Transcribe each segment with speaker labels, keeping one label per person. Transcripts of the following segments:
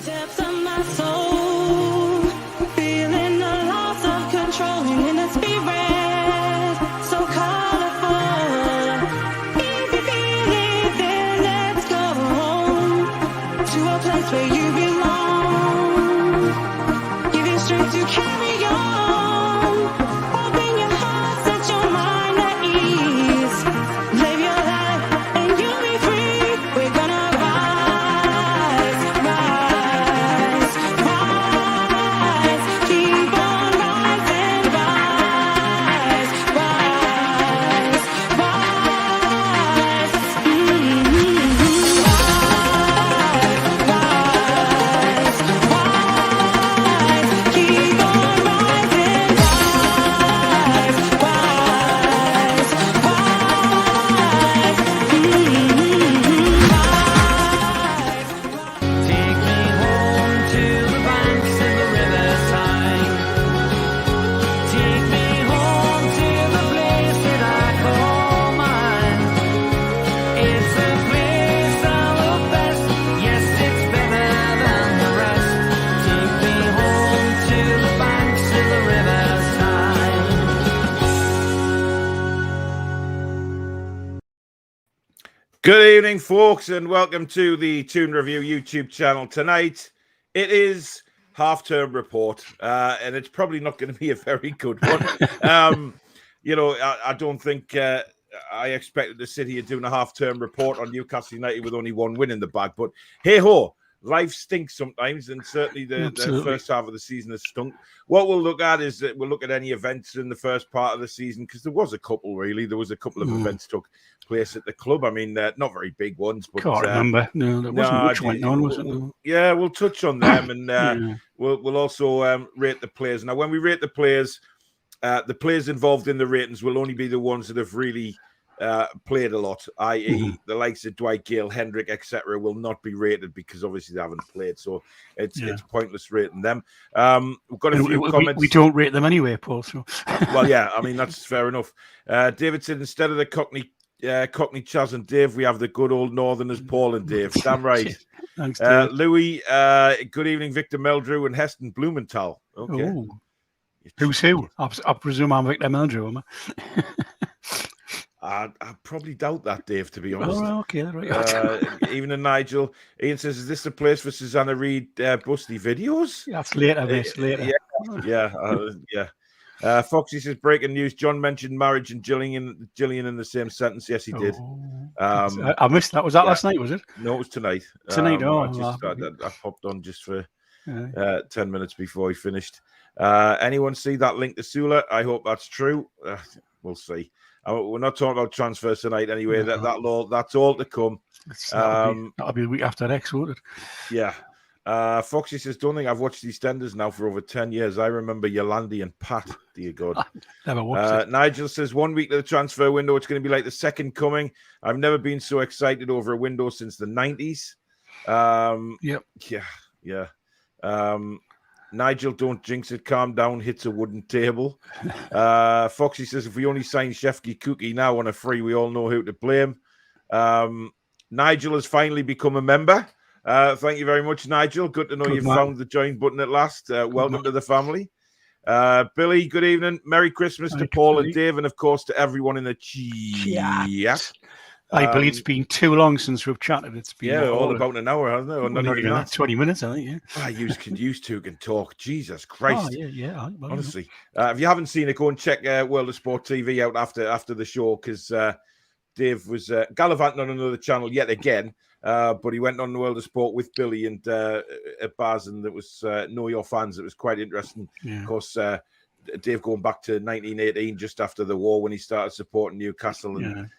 Speaker 1: Depths of my soul, feeling the loss of control in the spirit, so colorful. If you feel it, then let's go to a place where you belong. Give you strength to carry on. Open your heart, set your mind at ease. Live your life and you'll be free. We're gonna rise, rise, rise. Keep on rising, rise, rise, rise. Rise, rise, keep on rising, rise, rise,
Speaker 2: Take me home to the banks of the riverside. Take me home to the place that I call mine. It's a place I love best. Yes, it's better than the rest. Take me home to the banks of the riverside.
Speaker 3: Good evening, folks, and welcome to the Toon Review YouTube channel. Tonight, it is half-term report, and it's probably not going to be a very good one. I don't think I expected to sit here doing a half-term report on Newcastle United with only one win in the bag, but hey-ho, life stinks sometimes, and certainly the first half of the season has stunk. What we'll look at is that we'll look at any events in the first part of the season, because there was a couple, really. There was a couple of events took place at the club. I mean, not very big ones, but
Speaker 4: Can't remember. No, there wasn't much went on, was it? No.
Speaker 3: yeah, we'll touch on them, and we'll also rate the players. Now, when we rate the players involved in the ratings will only be the ones that have really played a lot, i.e. the likes of Dwight Gale, Hendrick, etc. will not be rated because obviously they haven't played, so it's pointless rating them. We've got a few comments.
Speaker 4: We don't rate them anyway, Paul. So.
Speaker 3: Well, yeah, I mean, that's fair enough. David said, instead of the Cockney Chaz and Dave, we have the good old Northerners, Paul and Dave. Damn right.
Speaker 4: Thanks, Dave.
Speaker 3: Louis, good evening, Victor Meldrew and Heston Blumenthal. Okay.
Speaker 4: Ooh. Who's who? I presume I'm Victor Meldrew, am I?
Speaker 3: I probably doubt that, Dave, to be honest.
Speaker 4: Oh, okay, right.
Speaker 3: Even in Nigel, Ian says, is this the place for Susanna Reid Busty videos?
Speaker 4: That's later, later.
Speaker 3: Yeah. Foxy says, breaking news, John mentioned marriage and Gillian in the same sentence. Yes, he did.
Speaker 4: I missed that. Was that last night, was it?
Speaker 3: No, it was tonight.
Speaker 4: Tonight,
Speaker 3: I popped on just for 10 minutes before he finished. Anyone see that link to Sula? I hope that's true. We'll see. We're not talking about transfers tonight anyway. No. That's all to come.
Speaker 4: That'll be the week after next, won't it?
Speaker 3: Yeah. Foxy says, don't think I've watched EastEnders now for over 10 years. I remember Yolandi and Pat, dear God.
Speaker 4: Never watched it.
Speaker 3: Nigel says, 1 week to the transfer window, it's going to be like the second coming. I've never been so excited over a window since the 90s. Yeah. Nigel, don't jinx it. Calm down. Hits a wooden table. Foxy says, if we only sign Shefki Cookie now on a free, we all know who to blame. Nigel has finally become a member. Thank you very much, Nigel. Good to know you've found the join button at last. Welcome to the family. Billy, good evening. Merry Christmas to Paul and Dave, and of course to everyone in the chat.
Speaker 4: I believe it's been too long since we've chatted. It's been
Speaker 3: all about an hour, hasn't it? Or not even that.
Speaker 4: 20 minutes, I think. Yeah.
Speaker 3: You two can talk. Jesus Christ.
Speaker 4: Oh, yeah.
Speaker 3: Honestly, if you haven't seen it, go and check World of Sport TV out after the show, because Dave was gallivanting on another channel yet again. But he went on the World of Sport with Billy and Baz, and that was Know Your Fans. It was quite interesting. Yeah. Of course, Dave going back to 1918, just after the war, when he started supporting Newcastle, and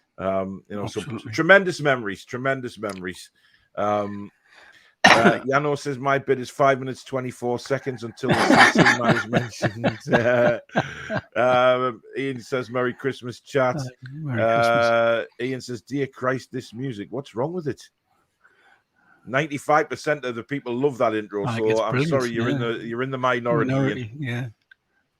Speaker 3: so tremendous memories. Yano says, my bid is 5 minutes 24 seconds until the CC man is mentioned. Ian says, Merry Christmas, chat.
Speaker 4: Merry Christmas.
Speaker 3: Ian says, dear Christ, this music, what's wrong with it? 95% of the people love that intro, so I'm sorry you're in the minority.
Speaker 4: Yeah.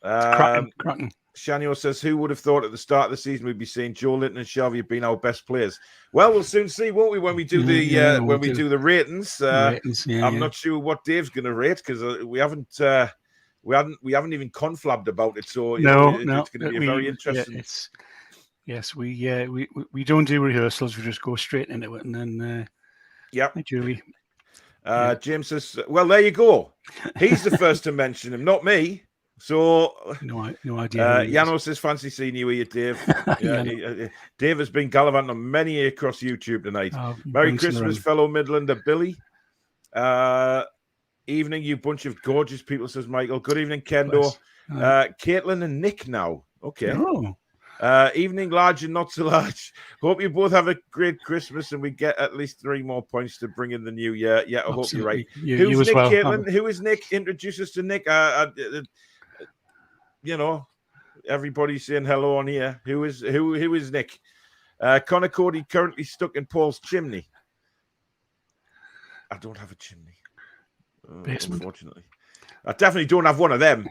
Speaker 4: Cracking.
Speaker 3: Shanio says, who would have thought at the start of the season we'd be seeing Joe Linton and Shelby being our best players? Well, we'll soon see, won't we, when we do the ratings. I'm not sure what Dave's going to rate because we haven't even conflabbed about it. So it's going to be very interesting.
Speaker 4: Yes, we don't do rehearsals. We just go straight into it, and then Julie.
Speaker 3: James says, well, there you go. He's the first to mention him, not me. So,
Speaker 4: no idea.
Speaker 3: Yano says, fancy seeing you here, Dave. Dave has been gallivanting on many across YouTube tonight. Merry Christmas, fellow Midlander Billy. Evening, you bunch of gorgeous people, says Michael. Good evening, Kendo. Caitlin and Nick now. Okay. Evening, large and not so large. Hope you both have a great Christmas and we get at least 3 more points to bring in the new year. Yeah, I hope you're right. Who's Nick, Caitlin? Who is Nick? Introduce us to Nick. Everybody's saying hello on here. Who is Nick? Connor Cody currently stuck in Paul's chimney. I don't have a chimney.
Speaker 4: Basement.
Speaker 3: Unfortunately. I definitely don't have one of them.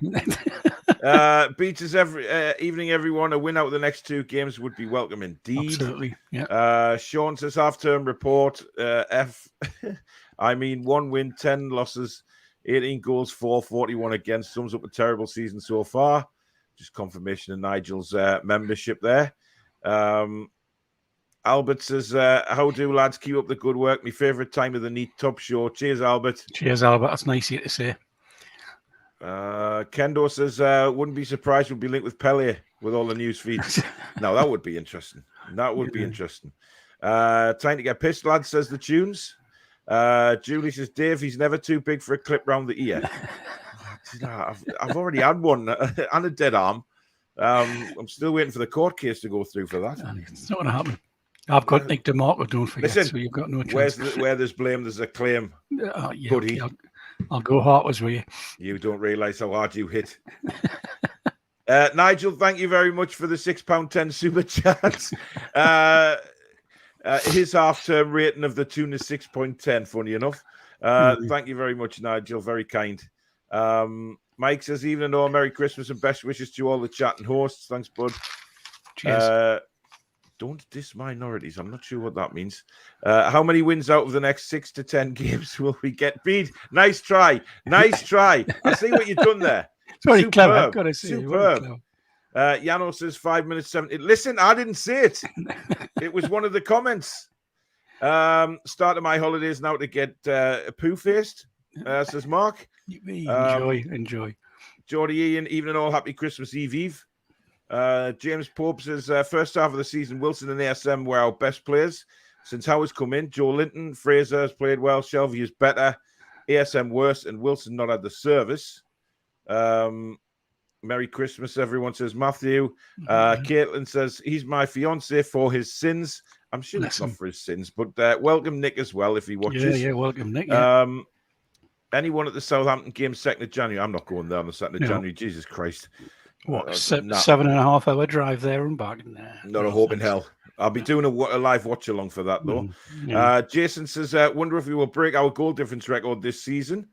Speaker 3: Beaches evening, everyone. A win out of the next 2 games would be welcome indeed.
Speaker 4: Absolutely. Yeah.
Speaker 3: Sean says half-term report. I mean, 1 win, 10 losses, 18 goals, 41 against. Sums up a terrible season so far. Just confirmation of Nigel's membership there. Albert says, how do lads keep up the good work? My favourite time of the Neat Top Show. Cheers, Albert.
Speaker 4: Cheers, Albert. That's nice of you to say.
Speaker 3: Kendo says, wouldn't be surprised we'll be linked with Pele with all the news feeds. No, that would be interesting. That would be interesting. Time to get pissed, lads, says the Tunes. Julie says, Dave, he's never too big for a clip round the ear. I've already had one and a dead arm. I'm still waiting for the court case to go through for that.
Speaker 4: It's not going to happen. I've got Nick DeMarco, don't forget.
Speaker 3: Listen,
Speaker 4: so you've got no chance.
Speaker 3: Where there's blame, there's a claim. Buddy.
Speaker 4: I'll go heartless with you.
Speaker 3: You don't realise how hard you hit. Nigel, thank you very much for the £6.10 super chat. His half-term rating of the Toon is 6.10, funny enough. Thank you very much, Nigel. Very kind. Mike says, evening all, Merry Christmas and best wishes to all the chat and hosts. Thanks, bud.
Speaker 4: Cheers.
Speaker 3: Don't diss minorities. I'm not sure what that means. How many wins out of the next 6 to 10 games will we get? Bede, nice try. Nice try. I see what you've done there.
Speaker 4: It's very clever. I've got to say.
Speaker 3: Superb. Yano says 5 minutes 70. Listen, I didn't say it. It was one of the comments. Start of my holidays now to get poo-faced, says Mark.
Speaker 4: Enjoy.
Speaker 3: Geordie Ian, evening all, happy Christmas Eve. James Pope says, first half of the season, Wilson and ASM were our best players. Since Howard's come in, Joe Linton, Fraser has played well, Shelby is better, ASM worse, and Wilson not had the service. Merry Christmas, everyone, says Matthew. Caitlin says, he's my fiance for his sins. I'm sure it's not for his sins, but welcome Nick as well if he watches.
Speaker 4: Yeah, welcome Nick. Yeah.
Speaker 3: Anyone at the Southampton game 2nd of January? I'm not going there on the 2nd of January. Jesus Christ.
Speaker 4: What, 7.5 hour drive there and back?
Speaker 3: Not a hope in hell. I'll be doing a live watch along for that, though. Jason says, wonder if we will break our goal difference record this season.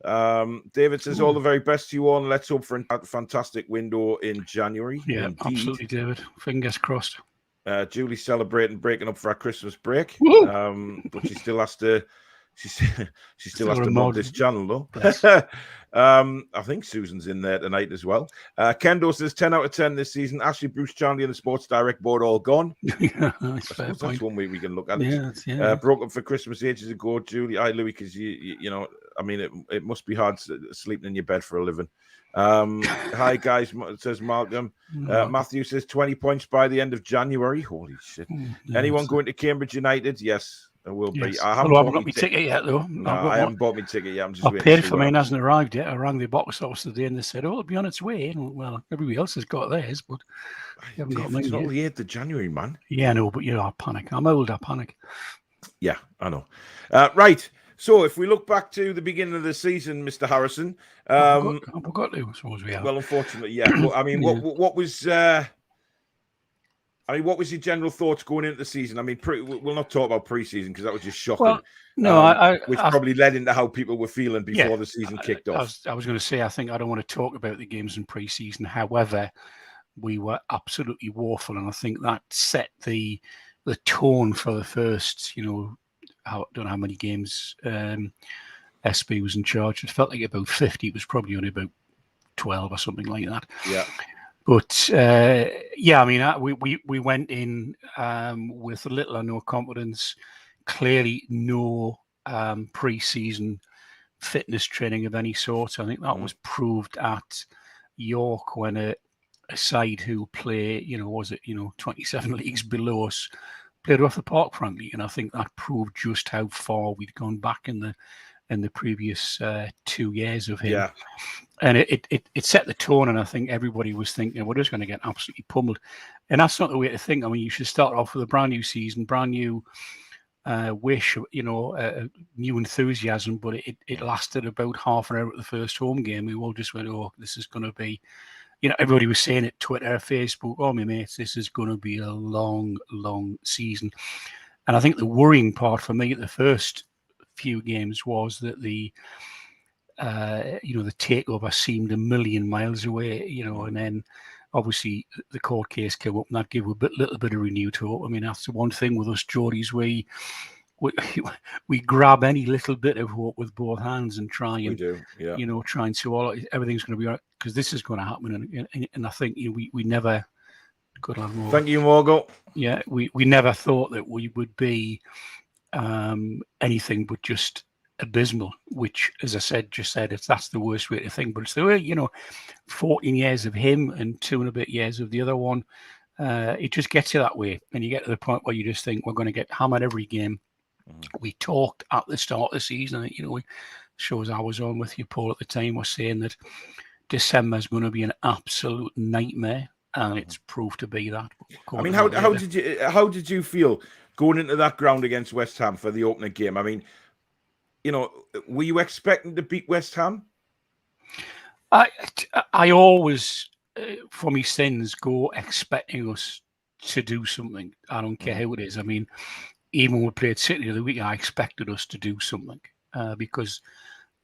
Speaker 3: David says, all the very best to you all, and let's hope for a fantastic window in January.
Speaker 4: Yeah,
Speaker 3: indeed.
Speaker 4: Absolutely, David. Fingers crossed.
Speaker 3: Julie's celebrating breaking up for our Christmas break, but she still has to. She still has to mod this channel, though. I think Susan's in there tonight as well. Kendo says 10 out of 10 this season. Ashley, Bruce, Charlie, and the Sports Direct board all gone. That's one way we can look at it. Broke up for Christmas ages ago, Julie. Louis, because you know, I mean, it must be hard sleeping in your bed for a living. Hi guys, says Malcolm. Matthew says 20 points by the end of January. Holy shit! Anyone going to Cambridge United? Yes. There will be.
Speaker 4: I haven't got my ticket yet, though.
Speaker 3: I haven't bought my ticket yet. I'm just waiting.
Speaker 4: Paid for mine, hasn't arrived yet. I rang the box office today and they said, "Oh, it'll be on its way." And, well, everybody else has got theirs, but I haven't got mine
Speaker 3: yet. It's not the 8th of January, man.
Speaker 4: Yeah, I know, but I panic. I'm old. I panic.
Speaker 3: Yeah, I know. Right. So, if we look back to the beginning of the season, Mr. Harrison,
Speaker 4: I forgot to. I suppose we have.
Speaker 3: Well, unfortunately, yeah. But, I mean, what was? What was your general thoughts going into the season? I mean, we'll not talk about pre-season because that was just shocking.
Speaker 4: Well, no,
Speaker 3: which probably led into how people were feeling before the season kicked off.
Speaker 4: I was going to say, I think I don't want to talk about the games in pre-season. However, we were absolutely woeful, and I think that set the tone for the first, I don't know how many games SB was in charge. It felt like about 50. It was probably only about 12 or something like that.
Speaker 3: Yeah.
Speaker 4: But I mean, we went in with little or no confidence. Clearly, no pre-season fitness training of any sort. I think that was proved at York when a side who play, 27 leagues below us played off the park, frankly. And I think that proved just how far we'd gone back in the previous 2 years of him.
Speaker 3: Yeah.
Speaker 4: And it set the tone, and I think everybody was thinking, we're just going to get absolutely pummeled. And that's not the way to think. I mean, you should start off with a brand new season, brand new wish, new enthusiasm, but it lasted about half an hour at the first home game. We all just went, oh, this is going to be, everybody was saying it, Twitter, Facebook, oh, my mates, this is going to be a long, long season. And I think the worrying part for me at the first few games was that the takeover seemed a million miles away, and then obviously the court case came up, and that gave a little bit of renewed hope. I mean, that's the one thing with us Geordies, we grab any little bit of hope with both hands and try and try and say, everything's going to be all right, because this is going to happen. And I think we never. Good lad, Morgan.
Speaker 3: Thank you, Morgan.
Speaker 4: Yeah, we never thought that we would be anything but just abysmal, which, as I said, that's the worst way to think. But it's the way, 14 years of him and 2 and a bit years of the other one, it just gets you that way. And you get to the point where you just think we're going to get hammered every game. We talked at the start of the season, shows I was on with you, Paul, at the time, was saying that December is going to be an absolute nightmare, and it's proved to be that.
Speaker 3: I mean, how did you feel going into that ground against West Ham for the opening game? I mean, were you expecting to beat West Ham?
Speaker 4: I always, for me sins, go expecting us to do something. I don't care how it is. I mean, even when we played City the other week, I expected us to do something because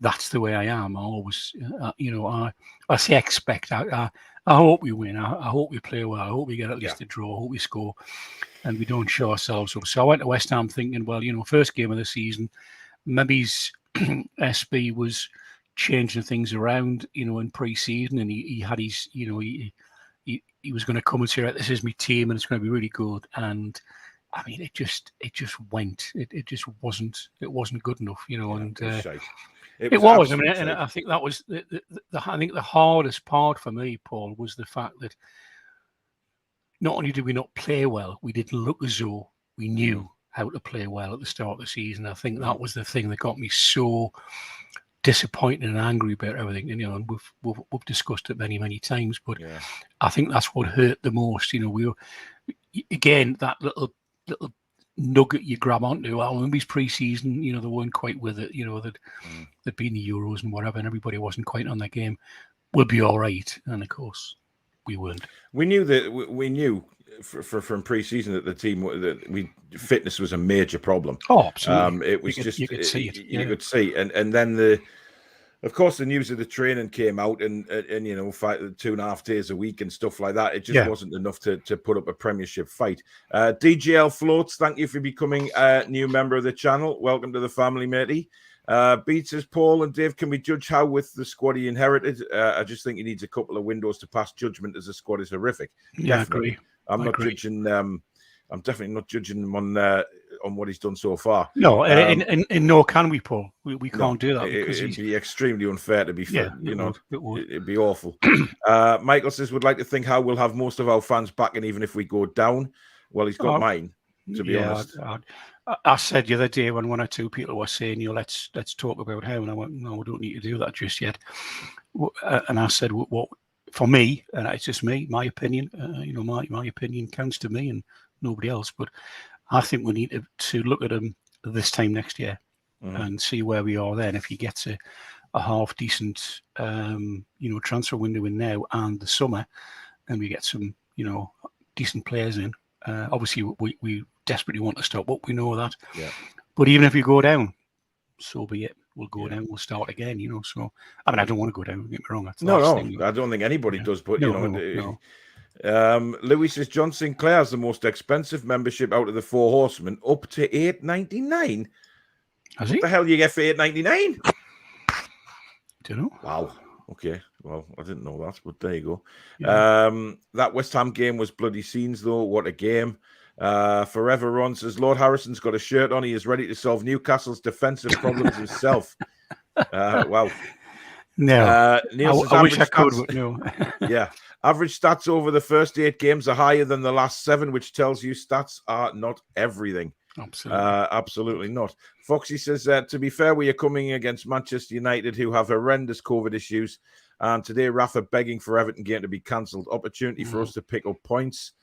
Speaker 4: that's the way I am. I always, I say expect. I hope we win. I hope we play well. I hope we get at least a draw. I hope we score, and we don't show ourselves up. So I went to West Ham thinking, well, first game of the season, maybe SB was changing things around, in pre-season, and he had his, he was going to come and say, right, this is my team, and it's going to be really good. And I mean, it just went. It just wasn't. It wasn't good enough, And it was. I mean, and I think that was I think the hardest part for me, Paul, was the fact that not only did we not play well, we didn't look as though we knew how to play well at the start of the season. I think that was the thing that got me so disappointed and angry about everything. And we've discussed it many, many times, but I think that's what hurt the most. We were, again, that little nugget you grab onto. Well, in these pre-season, they weren't quite with it. They'd been the Euros and whatever, and everybody wasn't quite on their game. We'll be all right, and of course, we weren't. We
Speaker 3: knew from pre-season that the team fitness was a major problem.
Speaker 4: Oh, absolutely.
Speaker 3: It was you could see it. You could see, and then of course the news of the training came out, and 2.5 days a week and stuff like that. It just wasn't enough to put up a Premiership fight. DGL Floats, thank you for becoming a new member of the channel. Welcome to the family, matey. Beats says, Paul and Dave, can we judge how with the squad he inherited? I just think he needs a couple of windows to pass judgment, as the squad is horrific.
Speaker 4: Yeah, definitely. I agree.
Speaker 3: I'm definitely not judging him on what he's done so far.
Speaker 4: No, and nor can we, Paul. We can't do that.
Speaker 3: It'd be extremely unfair to be fair. It'd be awful. Michael says, would like to think how we'll have most of our fans back, and even if we go down, well, he's got mine, to be honest.
Speaker 4: I said the other day when one or two people were saying, let's talk about how, and I went, no, we don't need to do that just yet. And I said, what? For me, and it's just me, my opinion, my opinion counts to me and nobody else. But I think we need to look at him this time next year and see where we are then. If he gets a half decent, transfer window in now and the summer, and we get some, decent players in. Obviously, we desperately want to stop up. We know that. Yeah. But even if we go down, so be it. We'll go down. We'll start again. So I mean, I don't want to go down. Don't get me wrong.
Speaker 3: No. I don't think anybody does. But Louis says John Sinclair's the most expensive membership out of the Four Horsemen, up to $8.99.
Speaker 4: Has
Speaker 3: What
Speaker 4: he?
Speaker 3: the hell do you get for $8.99?
Speaker 4: Don't know.
Speaker 3: Wow. Okay. Well, I didn't know that, but there you go.
Speaker 4: Yeah.
Speaker 3: That West Ham game was bloody scenes, though. What a game. Forever Ron says Lord Harrison's got a shirt on. He is ready to solve Newcastle's defensive problems himself. Wow.
Speaker 4: No.
Speaker 3: Neil says
Speaker 4: I wish I could,
Speaker 3: stats-
Speaker 4: but no.
Speaker 3: Yeah. Average stats over the first 8 games are higher than the last 7, which tells you stats are not everything.
Speaker 4: Absolutely.
Speaker 3: Absolutely not. Foxy says, to be fair, we are coming against Manchester United, who have horrendous COVID issues. And today, Rafa begging for Everton game to be cancelled. Opportunity for us to pick up points.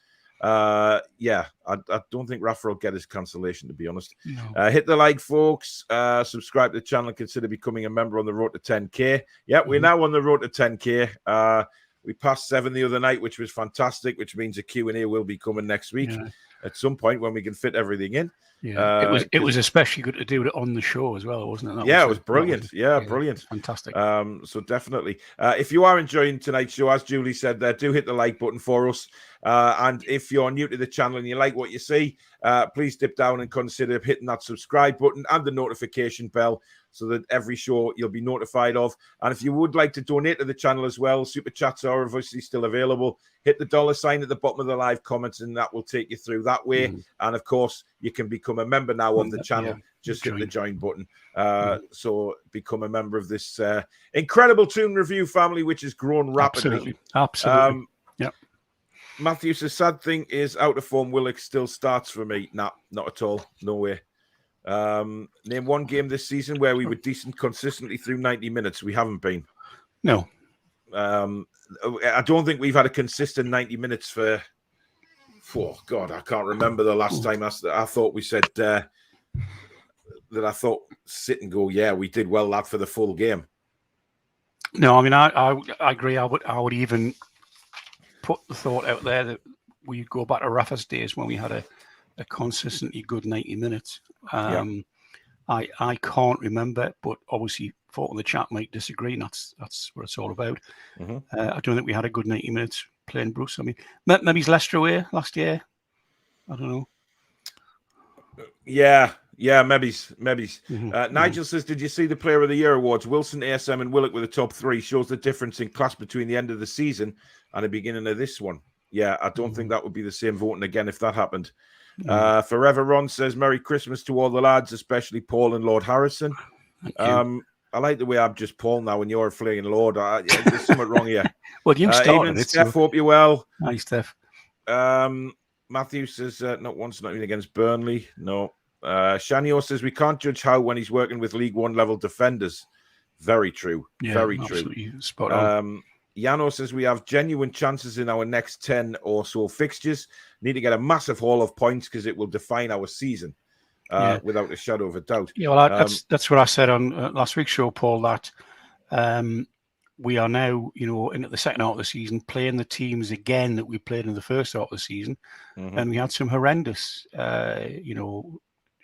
Speaker 3: Yeah, I don't think Rafa will get his cancellation, to be honest.
Speaker 4: No.
Speaker 3: Hit the like, folks. Subscribe to the channel and consider becoming a member on the road to 10K. Yeah, we're now on the road to 10K. We passed 7 the other night, which was fantastic, which means a Q&A will be coming next week at some point when we can fit everything in.
Speaker 4: Yeah, it was especially good to do it on the show as well, wasn't it?
Speaker 3: It was brilliant. Brilliant.
Speaker 4: Fantastic.
Speaker 3: So definitely, if you are enjoying tonight's show, as Julie said there, do hit the like button for us. And if you're new to the channel and you like what you see, please dip down and consider hitting that subscribe button and the notification bell so that every show you'll be notified of. And if you would like to donate to the channel as well, super chats are obviously still available. Hit the $sign at the bottom of the live comments and that will take you through that way. And of course, you can become a member now of the channel. Just hit the join button. So become a member of this incredible Toon Review family, which has grown rapidly.
Speaker 4: Absolutely.
Speaker 3: Matthew says, sad thing is out of form. Willock still starts for me. Nah, not at all. No way. Name one game this season where we were decent consistently through 90 minutes. We haven't been.
Speaker 4: No.
Speaker 3: I don't think we've had a consistent 90 minutes for God, I can't remember the last time I thought we said that I thought sit and go, yeah, we did well that for the full game.
Speaker 4: No, I mean, I agree. I would even put the thought out there that we go back to Rafa's days when we had a consistently good 90 minutes. I can't remember, but obviously folk in the chat might disagree, and that's what it's all about. I don't think we had a good 90 minutes playing Bruce. I mean, maybe it's Leicester away last year. I don't know.
Speaker 3: Yeah, maybe. Nigel says, did you see the Player of the Year awards? Wilson, ASM, and Willock were the top 3. Shows the difference in class between the end of the season and the beginning of this one. Yeah, I don't think that would be the same voting again if that happened. Forever Ron says, Merry Christmas to all the lads, especially Paul and Lord Harrison. I like the way I'm just Paul now and you're fleeing Lord. There's something wrong here.
Speaker 4: Well, you started it.
Speaker 3: Steph, hope you're well.
Speaker 4: Hi, Steph.
Speaker 3: Matthew says, not once, not even against Burnley. No. Shanio says, we can't judge Howe when he's working with League One level defenders. Very true.
Speaker 4: Yeah,
Speaker 3: very true.
Speaker 4: Absolutely spot on.
Speaker 3: Yano says, we have genuine chances in our next 10 or so fixtures. Need to get a massive haul of points because it will define our season without a shadow of a doubt.
Speaker 4: Yeah, well, that's what I said on last week's show, Paul, that we are now, into the second half of the season, playing the teams again that we played in the first half of the season. And we had some horrendous,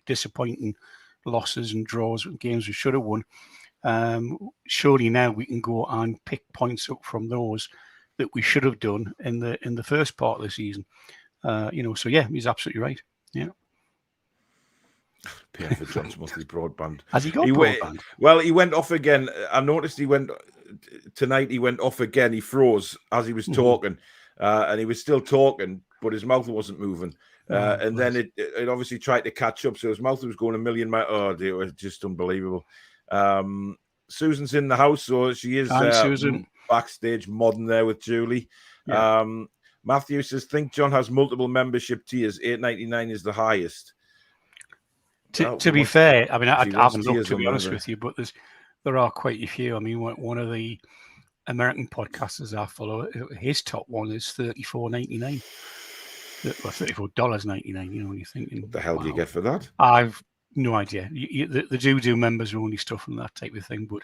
Speaker 4: disappointing losses and draws and games we should have won. Surely now we can go and pick points up from those that we should have done in the first part of the season. So yeah, he's absolutely right. Yeah.
Speaker 3: Paying for John Smuthley's broadband.
Speaker 4: Has he got broadband?
Speaker 3: Well, he went off again. I noticed he went off again. He froze as he was talking, and he was still talking, but his mouth wasn't moving. And then it obviously tried to catch up, so his mouth was going a million miles. Oh, dear, it was just unbelievable. Susan's in the house, so she is
Speaker 4: Susan.
Speaker 3: Backstage modding there with Julie.
Speaker 4: Yeah.
Speaker 3: Matthew says, think John has multiple membership tiers. $8.99 is the highest.
Speaker 4: To be fair, I mean, I haven't looked, to be honest with you, but there are quite a few. I mean, one of the American podcasters I follow, his top one is $34.99. Or $34.99. When you're thinking,
Speaker 3: what the hell do you get for that?
Speaker 4: I've no idea. The do members only stuff and that type of thing, but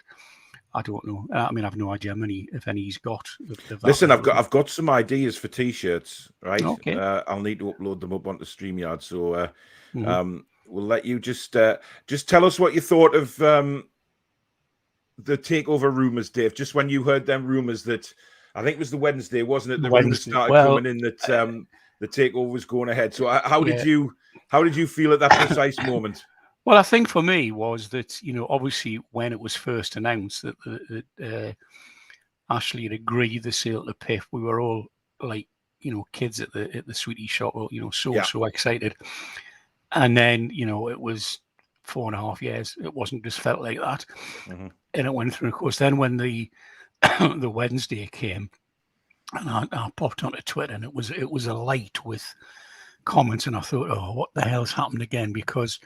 Speaker 4: I don't know. I mean, I've no idea how many, if any, he's got.
Speaker 3: Listen, I've got some ideas for t-shirts, right?
Speaker 4: Okay.
Speaker 3: I'll need to upload them up onto StreamYard, so we'll let you just tell us what you thought of the takeover rumors, Dave. Just when you heard them rumors that I think it was the Wednesday, wasn't it? The rumours
Speaker 4: Wednesday.
Speaker 3: started
Speaker 4: Well,
Speaker 3: coming in that the takeover was going ahead. So how
Speaker 4: Yeah.
Speaker 3: did you feel at that precise moment?
Speaker 4: Well, I think for me was that, you know, obviously when it was first announced that Ashley had agreed the sale to PIF, we were all like, you know, kids at the sweetie shop, you know, so excited. And then, you know, it was 4.5 years. It wasn't just felt like that.
Speaker 3: Mm-hmm.
Speaker 4: And it went through, of course. Then when the the Wednesday came, and I popped onto Twitter, and it was alight with comments, and I thought, oh, what the hell's happened again? Because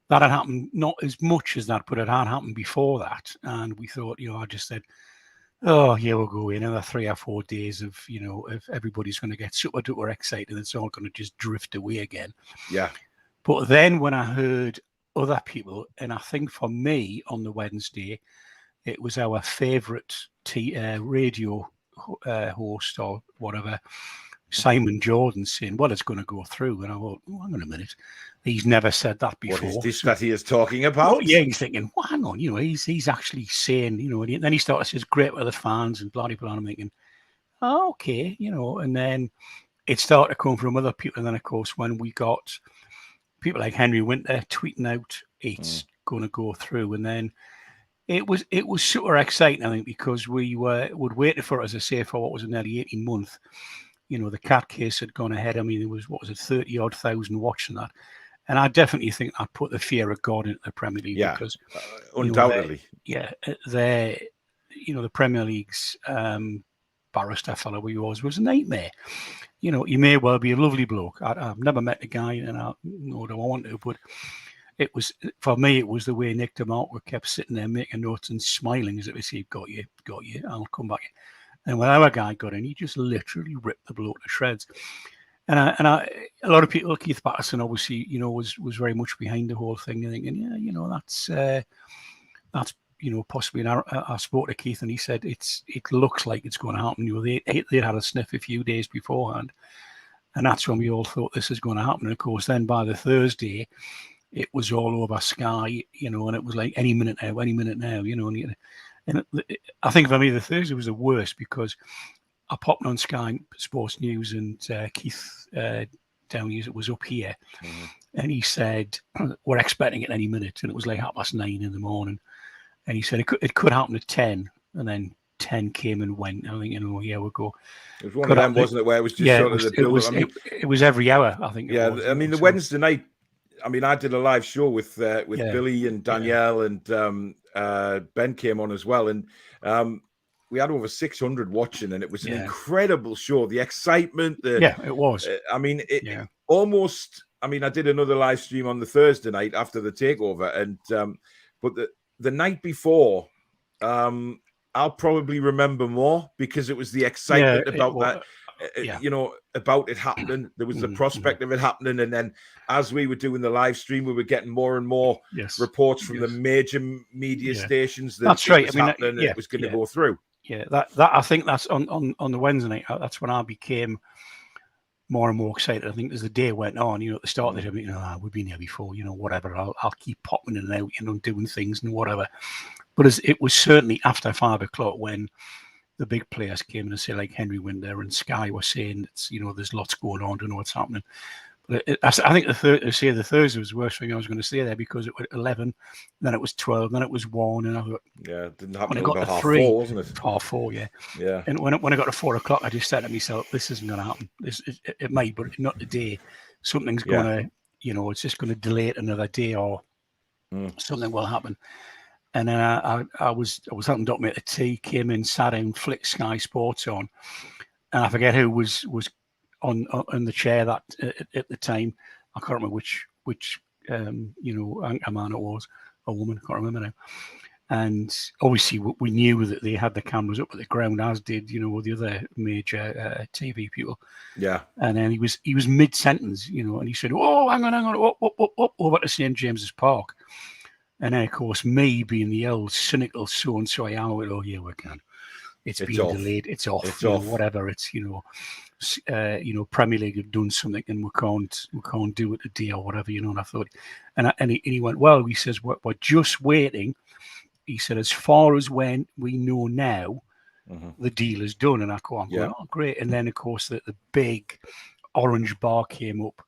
Speaker 4: that had happened, not as much as that, but it had happened before that. And we thought, you know, I just said, oh, here we'll go. Another 3 or 4 days of, you know, if everybody's going to get super duper excited, it's all going to just drift away again.
Speaker 3: Yeah.
Speaker 4: But then when I heard other people, and I think for me on the Wednesday, it was our favourite radio host or whatever, Simon Jordan, saying, well, it's going to go through. And I thought, oh, hang on a minute. He's never said that before.
Speaker 3: What is this that he is talking about?
Speaker 4: Well, yeah, he's thinking, well, hang on, you know, he's actually saying, you know, and then he started to say, it's great with the fans and blah, blah, blah. And I'm thinking, oh, okay, you know, and then it started to come from other people. And then, of course, when we got people like Henry Winter tweeting out, it's going to go through. And then it was super exciting, I think, because would wait for it, as I say, for what was a nearly 18 months. You know, the cat case had gone ahead. I mean, there was, 30-odd thousand watching that. And I definitely think that put the fear of God into the Premier League.
Speaker 3: Yeah,
Speaker 4: because,
Speaker 3: undoubtedly.
Speaker 4: The Premier League's barrister fellow he was a nightmare. You know, he may well be a lovely bloke. I've never met the guy, and nor do I want to, but it was, for me, it was the way Nick DeMarco kept sitting there making notes and smiling as if he said, got you, I'll come back. And when our guy got in, he just literally ripped the bloke to shreds. And a lot of people, Keith Patterson, obviously, you know, was very much behind the whole thing, and thinking, yeah, you know, that's you know, possibly. And I spoke to Keith, and he said it looks like it's going to happen. You know, they had a sniff a few days beforehand, and that's when we all thought this is going to happen. And of course, then by the Thursday, it was all over Sky, you know, and it was like any minute now, you know, and I think for me the Thursday was the worst because I popped on Sky Sports News, and Keith Downey was up here, and he said, we're expecting it any minute, and it was like 9:30 in the morning, and he said it could happen at 10, and then 10 came and went. I think, you know, here we go.
Speaker 3: It was one of them, wasn't it, where it was just sort of the build-up.
Speaker 4: It was every hour, I think.
Speaker 3: Yeah, I mean, the Wednesday night, I mean, I did a live show with Billy and Danielle, and Ben came on as well, and we had over 600 watching, and it was an incredible show. The excitement,
Speaker 4: it was.
Speaker 3: I mean, it almost. I mean, I did another live stream on the Thursday night after the takeover, and but the night before, I'll probably remember more because it was the excitement about that. You know, about it happening. There was the prospect of it happening, and then as we were doing the live stream, we were getting more and more reports from the major media stations that
Speaker 4: that's right.
Speaker 3: It was happening, and it was going to go through.
Speaker 4: Yeah, that I think that's on the Wednesday night. That's when I became more and more excited. I think as the day went on, you know, at the start of the day, you know, we've been here before, you know, whatever. I'll keep popping in and out, you know, doing things and whatever. But it was certainly after 5 o'clock when the big players came in and say, like Henry Winter and Sky were saying, it's, you know, there's lots going on, don't know what's happening. But I think the Thursday was the worst thing I was going to say there, because it was 11, then it was 12, then it was 1, and I thought,
Speaker 3: it didn't happen
Speaker 4: until
Speaker 3: about
Speaker 4: half 3,
Speaker 3: wasn't it?
Speaker 4: Half 4, yeah. And when I got to 4 o'clock, I just said to myself, this isn't going to happen. It might, but not today. Something's going to, you know, it's just going to delay it another day, or something will happen. And then I was helping Doc make the tea, came in, sat down, flicked Sky Sports on, and I forget who was on the chair that at the time. I can't remember which you know, anchor man it was, a woman, I can't remember now. And obviously we knew that they had the cameras up at the ground, as did, you know, the other major TV people. Yeah. And then he was mid sentence, you know, and he said, "Oh, hang on, over to St James's Park." And then, of course, me being the old cynical so-and-so I am, oh, yeah, we can. It's been delayed. It's off. It's off. Whatever. It's, you know, Premier League have done something and we can't do it today or whatever, you know. And I thought, and he went, well, he says, we're just waiting. He said, as far as when we know now, the deal is done. And I go, I'm going, oh, great. And then, of course, the big orange bar came up.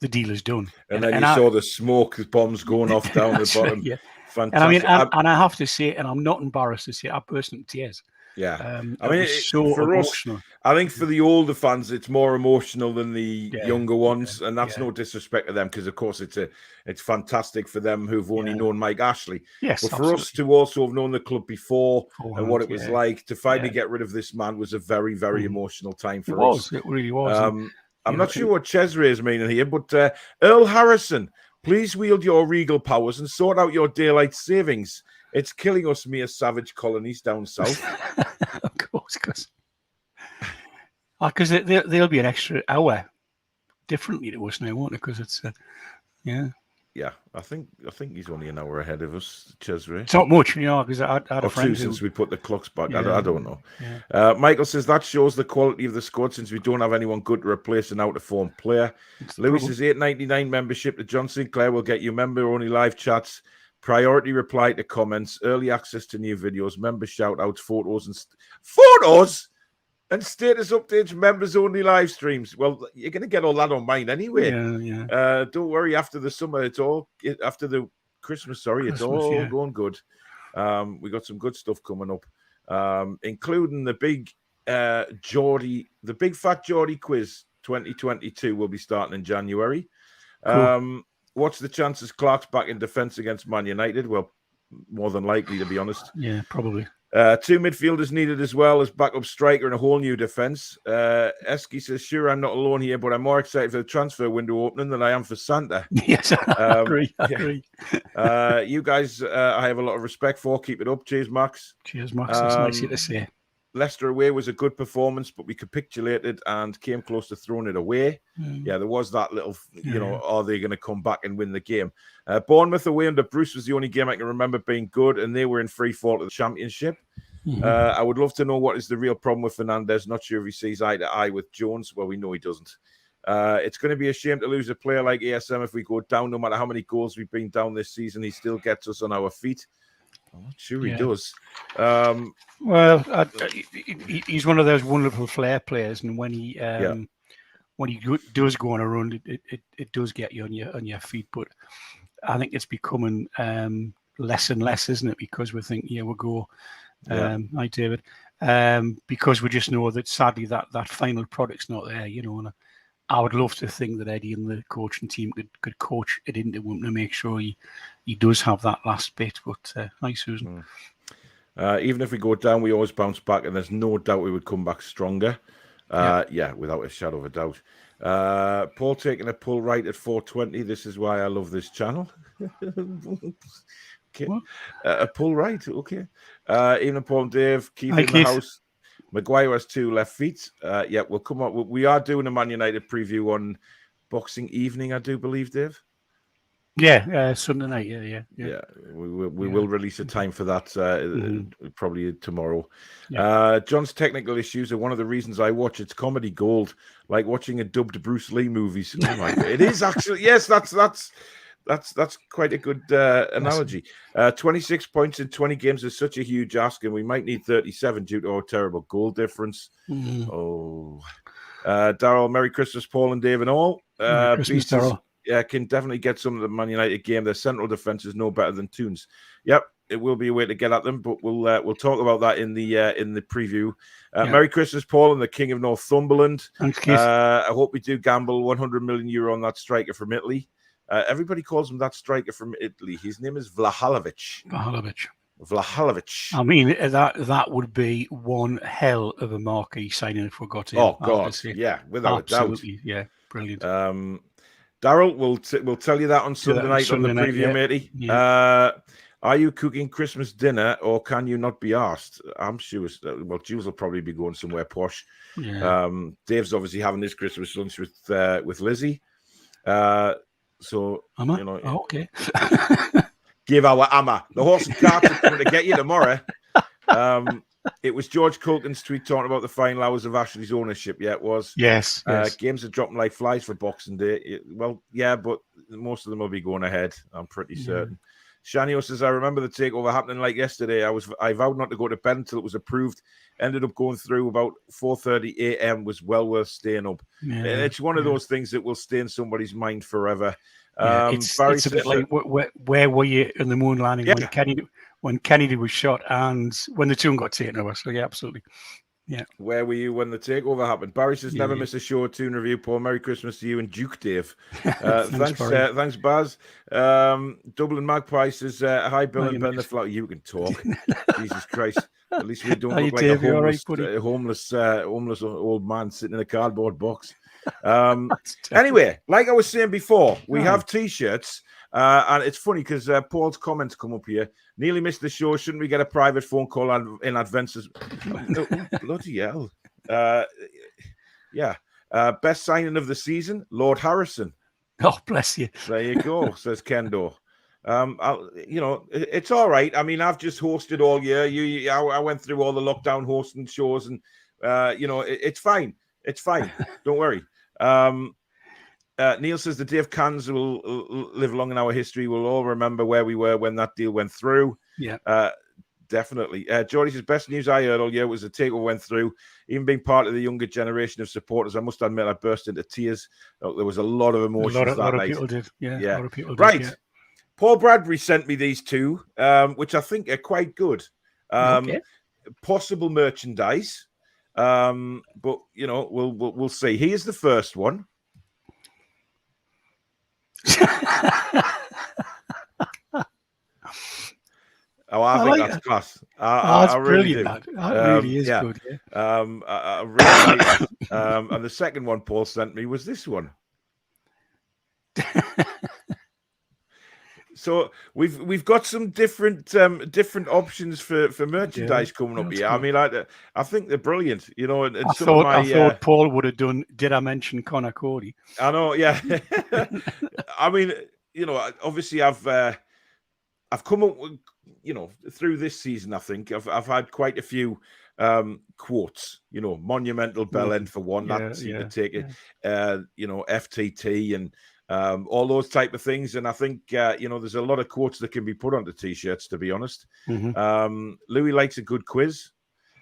Speaker 4: The deal is done.
Speaker 3: And then you saw the smoke bombs going off down the bottom.
Speaker 4: Right, yeah.
Speaker 3: Fantastic.
Speaker 4: And I mean, and I have to say, and I'm not embarrassed to say, I burst into tears.
Speaker 3: Yeah.
Speaker 4: I mean, so
Speaker 3: for
Speaker 4: emotional.
Speaker 3: us, I think for the older fans, it's more emotional than the younger ones. And that's no disrespect to them, because, of course, it's fantastic for them who've only known Mike Ashley.
Speaker 4: Yes,
Speaker 3: but for us to also have known the club before and what it was like, to finally get rid of this man was a very, very emotional time for us.
Speaker 4: It really was.
Speaker 3: I'm not sure what Cesare is meaning here, but Earl Harrison, please wield your regal powers and sort out your daylight savings. It's killing us mere savage colonies down south.
Speaker 4: Of course, because there'll be an extra hour differently to us now, won't it? Because it's
Speaker 3: Yeah, I think he's only an hour ahead of us, Cesare.
Speaker 4: It's not much, because I had a friend
Speaker 3: since we put the clocks back.
Speaker 4: Yeah.
Speaker 3: I don't know.
Speaker 4: Yeah.
Speaker 3: Michael says that shows the quality of the squad, since we don't have anyone good to replace an out-of-form player. Louis says $8.99 membership to John Sinclair will get you member-only live chats, priority reply to comments, early access to new videos, member shout-outs, photos and status updates, members-only live streams. Well, you're going to get all that on mine anyway.
Speaker 4: Yeah.
Speaker 3: Don't worry. After the summer, after the Christmas. It's all going good. We got some good stuff coming up, including the big the big fat Geordie quiz 2022 will be starting in January.
Speaker 4: Cool.
Speaker 3: What's the chances Clark's back in defence against Man United? Well, more than likely, to be honest.
Speaker 4: Yeah, probably.
Speaker 3: 2 midfielders needed as well as backup striker and a whole new defence. Esky says, sure, I'm not alone here, but I'm more excited for the transfer window opening than I am for Santa.
Speaker 4: Yes, I agree.
Speaker 3: You guys, I have a lot of respect for. Keep it up. Cheers, Max.
Speaker 4: Cheers, Max. It's nice of you to say.
Speaker 3: Leicester away was a good performance, but we capitulated and came close to throwing it away. Yeah, there was that little, are they going to come back and win the game? Bournemouth away under Bruce was the only game I can remember being good, and they were in free fall to the Championship. I would love to know what is the real problem with Fernandes. Not sure if he sees eye to eye with Jones. Well, we know he doesn't. It's going to be a shame to lose a player like ASM if we go down. No matter how many goals we've been down this season, he still gets us on our feet. I'm not sure he does.
Speaker 4: Well, he's one of those wonderful flair players, and when he does go on a run, it does get you on your feet. But I think it's becoming less and less, isn't it? Because we think, we'll go. Hi, David. Because we just know that sadly that final product's not there, And I would love to think that Eddie and the coaching team could coach it into him to make sure he does have that last bit. But hi, Susan.
Speaker 3: Even if we go down, we always bounce back, and there's no doubt we would come back stronger. Without a shadow of a doubt. Paul taking a pull right at 4:20. This is why I love this channel. Okay. A pull right. Okay. Even Paul and Dave, Keith in the house. Maguire has 2 left feet. We'll come up. We are doing a Man United preview on Boxing Evening, I do believe, Dave.
Speaker 4: Yeah, Sunday night. Yeah.
Speaker 3: We will release a time for that probably tomorrow. John's technical issues are one of the reasons I watch. It's comedy gold, like watching a dubbed Bruce Lee movies. Oh my God. It is actually. Yes, that's quite a good analogy. 26 points in 20 games is such a huge ask, and we might need 37 due to our terrible goal difference. Oh, Daryl, Merry Christmas, Paul and Dave and all.
Speaker 4: Merry Christmas, Daryl.
Speaker 3: Yeah, can definitely get some of the Man United game. Their central defense is no better than Toon's. Yep, it will be a way to get at them, but we'll talk about that in the preview. Merry Christmas, Paul, and the King of Northumberland.
Speaker 4: Thanks, Keith.
Speaker 3: I hope we do gamble 100 million euro on that striker from Italy. Everybody calls him that striker from Italy. His name is Vlahovic.
Speaker 4: I mean, that would be one hell of a marquee signing if we got him.
Speaker 3: Oh God, yeah, without
Speaker 4: absolutely,
Speaker 3: a doubt.
Speaker 4: Yeah, brilliant.
Speaker 3: Daryl, we'll tell you that on Sunday night on the preview, matey.
Speaker 4: Yeah.
Speaker 3: Are you cooking Christmas dinner, or can you not be asked? I'm sure. Well, Jules will probably be going somewhere posh.
Speaker 4: Yeah.
Speaker 3: Dave's obviously having his Christmas lunch with Lizzie. So
Speaker 4: okay.
Speaker 3: Give our Amma. The horse and cart are coming to get you tomorrow. It was George Culkin's tweet talking about the final hours of Ashley's ownership. Yeah, it was.
Speaker 4: Yes.
Speaker 3: Games are dropping like flies for Boxing Day. But most of them will be going ahead. I'm pretty certain. Shanio says, I remember the takeover happening like yesterday. I vowed not to go to bed until it was approved. Ended up going through about 4:30 a.m. Was well worth staying up.
Speaker 4: Yeah,
Speaker 3: It's one of those things that will stay in somebody's mind forever.
Speaker 4: It's
Speaker 3: Barry
Speaker 4: a bit
Speaker 3: says,
Speaker 4: like where were you in the moon landing
Speaker 3: Yeah.
Speaker 4: when Kennedy was shot and when the Toon got taken over? So yeah, absolutely. Yeah.
Speaker 3: Where were you when the takeover happened? Barry says, never miss a show or Toon review. Paul, Merry Christmas to you and Duke Dave. Thanks, Baz. Dublin Magpie says, hi, Bill and Ben the Flower. You can talk. Jesus Christ. At least we don't look like a homeless old man sitting in a cardboard box. Anyway, like I was saying before, we have T-shirts. And it's funny because Paul's comments come up here. Nearly missed the show. Shouldn't we get a private phone call in advance? Oh, bloody hell. Best signing of the season, Lord Harrison.
Speaker 4: Oh, bless you.
Speaker 3: There you go, says Kendo. It's all right. I mean, I've just hosted all year. I went through all the lockdown hosting shows, and it's fine. It's fine. Don't worry. Neil says the Dave Cans will live long in our history. We'll all remember where we were when that deal went through.
Speaker 4: Yeah,
Speaker 3: definitely. Geordie says best news I heard all year was the takeover went through. Even being part of the younger generation of supporters, I must admit I burst into tears. There was a lot of emotions that night.
Speaker 4: A lot of people did. Yeah, a lot of people did.
Speaker 3: Right.
Speaker 4: Yeah.
Speaker 3: Paul Bradbury sent me these two, which I think are quite good. Possible merchandise, but we'll see. Here's the first one. I think that's class.
Speaker 4: That's
Speaker 3: really
Speaker 4: brilliant.
Speaker 3: do.
Speaker 4: That really is good. Yeah.
Speaker 3: I really like it. And the second one Paul sent me was this one. So we've got some different options for merchandise coming up here. Good. I mean, I think they're brilliant. And
Speaker 4: I thought Paul would have done. Did I mention Connor Cody?
Speaker 3: I know. Yeah. I mean, obviously I've come up with, through this season. I think I've had quite a few quotes. Monumental bell end for one. That seemed to take it. FTT and. All those type of things, and I think there's a lot of quotes that can be put onto t-shirts, to be honest. Louis likes a good quiz.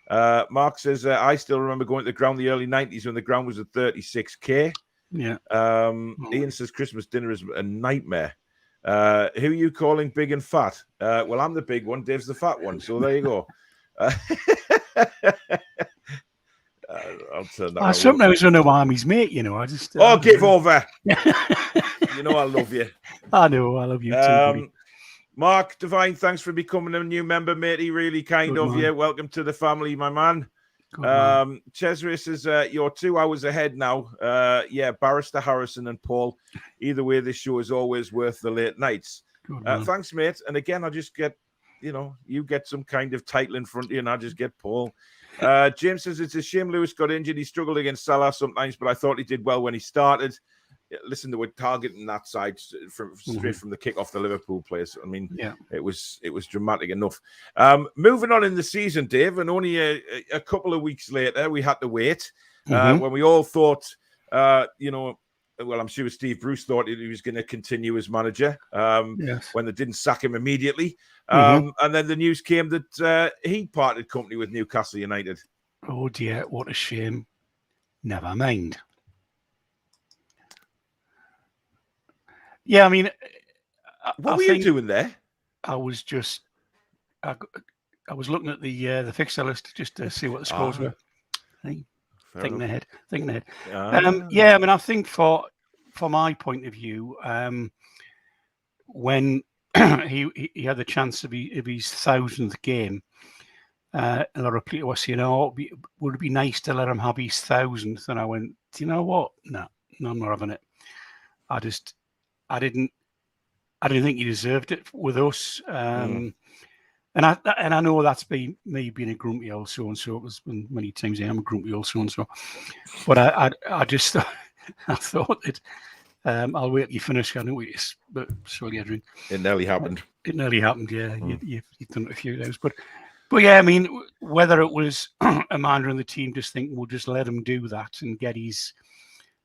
Speaker 3: Mark says I still remember going to the ground in the early 90s when the ground was at 36k. Ian says Christmas dinner is a nightmare. Who are you calling big and fat? Well, I'm the big one, Dave's the fat one, so there you go. I'll turn that.
Speaker 4: I sometimes don't know why I'm his mate. I just.
Speaker 3: Give over. I love you.
Speaker 4: I know, I love you too.
Speaker 3: Mark Devine, thanks for becoming a new member, matey. Really kind of you. Welcome to the family, my man. Cesare says you're 2 hours ahead now. Barrister Harrison and Paul. Either way, this show is always worth the late nights. Thanks, mate. And again, I just get, you get some kind of title in front of you, and I just get Paul. James says it's a shame Lewis got injured. He struggled against Salah sometimes, but I thought he did well when he started. Listen, they were targeting that side straight from the kick off the Liverpool players. I mean, it was dramatic enough. Moving on in the season, Dave, and only a couple of weeks later, we had to wait when we all thought, well, I'm sure Steve Bruce thought he was going to continue as manager when they didn't sack him immediately. And then the news came that he parted company with Newcastle United.
Speaker 4: Oh, dear. What a shame. Never mind. Yeah, I mean...
Speaker 3: What were you doing there?
Speaker 4: I was just... I was looking at the fixture list just to see what the scores were. Thinking ahead. I mean, I think for my point of view, when he had the chance of his 1,000th game, a lot of people were saying, would it be nice to let him have his 1,000th? And I went, do you know what? No, I'm not having it. I didn't think he deserved it with us. And I know that's been me being a grumpy old so-and-so. It was many times I am a grumpy old so-and-so. But I just I thought that I'll wait till you finish. I know it's, but sorry, Adrian.
Speaker 3: It nearly happened.
Speaker 4: It nearly happened, yeah. You've done it a few times. But yeah, I mean, whether it was Amanda and the team just think we'll just let him do that and get his,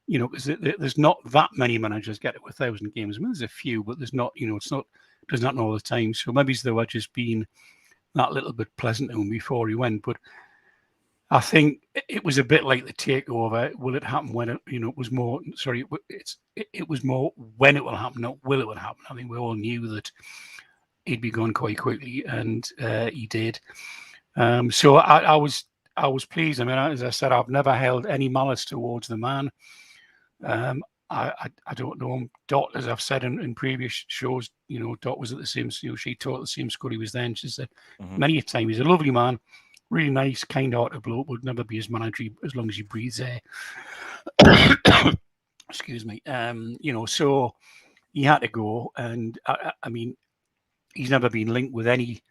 Speaker 4: because there's not that many managers get it with 1,000 games. I mean, there's a few, but there's not, it's not does that all the time. So maybe they were just being that little bit pleasant to him before he went. But I think it was a bit like the takeover. Will it happen when it, it was more? Sorry, it was more when it will happen, not will it will happen. I think we all knew that he'd be gone quite quickly, and he did. So I was pleased. I mean, as I said, I've never held any malice towards the man. I don't know him. Dot, as I've said in previous shows, Dot was at the same. She taught at the same school he was then. She said many a time he's a lovely man. Really nice, kind-hearted bloke. Would never be his manager as long as he breathes air. Excuse me. So he had to go, and I mean, he's never been linked with any,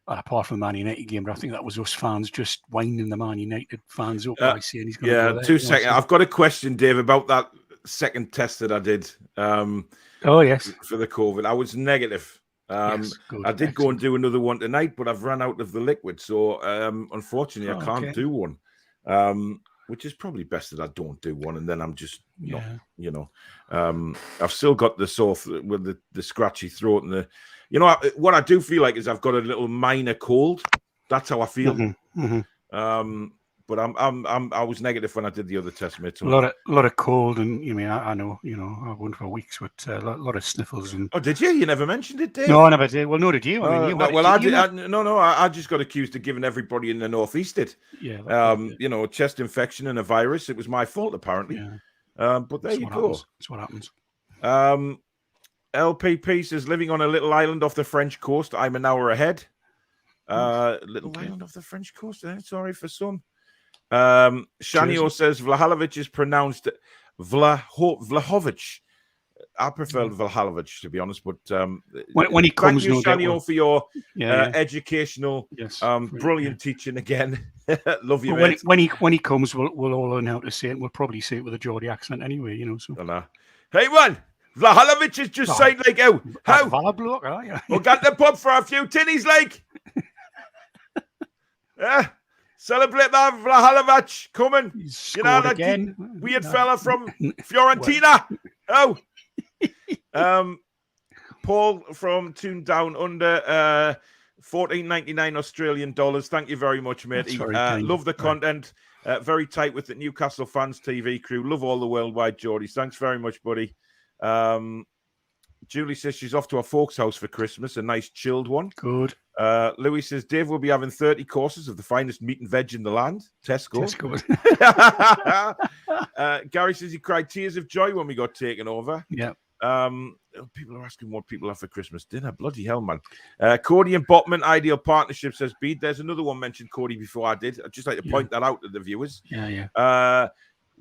Speaker 4: apart from the Man United game. But I think that was us fans just winding the Man United fans up by saying he's going to go there.
Speaker 3: 2 seconds. I've got a question, Dave, about that second test that I did.
Speaker 4: Oh yes,
Speaker 3: for the COVID, I was negative.
Speaker 4: Yes,
Speaker 3: I did go and do another one tonight, but I've run out of the liquid. So, unfortunately, I can't do one, which is probably best that I don't do one. And then I'm just not, I've still got the sore with the scratchy throat. And what I do feel like is I've got a little minor cold. That's how I feel. But I was negative when I did the other test, mate.
Speaker 4: A lot of cold, and I know, I went for weeks with a lot of sniffles. And
Speaker 3: oh, did you? You never mentioned it, Dave?
Speaker 4: No, I never did. Well, no, did you? I mean,
Speaker 3: I just got accused of giving everybody in the Northeast it.
Speaker 4: Yeah.
Speaker 3: Chest infection and a virus. It was my fault, apparently.
Speaker 4: Yeah.
Speaker 3: But there you go.
Speaker 4: That's what happens.
Speaker 3: LPP says, living on a little island off the French coast. I'm an hour ahead. Little island off the French coast. Sorry for some. Shanio says Vlahovic is pronounced Vlahovic. I prefer Vlahovic, to be honest, but
Speaker 4: when he comes,
Speaker 3: thank you, Shanio, for your educational, brilliant teaching again. Love you, mate.
Speaker 4: When he comes, we'll all learn how to say it. We'll probably say it with a Geordie accent anyway, So.
Speaker 3: Hey, man, Vlahovic is just saying like how we'll get the pub for a few tinnies, like. Celebrate that Vlahovic coming. That
Speaker 4: again.
Speaker 3: Weird fella from Fiorentina. Oh. Paul from Toon Down Under, $14.99 Australian dollars. Thank you very much, mate. Love the content. Very tight with the Newcastle Fans TV crew. Love all the worldwide Geordies. Thanks very much, buddy. Julie says she's off to her folks' house for Christmas. A nice chilled one.
Speaker 4: Good.
Speaker 3: Louis says Dave will be having 30 courses of the finest meat and veg in the land. Tesco. Gary says he cried tears of joy when we got taken over.
Speaker 4: Yeah.
Speaker 3: People are asking what people have for Christmas dinner. Bloody hell, man. Cody and Botman, Ideal Partnership, says Bede. There's another one mentioned, Cody, before I did. I'd just like to point that out to the viewers.
Speaker 4: Yeah.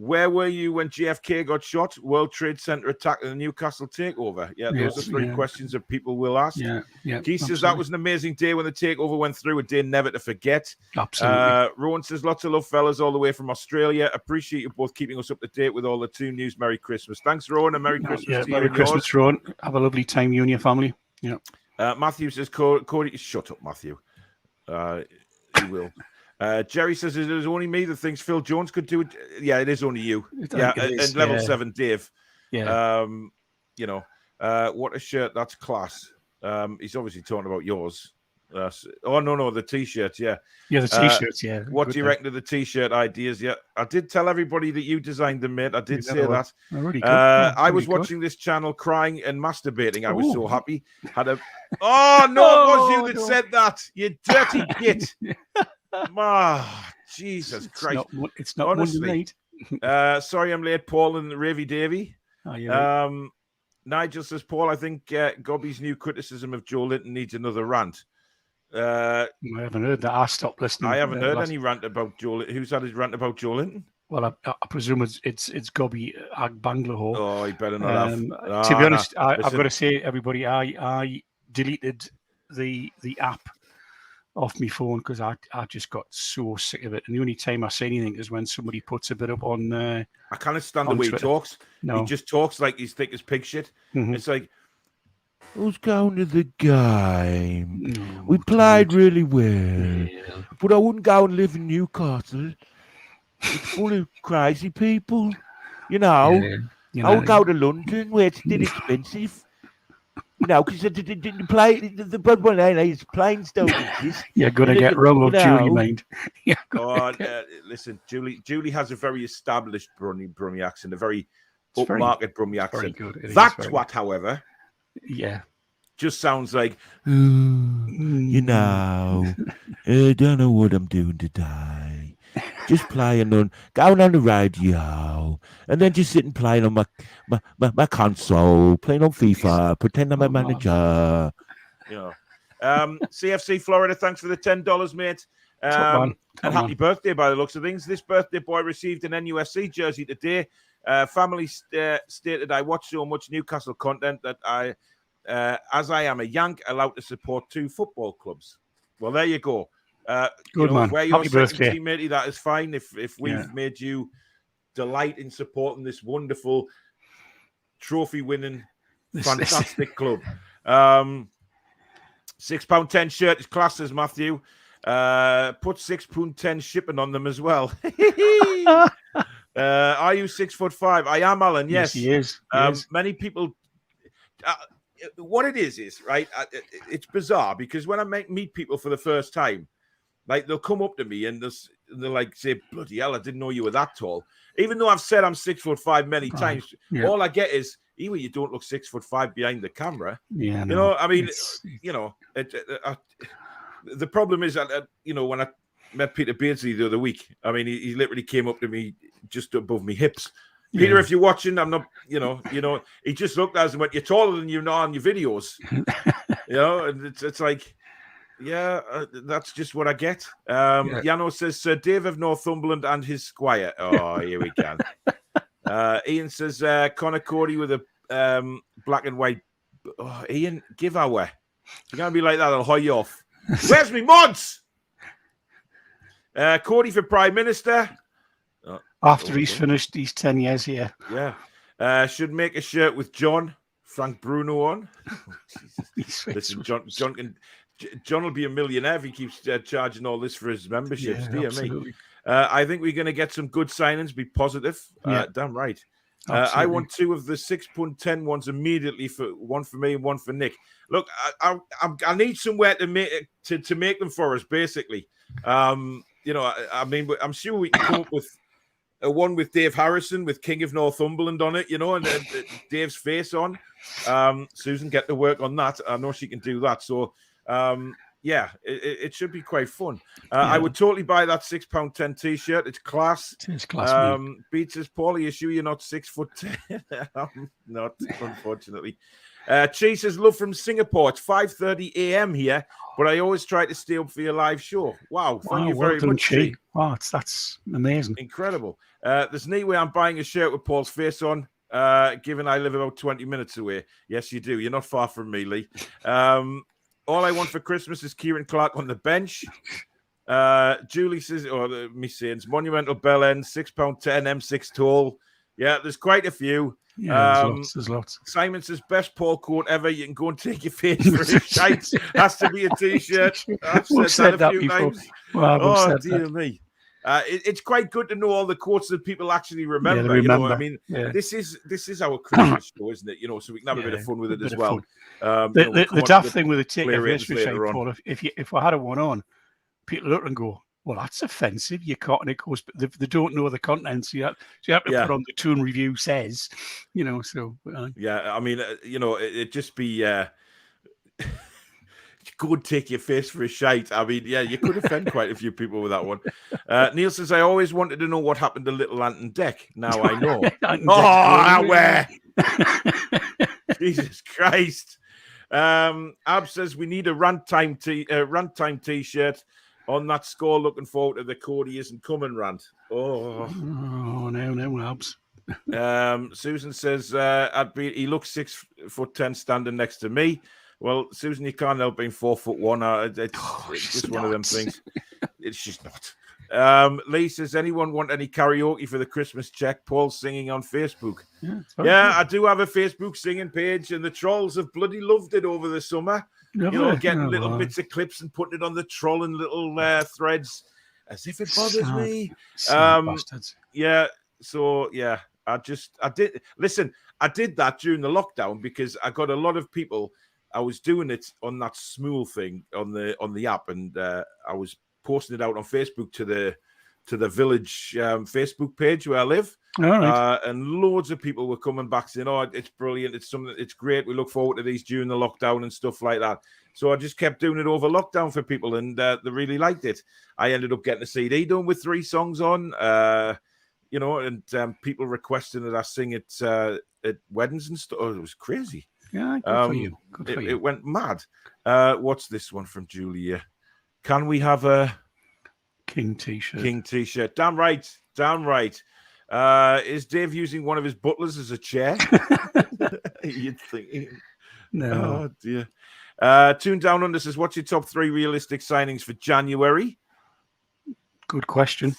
Speaker 3: Where were you when JFK got shot? World Trade Center attack and the Newcastle takeover. Yeah, those are three questions that people will ask.
Speaker 4: Yeah.
Speaker 3: Keith says that was an amazing day when the takeover went through. A day never to forget.
Speaker 4: Absolutely.
Speaker 3: Rowan says lots of love, fellas, all the way from Australia. Appreciate you both keeping us up to date with all the Toon news. Merry Christmas. Thanks, Rowan, and Merry Christmas to you.
Speaker 4: Merry Christmas, Rowan. Have a lovely time, you and your family. Yeah.
Speaker 3: Matthew says, Cody, shut up, Matthew. He will. Jerry says it is only me that thinks Phil Jones could do it. Yeah, it is only you. And level 7, Dave.
Speaker 4: Yeah.
Speaker 3: What a shirt. That's class. He's obviously talking about yours. The T-shirts. Yeah,
Speaker 4: the T-shirts. Yeah.
Speaker 3: What do you reckon of the T-shirt ideas? Yeah, I did tell everybody that you designed them, mate. I did say that.
Speaker 4: Really good.
Speaker 3: I was watching this channel crying and masturbating. I was so happy. Oh no, it was you that said that. You dirty git. Jesus Christ.
Speaker 4: It's not honestly.
Speaker 3: Sorry I'm late, Paul and Ravy Davy. Nigel says, Paul, I think Gobby's new criticism of Joe Linton needs another rant.
Speaker 4: I haven't heard that. I stopped listening.
Speaker 3: I haven't heard any rant about Joe Linton. Who's had his rant about Joe Linton?
Speaker 4: Well, I presume it's Gobby Agbanglaho.
Speaker 3: Oh, he better not have.
Speaker 4: To be honest, I've got to say, everybody, I deleted the app off my phone because I just got so sick of it. And the only time I say anything is when somebody puts a bit up on. I
Speaker 3: can't stand the way Twitter. He talks.
Speaker 4: No.
Speaker 3: He just talks like he's thick as pig shit. Mm-hmm. It's like, who's going to the game? No, we played really well, but I wouldn't go and live in Newcastle. It's full of crazy people, I would go to London where it's still expensive.
Speaker 5: because the blood one is planes don't exist.
Speaker 4: You're going to
Speaker 5: You
Speaker 4: get
Speaker 5: know,
Speaker 4: wrong
Speaker 5: you
Speaker 4: of Julie,
Speaker 5: know.
Speaker 4: mind. Yeah.
Speaker 3: Oh, listen, Julie has a very established Brummie accent, a very
Speaker 4: It's very-
Speaker 3: upmarket Brummie
Speaker 4: Very
Speaker 3: accent.
Speaker 4: good. It is
Speaker 3: That
Speaker 4: very
Speaker 3: twat, however,
Speaker 4: Yeah.
Speaker 3: just sounds like,
Speaker 5: You know, I don't know what I'm doing today. Just playing on, going on the radio, and then just sitting playing on my console, playing on FIFA, pretend I'm a manager.
Speaker 3: you know. CFC Florida, thanks for the $10, mate.
Speaker 4: Top man.
Speaker 3: And happy birthday by the looks of things. This birthday boy received an NUSC jersey today. Family stated, I watch so much Newcastle content that as I am a Yank, allowed to support 2 football clubs. Well, there you go.
Speaker 4: Good man.
Speaker 3: Where your
Speaker 4: Happy
Speaker 3: second
Speaker 4: birthday.
Speaker 3: team, matey, that is fine. If we've made you delight in supporting this wonderful trophy-winning, fantastic club. £6.10 shirt is classes, Matthew. Put £6.10 shipping on them as well. Are you 6'5"? I am, Alan. Yes,
Speaker 4: he is. He is.
Speaker 3: Many people. What it is right. It's bizarre because when I meet people for the first time, like they'll come up to me and they're like, say, "Bloody hell, I didn't know you were that tall." Even though I've said I'm 6'5" many times, all I get is, "Ewa, you don't look 6'5" behind the camera."
Speaker 4: Yeah,
Speaker 3: you know. I mean, the problem is that when I met Peter Beardsley the other week, I mean, he literally came up to me just above me hips.
Speaker 4: Yeah.
Speaker 3: Peter, if you're watching, I'm not, he just looked at us and went, "You're taller than you are on your videos." And it's like, that's just what I get. Yano says, Sir Dave of Northumberland and his squire. Oh, here we go. Ian says, Connor Cody with a black and white. Oh, Ian, give our. If you're going to be like that, I'll hoy you off. Where's me mods? Cody for Prime Minister.
Speaker 4: After he's finished these 10 years here.
Speaker 3: Yeah. Should make a shirt with Frank Bruno on. Listen, John will be a millionaire if he keeps charging all this for his memberships.
Speaker 4: Yeah,
Speaker 3: Dear
Speaker 4: absolutely.
Speaker 3: me. I think we're going to get some good signings. Be positive. Damn right. I want 2 of the £6.10 ones immediately, for one for me and one for Nick. Look, I need somewhere to make them for us, basically. I mean, I'm sure we can come up with a one with Dave Harrison with King of Northumberland on it, and Dave's face on. Susan, get to work on that. I know she can do that. So, it should be quite fun. I would totally buy that £6.10 t-shirt. It's class.
Speaker 4: It is class.
Speaker 3: Beats us, Paul. Are you sure you're not 6'10"? I'm not, unfortunately. Cheese says, love from Singapore. It's 5:30 a.m. here, but I always try to stay up for your live show. Wow, thank you very much, Chi.
Speaker 4: Wow, that's amazing.
Speaker 3: Incredible. There's no way I'm buying a shirt with Paul's face on, given I live about 20 minutes away. Yes, you do. You're not far from me, Lee. All I want for Christmas is Kieran Clark on the bench. Julie says, me saying, Monumental Bell End, £6.10, M6 tall. Yeah, there's quite a few.
Speaker 4: Yeah, there's lots.
Speaker 3: Simon says, best Paul quote ever. You can go and take your face for his shite. Has to be a t-shirt. I've said that a few times.
Speaker 4: Well,
Speaker 3: dear me. It's quite good to know all the quotes that people actually remember. I mean, this is our Christmas show, isn't it? So we can have a bit of fun with it as well.
Speaker 4: The daft thing with the Takeover history site, Paul, if I had a one on, people look and go, well, that's offensive. You're cutting it, course, but they don't know the content. So you have to put on the Toon review says, So
Speaker 3: I mean, it just be. Go and take your face for a shite. I mean, you could offend quite a few people with that one. Neil says, I always wanted to know what happened to Little Ant and Deck. Now I know. Where? Jesus Christ. Ab says, we need a rant time t-shirt. On that score, looking forward to the Cody isn't coming rant. No,
Speaker 4: Abs.
Speaker 3: Susan says, he looks 6'10" standing next to me. Well, Susan, you can't help being 4'1". It's just one of them things. It's just not. Lee says, anyone want any karaoke for the Christmas check? Paul's singing on Facebook. Yeah, I do have a Facebook singing page, and the trolls have bloody loved it over the summer. Getting little bits of clips and putting it on the troll and little threads, as if it bothers me. Yeah. So I did that during the lockdown because I got a lot of people I was doing it on that Smule thing on the app, and I was posting it out on Facebook to the village Facebook page where I live.
Speaker 4: All right.
Speaker 3: And loads of people were coming back saying, "Oh, it's brilliant! It's great. We look forward to these during the lockdown and stuff like that." So I just kept doing it over lockdown for people, and they really liked it. I ended up getting a CD done with 3 songs on, and people requesting that I sing it at weddings and stuff. Oh, it was crazy.
Speaker 4: Yeah, good for you. Good for you.
Speaker 3: It went mad. What's this one from Julia? Can we have a
Speaker 4: King T-shirt.
Speaker 3: King T-shirt? Damn right. Is Dave using one of his butlers as a chair? You'd think.
Speaker 4: No.
Speaker 3: Oh dear. Toon Down Under says, "What's your top 3 realistic signings for January?"
Speaker 4: Good question.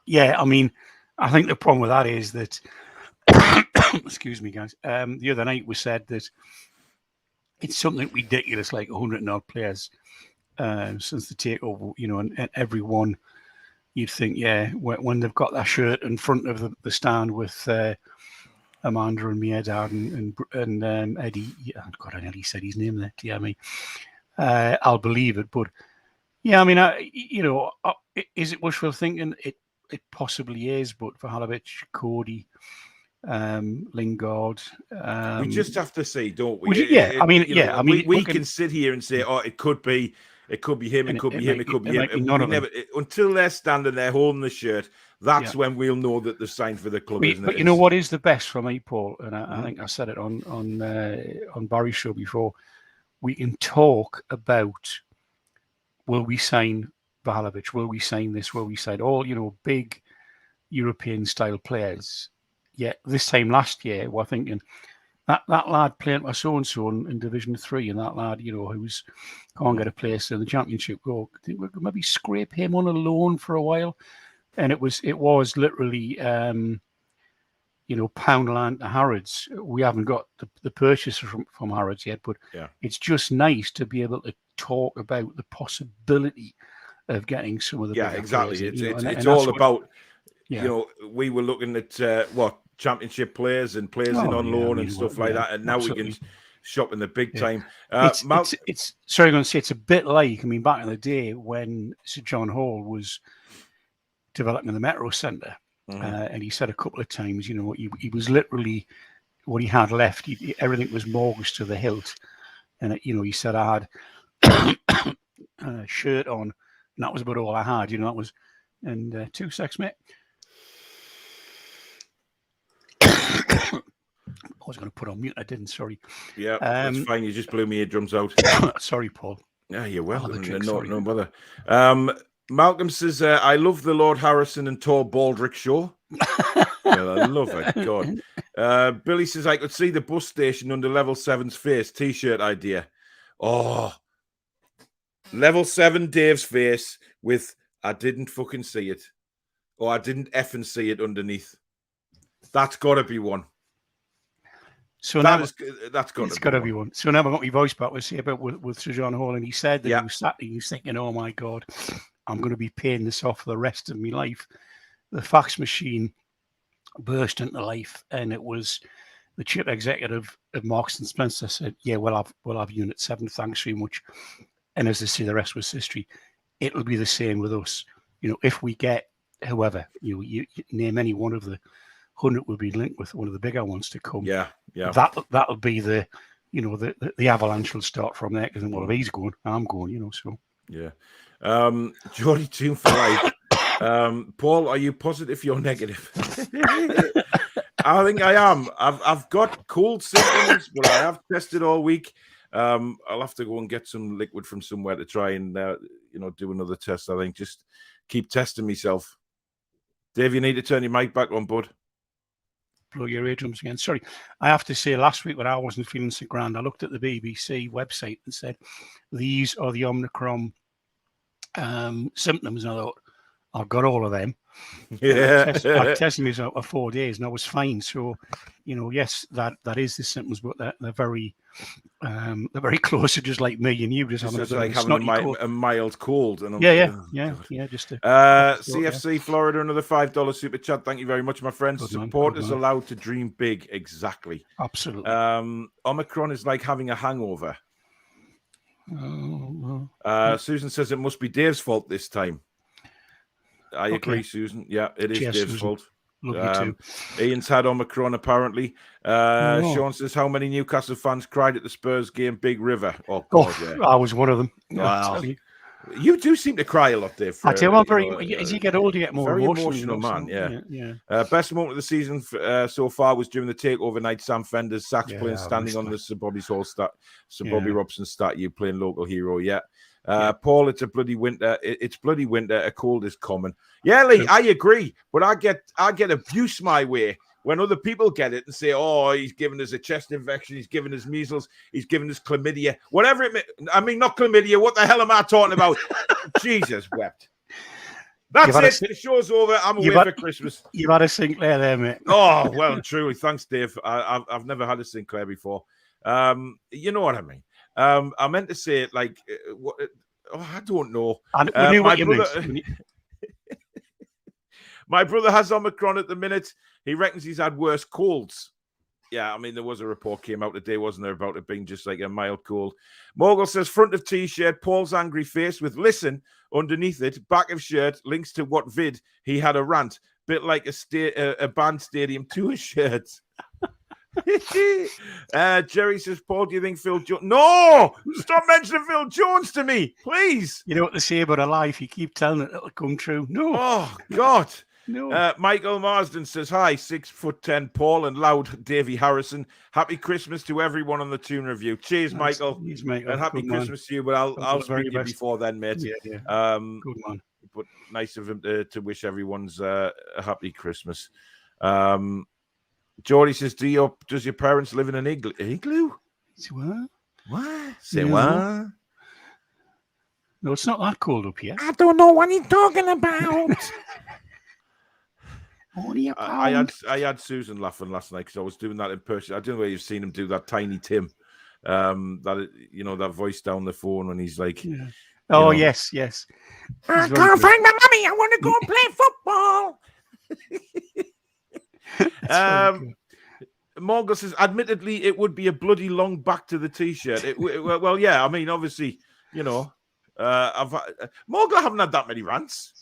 Speaker 4: Yeah, I mean, I think the problem with that is that, excuse me, guys. The other night we said that it's something ridiculous, like 100 and odd players since the takeover, and everyone, you'd think, yeah, when they've got that shirt in front of the stand with Amanda and Mia Dad and Eddie, God, I nearly said his name there, I'll believe it. But yeah, I mean, is it wishful thinking? It possibly is, but for Halovic, Cody, Lingard,
Speaker 3: we just have to see, don't we? We can sit here and say, "Oh, it could be him, it could be him, it could be him." Until they're standing there holding the shirt, that's when we'll know that they're signed for the club.
Speaker 4: But you know what is the best for me, Paul? And I think I said it on Barry's show before. We can talk about, will we sign Vlahovic? Will we sign this? Will we sign all big European style players? Yeah, this time last year, we're thinking that lad playing for so and so in Division 3, and that lad, who's can't get a place in the Championship. I think we could maybe scrape him on a loan for a while, and it was literally, pound land to Harrods. We haven't got the purchase from Harrods yet, but it's just nice to be able to talk about the possibility of getting some of the
Speaker 3: exactly.
Speaker 4: Players,
Speaker 3: it's all about. We were looking at Championship players and players in on loan and stuff like that, and now we can shop in the big time.
Speaker 4: It's sorry, I'm going to say it's a bit like, back in the day when Sir John Hall was developing the Metro Centre, and he said a couple of times, he was literally what he had left. Everything was mortgaged to the hilt, and he said, I had a shirt on, and that was about all I had. That was, and 2 secs, mate. I was going to put on mute. I didn't. Sorry.
Speaker 3: Yeah, that's fine. You just blew my eardrums out.
Speaker 4: Sorry, Paul.
Speaker 3: Yeah, you're welcome. No bother. Malcolm says, "I love the Lord Harrison and Tor Baldrick show." Well, I love it. God. Billy says, "I could see the bus station under Level 7's face." T-shirt idea. Oh, Level 7 Dave's face with "I didn't fucking see it," or "I didn't effing see it" underneath. That's got to be one.
Speaker 4: So
Speaker 3: that's got to
Speaker 4: be one. So now I've got my voice back. We'll see about with Sir John Hall, and he said that he was thinking, "Oh my God, I'm going to be paying this off for the rest of my life." The fax machine burst into life, and it was the chief executive of Marks and Spencer said, "Yeah, we'll have Unit 7. Thanks very much." And as they say, the rest was history. It'll be the same with us. If we get whoever, you name any one of the 100 will be linked with one of the bigger ones to come.
Speaker 3: Yeah.
Speaker 4: That'll be the avalanche will start from there, because then if he's going, I'm going. So
Speaker 3: yeah. Geordie Toon for life. Paul, are you positive you're negative? I think I am. I've got cold symptoms, but I have tested all week. I'll have to go and get some liquid from somewhere to try and do another test. I think just keep testing myself. Dave, you need to turn your mic back on, bud.
Speaker 4: Blow your eardrums again. Sorry. I have to say, last week when I wasn't feeling so grand, I looked at the BBC website and said, these are the Omicron symptoms. And I thought, I've got all of them.
Speaker 3: Yeah.
Speaker 4: I tested myself for 4 days and I was fine. So, yes, that is the symptoms, but they're very close to just like me and you, just having a
Speaker 3: It's
Speaker 4: bit
Speaker 3: like
Speaker 4: of a
Speaker 3: having
Speaker 4: snotty cold.
Speaker 3: a mild cold. And
Speaker 4: Yeah,
Speaker 3: God.
Speaker 4: just a
Speaker 3: CFC Florida, another $5 super chat. Thank you very much, my friends.
Speaker 4: Good man,
Speaker 3: Supporters
Speaker 4: good man.
Speaker 3: allowed to dream big. Exactly.
Speaker 4: Absolutely.
Speaker 3: Omicron is like having a hangover. Susan says it must be Dave's fault this time. I agree, Susan. Yeah, it is
Speaker 4: Cheers,
Speaker 3: Dave's
Speaker 4: Susan.
Speaker 3: fault.
Speaker 4: Love you too.
Speaker 3: Ian's had Omicron apparently. Sean says, how many Newcastle fans cried at the Spurs game, Big River? Oh, God, yeah.
Speaker 4: I was one of them.
Speaker 3: Wow. You do seem to cry a lot, Dave.
Speaker 4: I tell you, as you get older, you get more
Speaker 3: very
Speaker 4: emotional,
Speaker 3: man.
Speaker 4: So,
Speaker 3: yeah. Best moment of the season so far was during the takeover night. Sam Fender's sax playing, standing on the Sir Bobby's Hall Bobby Robson statue, playing local hero. Yeah. Paul, it's a bloody winter. It's bloody winter. A cold is common. Yeah, Lee, I agree. But I get abuse my way when other people get it and say, "Oh, he's giving us a chest infection. He's giving us measles. He's giving us chlamydia. Whatever it may." I mean, not chlamydia. What the hell am I talking about? Jesus wept. That's it. The show's over. I'm away for Christmas.
Speaker 4: You've had a Sinclair there, mate.
Speaker 3: Oh, well and truly. Thanks, Dave. I've never had a Sinclair before. You know what I mean. I meant to say it like, I don't know.
Speaker 4: I knew what you meant.
Speaker 3: My brother has Omicron at the minute. He reckons he's had worse colds. Yeah, I mean, there was a report came out today, wasn't there, about it being just like a mild cold. Morgul says, front of T-shirt, Paul's angry face with listen underneath it, back of shirt, links to what vid he had a rant, bit like a band stadium tour shirt. Jerry says, Paul, do you think Phil Jones? No! Stop mentioning Phil Jones to me, please.
Speaker 4: You know what they say about a life? You keep telling it, it'll come true. No.
Speaker 3: Oh, God.
Speaker 4: No.
Speaker 3: Michael Marsden says, hi, 6'10" Paul and loud Davy Harrison. Happy Christmas to everyone on the Toon Review. Cheers, Michael.
Speaker 4: Cheers, Michael.
Speaker 3: And happy Christmas to you, but I'll speak to you before then, mate.
Speaker 4: Yeah. Good man.
Speaker 3: But nice of him to wish everyone's a happy Christmas. Geordie says, does your parents live in an igloo? What? Say what?
Speaker 4: No, it's not that cold up here.
Speaker 5: I don't know what he's talking about.
Speaker 3: I had Susan laughing last night because I was doing that in person. I don't know where you've seen him do that, Tiny Tim. That voice down the phone when he's like,
Speaker 4: yes.
Speaker 5: I can't find my mummy. I want to go and play football.
Speaker 3: Morgul says, admittedly, it would be a bloody long back to the T-shirt. Well, yeah, I mean, obviously, Morgul, I haven't had that many rants.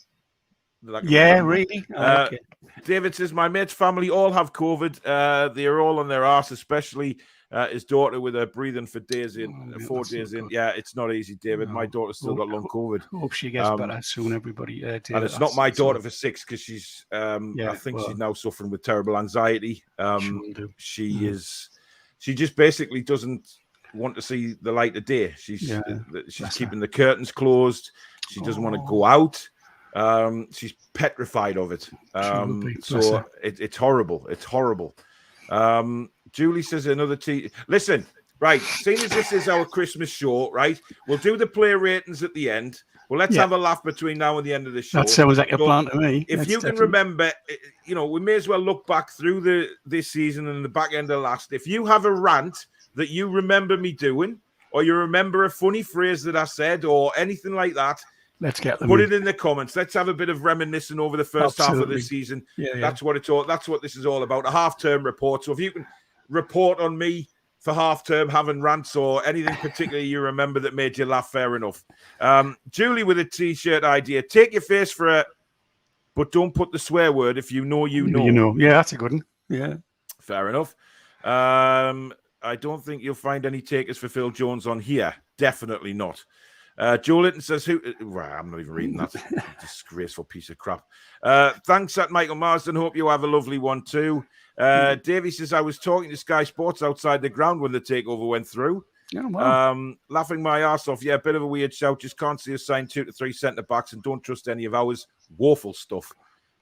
Speaker 4: Really? Okay.
Speaker 3: David says, my mate's family all have COVID. They are all on their arse, especially his daughter with her breathing for days in, 4 days in. Yeah, it's not easy, David. My daughter's still got long COVID.
Speaker 4: Hope she gets better soon, everybody. David,
Speaker 3: and it's not my daughter for 6 because she's, I think she's now suffering with terrible anxiety. She just basically doesn't want to see the light of day. She's keeping the curtains closed. She doesn't want to go out. She's petrified of it. So it's horrible. It's horrible. Julie says another listen, right, seeing as this is our Christmas show, right, we'll do the player ratings at the end. Well, let's have a laugh between now and the end of the show.
Speaker 4: That sounds like a plan to me.
Speaker 3: If you can remember, we may as well look back through this season and the back end of last. If you have a rant that you remember me doing, or you remember a funny phrase that I said, or anything like that,
Speaker 4: let's get them.
Speaker 3: Put it in the comments. Let's have a bit of reminiscing over the first half of the season. That's what it's all. That's what this is all about. A half-term report. So if you can report on me for half-term having rants or anything particularly you remember that made you laugh, fair enough. Julie with a T-shirt idea. Take your face for it, but don't put the swear word if you know.
Speaker 4: Yeah, that's a good one. Yeah,
Speaker 3: fair enough. I don't think you'll find any takers for Phil Jones on here. Definitely not. Joe Linton says, I'm not even reading that. Disgraceful piece of crap. Thanks, at Michael Marsden. Hope you have a lovely one too. Davey says, I was talking to Sky Sports outside the ground when the takeover went through.
Speaker 4: Oh, wow.
Speaker 3: Laughing my arse off. Yeah, bit of a weird shout. Just can't see us sign 2 to 3 centre backs and don't trust any of ours. Woeful stuff.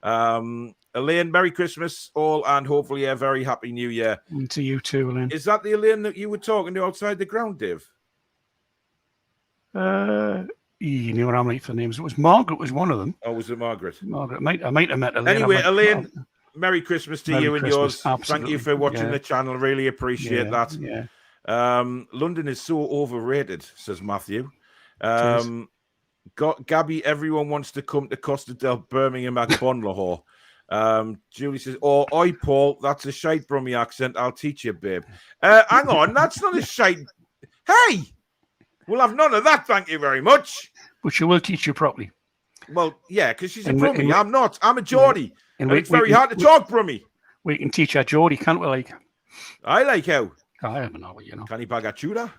Speaker 3: Elaine, Merry Christmas all and hopefully a very happy New Year.
Speaker 4: And to you too, Elaine.
Speaker 3: Is that the Elaine that you were talking to outside the ground, Dave?
Speaker 4: You knew what I'm like for names. It was Margaret was one of them.
Speaker 3: Oh, was it Margaret?
Speaker 4: Margaret. I might have met Elaine.
Speaker 3: Anyway, Elaine, Merry Christmas to
Speaker 4: Merry
Speaker 3: you and
Speaker 4: Christmas,
Speaker 3: yours. Thank
Speaker 4: absolutely,
Speaker 3: you for watching
Speaker 4: yeah.
Speaker 3: the channel. Really appreciate that.
Speaker 4: Yeah.
Speaker 3: London is so overrated, says Matthew.
Speaker 4: Cheers.
Speaker 3: Gabby, everyone wants to come to Costa del Birmingham at Bonlahor. Julie says, "Oh, oi, Paul, that's a shite Brummie accent. I'll teach you, babe." Hang on, that's not a shite. Hey, we'll have none of that. Thank you very much.
Speaker 4: But she will teach you properly.
Speaker 3: Well, yeah, because she's a
Speaker 4: And
Speaker 3: Brummie. I'm not. I'm a Geordie.
Speaker 4: And
Speaker 3: And it's very hard to talk Brummie.
Speaker 4: We can teach our Geordie, can't we? Like,
Speaker 3: I like how.
Speaker 4: I don't know, you know.
Speaker 3: Can he bag a chura?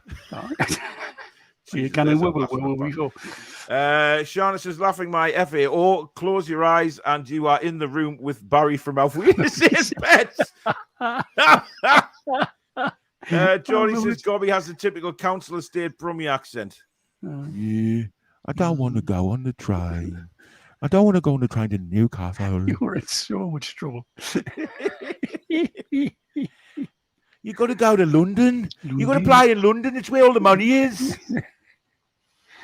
Speaker 4: So you can where we go.
Speaker 3: Shauna says, laughing my FAO, close your eyes and you are in the room with Barry from Alf Wheatus' Pets. Johnny says, Gobby has the typical council estate Brummie accent.
Speaker 5: Yeah, I don't want to go on the train. I don't want to go on the train to Newcastle.
Speaker 4: You were in so much trouble.
Speaker 5: You got to go to London. You got to play in London. It's where all the money is.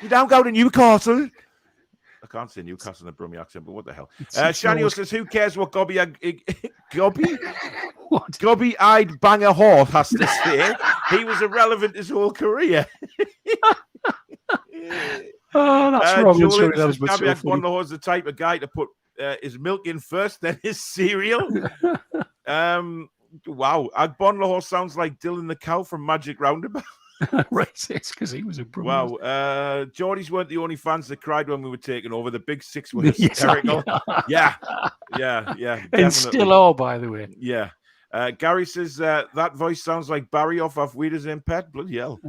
Speaker 5: You don't go to Newcastle.
Speaker 3: I can't say Newcastle in a Brummie accent, but what the hell? Shaniel says, who cares what Gobby... Gobby?
Speaker 4: What?
Speaker 3: Gobby I'd bang a horse has to say. He was irrelevant his whole career.
Speaker 4: Oh, that's wrong.
Speaker 3: Julian
Speaker 4: That was
Speaker 3: says, Gabby
Speaker 4: so
Speaker 3: Bonlahor's the type of guy to put his milk in first, then his cereal. Wow. Bonlahor sounds like Dylan the cow from Magic Roundabout.
Speaker 4: Right, it's because he was a Brummie.
Speaker 3: Wow. Geordies weren't the only fans that cried when we were taking over. The big six were hysterical. Yeah.
Speaker 4: And still are, by the way.
Speaker 3: Yeah. Gary says that voice sounds like Barry off Wheatus in Pet. Bloody hell.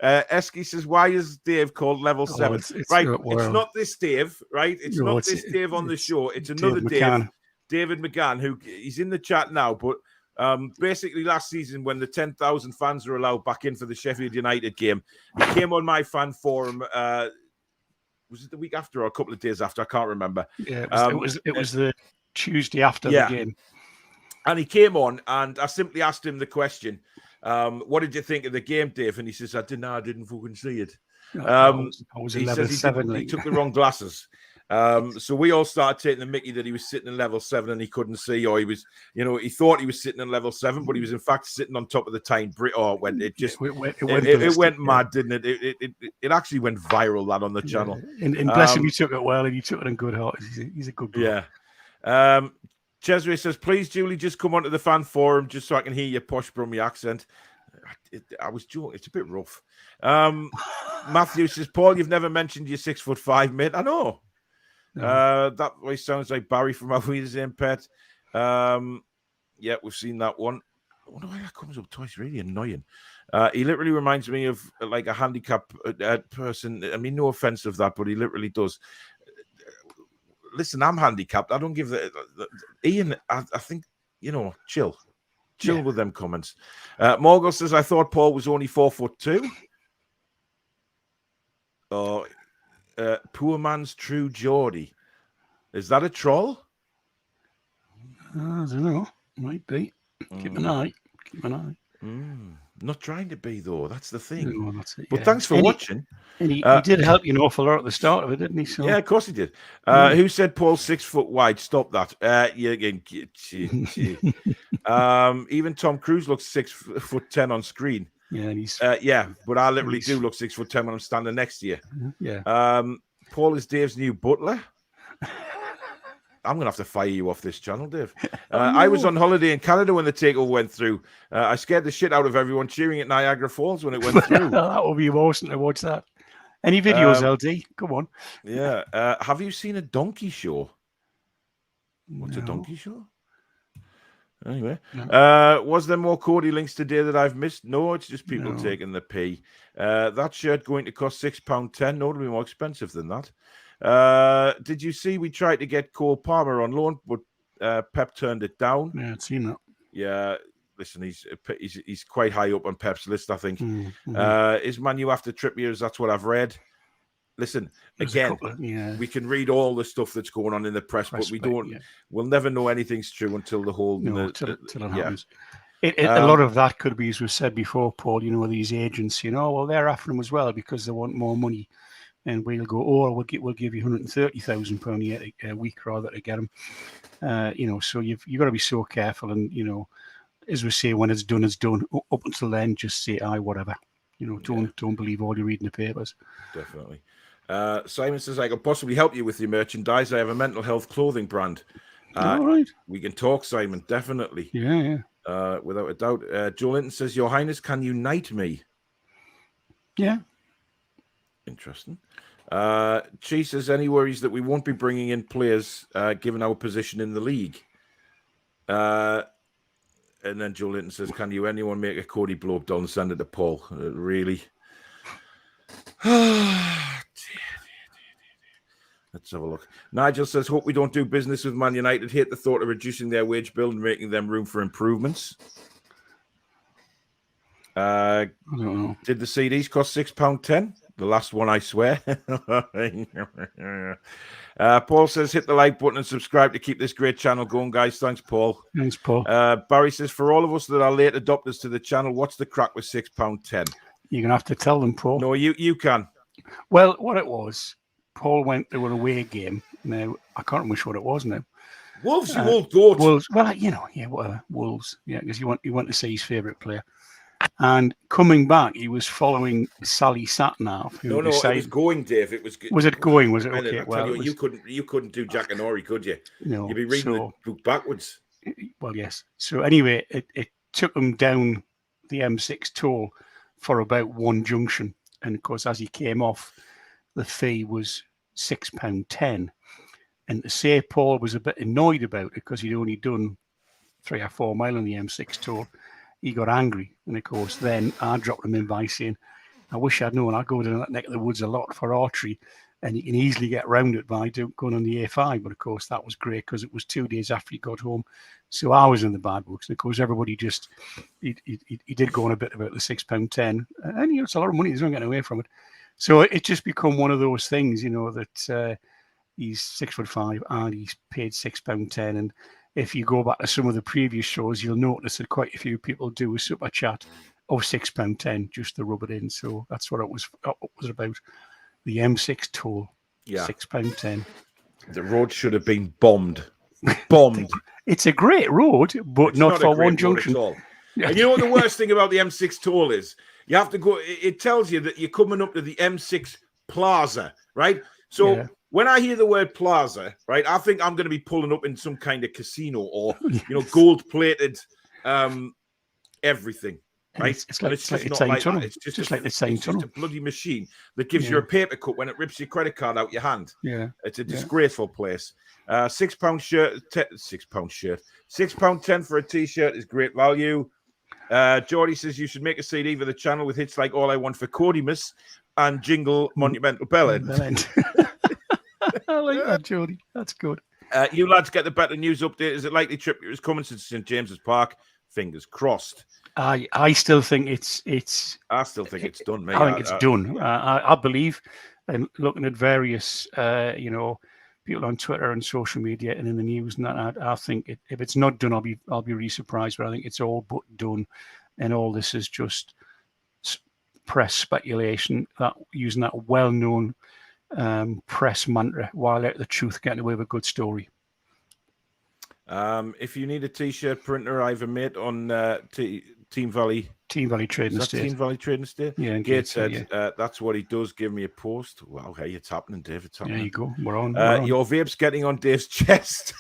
Speaker 3: Esky says, why is Dave called Level 7?
Speaker 4: It's
Speaker 3: right. It's not this Dave, right? It's not this Dave on the show. It's another Dave. David McGann, who he's in the chat now, but basically last season when the 10,000 fans were allowed back in for the Sheffield United game, he came on my fan forum. Was it the week after or a couple of days after? I can't remember.
Speaker 4: Yeah, it was the Tuesday after the game.
Speaker 3: And he came on and I simply asked him the question, what did you think of the game, Dave? And he says, I didn't fucking see it.
Speaker 4: I was
Speaker 3: he
Speaker 4: level
Speaker 3: says
Speaker 4: 7.
Speaker 3: He took the wrong glasses. So we all started taking the mickey that he was sitting in level 7 and he couldn't see, or he was, he thought he was sitting in level 7, but he was in fact sitting on top of the Tyne Bridge. Oh, it went mad, didn't it? It actually went viral that on the channel.
Speaker 4: And bless him, he took it well and he took it in good heart. He's a good guy.
Speaker 3: Yeah. Cesare says, please, Julie, just come onto the fan forum just so I can hear your posh Brummie accent. I was joking. It's a bit rough. Matthew says, Paul, you've never mentioned your 6'5", mate. I know. That voice sounds like Barry from Alf Wheatus in Pet. Yeah, we've seen that one. I wonder why that comes up twice. Really annoying. He literally reminds me of like a handicapped person. I mean, no offense of that, but he literally does. Listen, I'm handicapped. I don't give the Ian. I think chill with them comments. Morgul says, I thought Paul was only 4'2". Oh. Poor man's true Geordie. Is that a troll?
Speaker 4: I don't know. Might be. Keep an eye.
Speaker 3: Not trying to be, though. That's the thing.
Speaker 4: No, that's it,
Speaker 3: but thanks for watching.
Speaker 4: He did help you an awful lot at the start of it, didn't he? So.
Speaker 3: Yeah, of course he did. Who said Paul's 6 foot wide? Stop that. Even Tom Cruise looks 6'10" on screen.
Speaker 4: Yeah, and he's
Speaker 3: but I literally do look 6'10" when I'm standing next to you.
Speaker 4: Yeah.
Speaker 3: Paul is Dave's new butler. I'm gonna have to fire you off this channel, Dave. I was on holiday in Canada when the takeover went through. I scared the shit out of everyone cheering at Niagara Falls when it went through.
Speaker 4: That would be awesome to watch that. Any videos, LD? Come on.
Speaker 3: Yeah. Have you seen a donkey show? What's a donkey show? Anyway, was there more Cody links today that I've missed? No, it's just people taking the pee. That shirt going to cost £6.10. No, it'll be more expensive than that. Did you see we tried to get Cole Palmer on loan, but Pep turned it down?
Speaker 4: Yeah, I've seen that.
Speaker 3: Yeah, listen, he's quite high up on Pep's list, I think. Is Manu after Trippier? That's what I've read. Listen, again, we can read all the stuff that's going on in the press but we don't. Yeah. We'll never know anything's true until the whole.
Speaker 4: Till it happens. A lot of that could be, as we said before, Paul, these agents, well, they're after them as well because they want more money. And we'll go, we'll give you £130,000 a week rather to get them. So you've got to be so careful. And, as we say, when it's done, it's done. Up until then, just say, whatever. Don't believe all you read in the papers. Definitely.
Speaker 3: Simon says, I could possibly help you with your merchandise. I have a mental health clothing brand.
Speaker 4: All right.
Speaker 3: We can talk, Simon, definitely.
Speaker 4: Yeah.
Speaker 3: Without a doubt. Joe Linton says, Your Highness, can you knight me?
Speaker 4: Yeah.
Speaker 3: Interesting. Chi says, any worries that we won't be bringing in players given our position in the league? And then Joe Linton says, can anyone make a Cody blow up down and send it to Paul? Really? Let's have a look. Nigel says, hope we don't do business with Man United. Hate the thought of reducing their wage bill and making them room for improvements.
Speaker 4: I don't know.
Speaker 3: Did the CDs cost £6.10? The last one, I swear. Paul says, hit the like button and subscribe to keep this great channel going, guys. Thanks, Paul.
Speaker 4: Thanks, Paul.
Speaker 3: Barry says, for all of us that are late adopters to the channel, what's the crack with £6.10?
Speaker 4: You're going to have to tell them, Paul.
Speaker 3: No, you can.
Speaker 4: Well, what it was, Paul went to an away game. Now, I can't remember what it was now.
Speaker 3: Wolves, you old goat.
Speaker 4: Wolves. Well, whatever. Wolves. Yeah, because he went to see his favourite player. And coming back, he was following Sally Satnav. Who decided...
Speaker 3: it was going, Dave. It was.
Speaker 4: Was it going? Was it okay?
Speaker 3: Well, you couldn't do Jack and Ori, could you?
Speaker 4: No.
Speaker 3: You'd be reading the book backwards.
Speaker 4: Well, yes. So anyway, it took him down the M6 toll for about one junction, and of course, as he came off, the fee was £6.10. And to say Paul was a bit annoyed about it because he'd only done 3 or 4 miles on the M6 toll. He got angry, and of course, then I dropped him in by saying, I wish I'd known I go down that neck of the woods a lot for archery, and you can easily get round it by going on the A5. But of course, that was great because it was 2 days after he got home. So I was in the bad books. And of course, everybody he did go on a bit about the £6.10. And, it's a lot of money. He's not getting away from it. So it's just become one of those things, that he's 6'5" and he's paid £6.10. And if you go back to some of the previous shows, you'll notice that quite a few people do a super chat of £6.10 just to rub it in. So that's what it was about. The M6 toll, £6.10.
Speaker 3: The road should have been bombed. Bombed.
Speaker 4: It's a great road, but it's not for one junction.
Speaker 3: And you know what the worst thing about the M6 toll is? You have to go. It tells you that you're coming up to the M6 Plaza, right? So when I hear the word plaza, right, I think I'm going to be pulling up in some kind of casino or gold-plated everything. Right,
Speaker 4: it's like the same tunnel. It's just like the same tunnel.
Speaker 3: It's a bloody machine that gives you a paper cut when it rips your credit card out your hand.
Speaker 4: Yeah,
Speaker 3: it's a disgraceful place. £6 shirt, £6.10 for a t-shirt is great value. Geordie says you should make a CD for the channel with hits like "All I Want for Codymus" and "Jingle Monumental Bell End."
Speaker 4: I like that, Geordie. That's good.
Speaker 3: You lads get the better news update. Is it likely trip is coming to St James's Park? Fingers crossed.
Speaker 4: I still think it's.
Speaker 3: I still think it's done, mate.
Speaker 4: I think it's done. I believe, and looking at various, people on Twitter and social media and in the news, and that, I think if it's not done, I'll be really surprised. But I think it's all but done, and all this is just press speculation. That using that well-known press mantra, while out the truth, getting away with a good story.
Speaker 3: If you need a t-shirt printer, I have a mate on Team Valley
Speaker 4: Trading Estate.
Speaker 3: Team Valley Trading Estate.
Speaker 4: Yeah,
Speaker 3: Gate said that's what he does. Give me a post. Wow, hey, it's happening, Dave. It's happening.
Speaker 4: There you go. We're on.
Speaker 3: Your vape's getting on Dave's chest.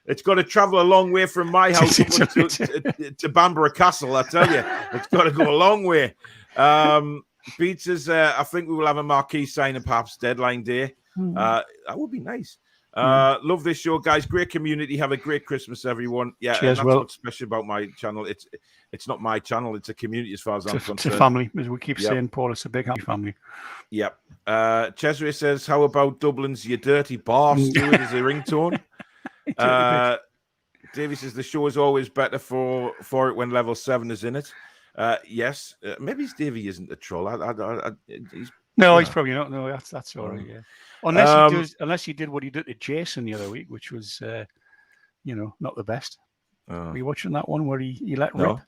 Speaker 3: It's got to travel a long way from my house to Bamborough Castle. I tell you, it's got to go a long way. Beats says, I think we will have a marquee signing perhaps deadline day. That would be nice. Love this show, guys. Great community. Have a great Christmas, everyone. Yeah,
Speaker 4: cheers,
Speaker 3: that's what's special about my channel. It's not my channel. It's a community as far as I'm concerned.
Speaker 4: It's a family, as we keep saying, Paul. It's a big happy family.
Speaker 3: Yep. Cesare says, how about Dublin's "You Dirty Bar" Stewart as a ringtone? Davey says, the show is always better for it when level 7 is in it. Yes. Maybe Davey isn't a troll. He's
Speaker 4: probably not. No, that's all right. Yeah. Unless he did what he did to Jason the other week, which was, not the best. Were you watching that one where he let rip?
Speaker 3: No.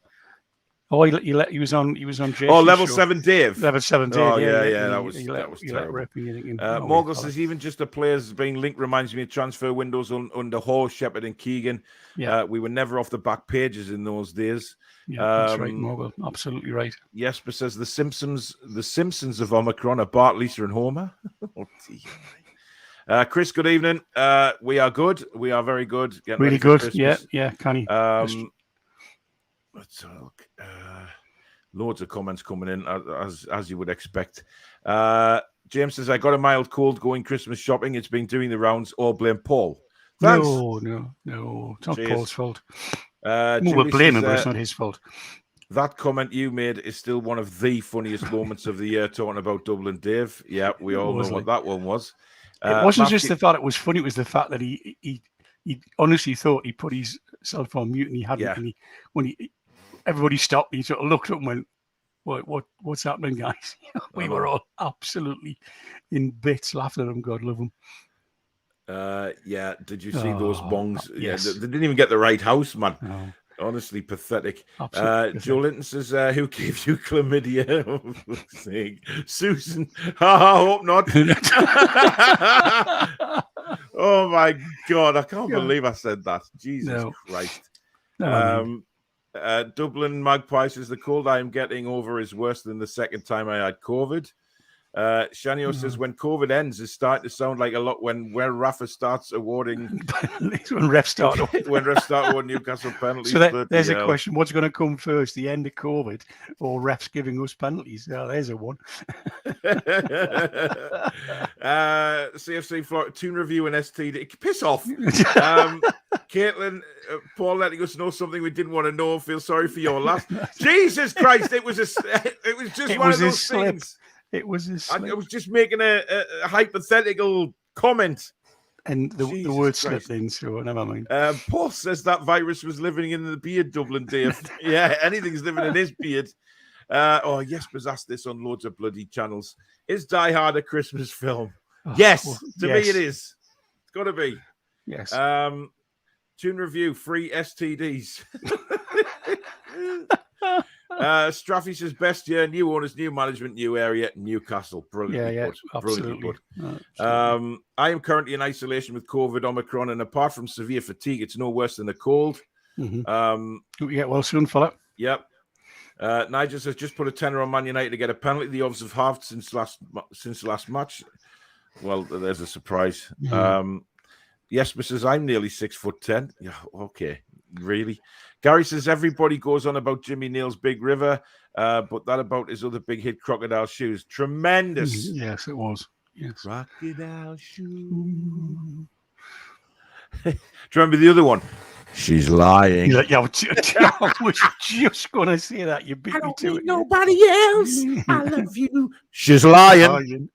Speaker 4: Oh, he was on Jason's
Speaker 3: Oh, Level
Speaker 4: show.
Speaker 3: 7 Dave.
Speaker 4: Level 7 Dave.
Speaker 3: Oh,
Speaker 4: yeah.
Speaker 3: that was terrible.
Speaker 4: Rip and you're thinking,
Speaker 3: Morgul says, even just the players being linked reminds me of transfer windows under Hall, Shepherd and Keegan.
Speaker 4: Yeah.
Speaker 3: We were never off the back pages in those days.
Speaker 4: Yeah, that's right, Morgul. Absolutely right.
Speaker 3: Jesper says, the Simpsons of Omicron are Bart, Lisa and Homer. Oh, dear. Chris, good evening. We are good. We are very good. Getting
Speaker 4: Really
Speaker 3: ready for
Speaker 4: good.
Speaker 3: Christmas.
Speaker 4: Yeah, Canny.
Speaker 3: Let's have a look. Loads of comments coming in, as you would expect. James says, I got a mild cold going Christmas shopping. It's been doing the rounds. All blame Paul. Thanks.
Speaker 4: No. It's not Paul's fault.
Speaker 3: We'll
Speaker 4: blame him, but it's not his fault.
Speaker 3: That comment you made is still one of the funniest moments of the year, talking about Dublin Dave. Yeah, we all know what that one was.
Speaker 4: It wasn't just the fact it was funny, it was the fact that he honestly thought he put his cell phone mute and he hadn't.
Speaker 3: Yeah.
Speaker 4: And when everybody stopped, he sort of looked up and went, what's happening, guys? We were all absolutely in bits laughing at him. God love him.
Speaker 3: Yeah, did you see those bongs?
Speaker 4: Yes.
Speaker 3: Yeah, they didn't even get the right house, man.
Speaker 4: No.
Speaker 3: Honestly, pathetic.
Speaker 4: Absolutely
Speaker 3: Joe Linton says, who gave you chlamydia? Susan. I hope not. Oh, my God. I can't believe I said that. Jesus Christ. Dublin Magpie says, the cold I am getting over is worse than the second time I had COVID. Shanio says, when COVID ends, it's starting to sound like a lot when Rafa starts awarding
Speaker 4: when refs start
Speaker 3: awarding Newcastle penalties.
Speaker 4: So there's a question: what's going to come first, the end of COVID or refs giving us penalties? There's a one.
Speaker 3: CFC Florida Toon review and STD. Piss off. Caitlin, Paul letting us know something we didn't want to know. Feel sorry for your loss. Jesus Christ! It was just one of those things.
Speaker 4: It was his slip.
Speaker 3: I was just making a hypothetical comment.
Speaker 4: And the word slipped in, so never mind.
Speaker 3: Paul says that virus was living in the beard, Dublin Dave. Yeah, anything's living in his beard. Jesper's asked this on loads of bloody channels. Is Die Hard a Christmas film? Yes, to me it is. It's got to be.
Speaker 4: Yes.
Speaker 3: Tune review, free STDs. Straffy says, best year, new owners, new management, new area, Newcastle. Brilliant.
Speaker 4: Absolutely.
Speaker 3: I am currently in isolation with COVID, Omicron, and apart from severe fatigue, it's no worse than a cold.
Speaker 4: Hope you get well soon, fella.
Speaker 3: Yep. Nigel says, just put a tenner on Man United to get a penalty. The odds have halved since the last match. Well, there's a surprise. Jesper says, I'm nearly 6'10". Yeah, okay. Really? Gary says, everybody goes on about Jimmy Neal's Big River, but that about his other big hit, Crocodile Shoes. Tremendous.
Speaker 4: Yes, it was. Yes.
Speaker 3: Crocodile Shoes. Do you remember the other one? She's lying.
Speaker 4: Yeah, I was just going to say that. You beat me to it.
Speaker 3: Nobody else. I love you. She's lying.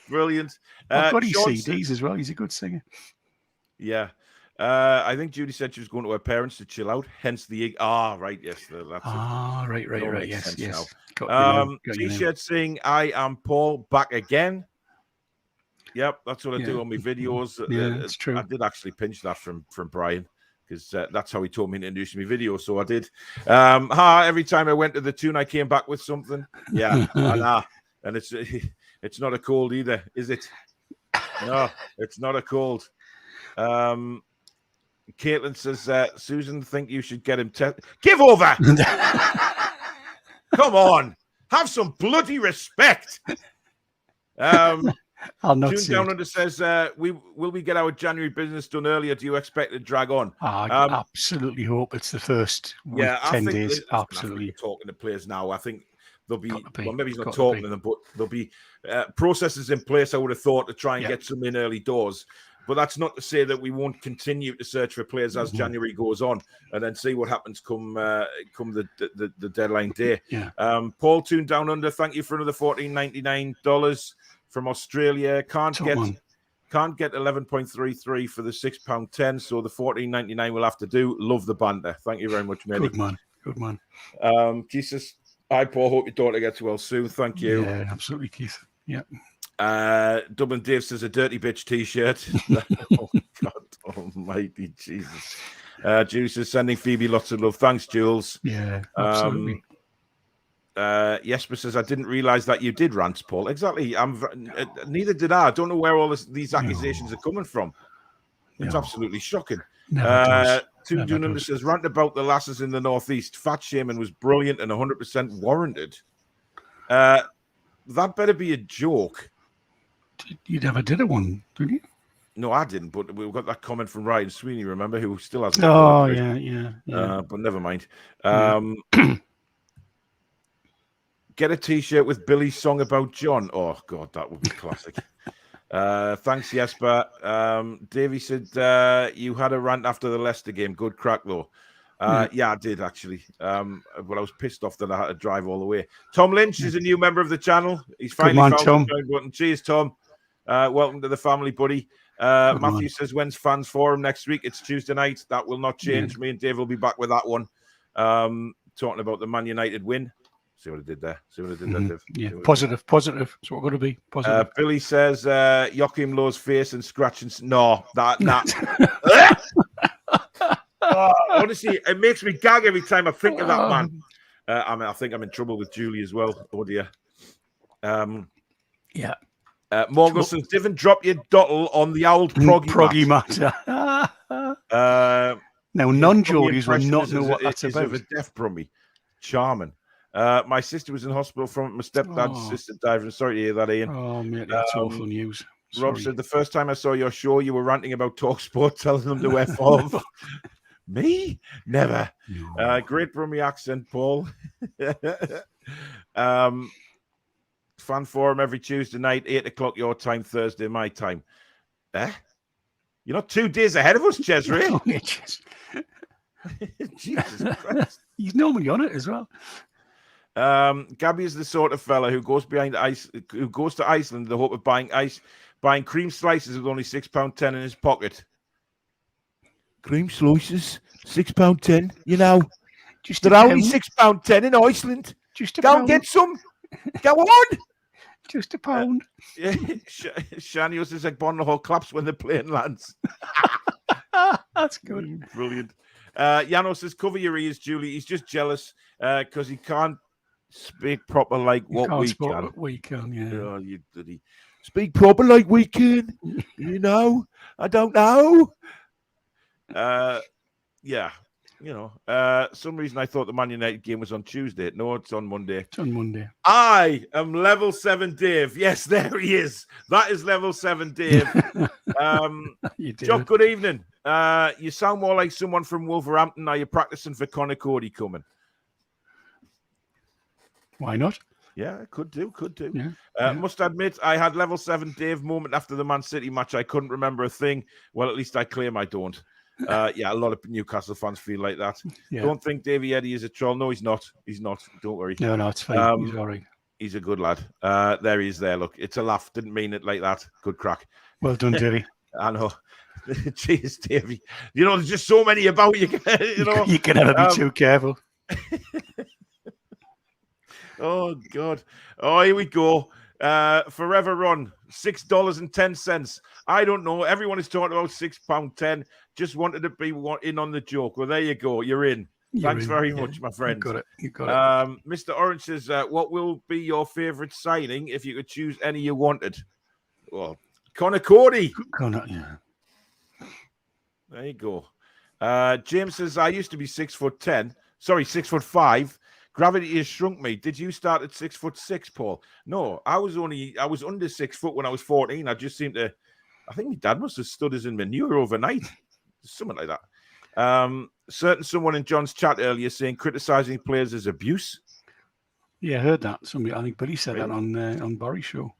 Speaker 3: Brilliant.
Speaker 4: I've got his CDs as well. He's a good singer.
Speaker 3: Yeah. I think Judy said she was going to her parents to chill out, hence the right, yes. That's
Speaker 4: right. Yes.
Speaker 3: T-shirt saying, I am Paul, back again. Yep, that's what I do on my videos.
Speaker 4: Yeah, it's true.
Speaker 3: I did actually pinch that from Brian, because that's how he told me to introduce my video, so I did. Every time I went to the Toon, I came back with something. Yeah, and it's not a cold either, is it? No, it's not a cold. Caitlin says, Susan, think you should get him Give over! Come on! Have some bloody respect!
Speaker 4: I'll not
Speaker 3: Tune Down Under says, will we get our January business done earlier? Do you expect it to drag on?
Speaker 4: I absolutely hope it's the first 10 days. Absolutely.
Speaker 3: Talking to players now. I think there'll be, well, maybe he's not talking to them, but there'll be processes in place, I would have thought, to try and get some in early doors. But that's not to say that we won't continue to search for players as January goes on, and then see what happens come the deadline day.
Speaker 4: Yeah.
Speaker 3: Paul Toon Down Under, thank you for another $14.99 from Australia. Can't get 11.33 for the £6.10, so the $14.99 will have to do. Love the banter. Thank you very much, mate.
Speaker 4: Good man.
Speaker 3: Keith says, hi Paul, hope your daughter gets well soon. Thank you.
Speaker 4: Yeah, absolutely, Keith.
Speaker 3: Dublin Dave says a dirty bitch t-shirt. Oh, God almighty Jesus. Jules is sending Phoebe lots of love. Thanks, Jules.
Speaker 4: Yeah, absolutely.
Speaker 3: Jesper says, I didn't realize that you did rant, Paul. Exactly. Neither did I. I don't know where all these accusations are coming from. It's absolutely shocking. Toon Doonan says, rant about the lasses in the northeast. Fat shaming was brilliant and 100% warranted. That better be a joke.
Speaker 4: You never did a one, did you?
Speaker 3: No, I didn't, but we've got that comment from Ryan Sweeney, remember, who still hasn't.
Speaker 4: Oh, yeah.
Speaker 3: But never mind. Get a t-shirt with Billy's song about John. Oh, God, that would be classic. Thanks, Jesper. Davey said you had a rant after the Leicester game. Good crack, though. Yeah, I did, actually. But I was pissed off that I had to drive all the way. Tom Lynch is a new member of the channel. He's finally found the join button. Cheers, Tom. Welcome to the family, buddy. Matthew says, when's Fans Forum next week? It's Tuesday night. That will not change. Me and Dave will be back with that one. Talking about the Man United win. See what I did there? Dave?
Speaker 4: Yeah, positive. That's what we're going to be. Positive.
Speaker 3: Billy says, Joachim Low's face and scratching. No, that. Honestly, it makes me gag every time I think of that man. I think I'm in trouble with Julie as well. Oh, dear.
Speaker 4: Yeah.
Speaker 3: Morgan says, Divin, drop your dottle on the old proggy
Speaker 4: matter. Now, non-Geordies will not know what that's about.
Speaker 3: Of a deaf brummie. Charming. My sister was in hospital from my stepdad's sister died. I'm sorry to hear that, Ian.
Speaker 4: Oh, mate, that's awful news.
Speaker 3: Rob said, the first time I saw your show, you were ranting about TalkSport, telling them to F off. Me? Never.
Speaker 4: No.
Speaker 3: Great Brummie accent, Paul. Fan forum every Tuesday night, 8 o'clock your time, Thursday my time. You're not 2 days ahead of us, Cesare. Jesus Christ.
Speaker 4: He's normally on it as well.
Speaker 3: Gabby is the sort of fella who goes to Iceland in the hope of buying cream slices with only £6.10 in his pocket.
Speaker 5: Cream slices, £6.10. You know,
Speaker 4: They're
Speaker 5: only £6.10 in Iceland. Go and get some. Go on.
Speaker 4: Just a pound.
Speaker 3: Shanios is like bon the whole claps when the plane lands.
Speaker 4: That's good.
Speaker 3: Brilliant. Janos says, cover your ears, Julie. He's just jealous because he can't speak proper like what we can.
Speaker 4: Yeah.
Speaker 3: Oh, you bloody
Speaker 5: speak proper like we can. You know, I don't know.
Speaker 3: Yeah. Some reason I thought the Man United game was on Tuesday. No, it's on Monday.
Speaker 4: It's on Monday.
Speaker 3: I am level 7 Dave. Yes, there he is. That is level 7 Dave. Jock, good evening. You sound more like someone from Wolverhampton. Are you practicing for Conor Cody coming?
Speaker 4: Why not?
Speaker 3: Yeah, could do.
Speaker 4: Yeah.
Speaker 3: Must admit, I had level 7 Dave moment after the Man City match. I couldn't remember a thing. Well, at least I claim I don't. A lot of Newcastle fans feel like that.
Speaker 4: Yeah.
Speaker 3: Don't think Davey Eddie is a troll. No, he's not. Don't worry.
Speaker 4: No, it's fine. He's all right.
Speaker 3: He's a good lad. There he is there. Look, it's a laugh. Didn't mean it like that. Good crack.
Speaker 4: Well done, Davey.
Speaker 3: I know. Cheers, Davey. There's just so many about you.
Speaker 4: You can never be too careful.
Speaker 3: Oh, God. Oh, here we go. Forever Run, $6.10. I don't know. Everyone is talking about £6.10. Just wanted to be in on the joke. Well, there you go. You're in. Thanks very much, my friend.
Speaker 4: You got it.
Speaker 3: Mr. Orange says, what will be your favourite signing if you could choose any you wanted? Well, Conor Cody.
Speaker 4: Yeah.
Speaker 3: There you go. James says, I used to be 6'10". Sorry, 6'5". Gravity has shrunk me. Did you start at 6'6", Paul? No, I was under 6 foot when I was 14. I think my dad must have stood us in manure overnight. Something like that. Certain someone in John's chat earlier saying criticizing players is abuse.
Speaker 4: Yeah, I heard that. I think Billy said that on Barry's show.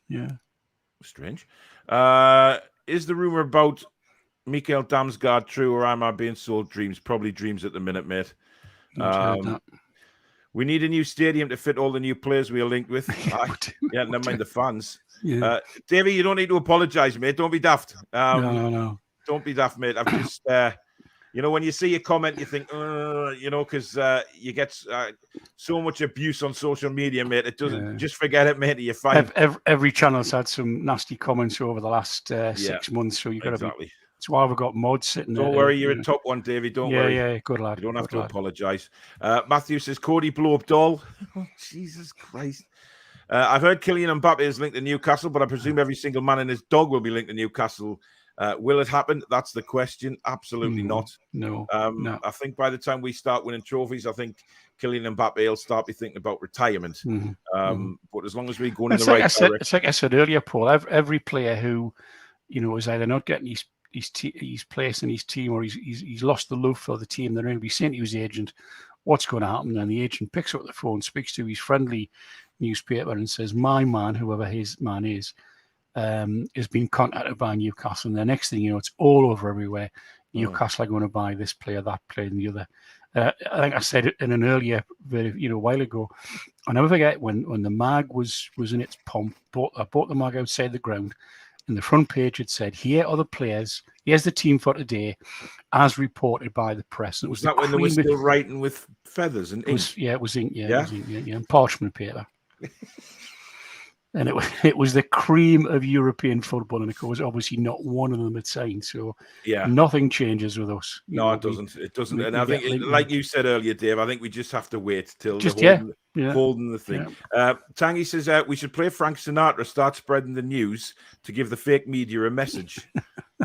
Speaker 4: Yeah.
Speaker 3: Strange. Is the rumor about Mikael Damsgaard true, or am I being sold dreams? Probably dreams at the minute, mate. We need a new stadium to fit all the new players we are linked with. Never mind the fans.
Speaker 4: Yeah.
Speaker 3: Davey, you don't need to apologise, mate. Don't be daft.
Speaker 4: No.
Speaker 3: Don't be daft, mate. You know, when you see a comment, you think, you know, because you get so much abuse on social media, mate. It doesn't. Just forget it, mate. You're fine.
Speaker 4: Every channel's had some nasty comments over the last 6 months, so you've got to be. That's why we've got mods sitting there.
Speaker 3: Don't worry, you're a top one, Davey. Don't worry.
Speaker 4: Yeah, good lad.
Speaker 3: You don't have to apologise. Matthew says, Cody blow up doll. Oh, Jesus Christ. I've heard Kylian Mbappe is linked to Newcastle, but I presume every single man and his dog will be linked to Newcastle. Will it happen? That's the question. Absolutely not.
Speaker 4: No.
Speaker 3: I think by the time we start winning trophies, I think Kylian Mbappe will start be thinking about retirement. But as long as we go in the right direction.
Speaker 4: It's like I said earlier, Paul, every player who, you know, is either not getting his place in his team or he's lost the love for the team, they're going to be saying to his agent, what's going to happen? And the agent picks up the phone, speaks to his friendly newspaper and says, my man, whoever his man is being contacted by Newcastle. And the next thing you know, it's all over everywhere. Newcastle are going to buy this player, that player, and the other. I think I said it in an earlier video a while ago. I'll never forget when the mag was in its pomp. I bought the mag outside the ground. And the front page had said, here are the players. Here's the team for today, as reported by the press. And it
Speaker 3: was that when they were still writing with feathers and ink?
Speaker 4: It was ink, It was ink, and parchment paper. And it was the cream of European football. And of course, obviously not one of them had signed. So nothing changes with us.
Speaker 3: No, it doesn't. It doesn't. And I think, like you said earlier, Dave, I think we just have to wait till holding the thing. Tangy says we should play Frank Sinatra, start spreading the news to give the fake media a message.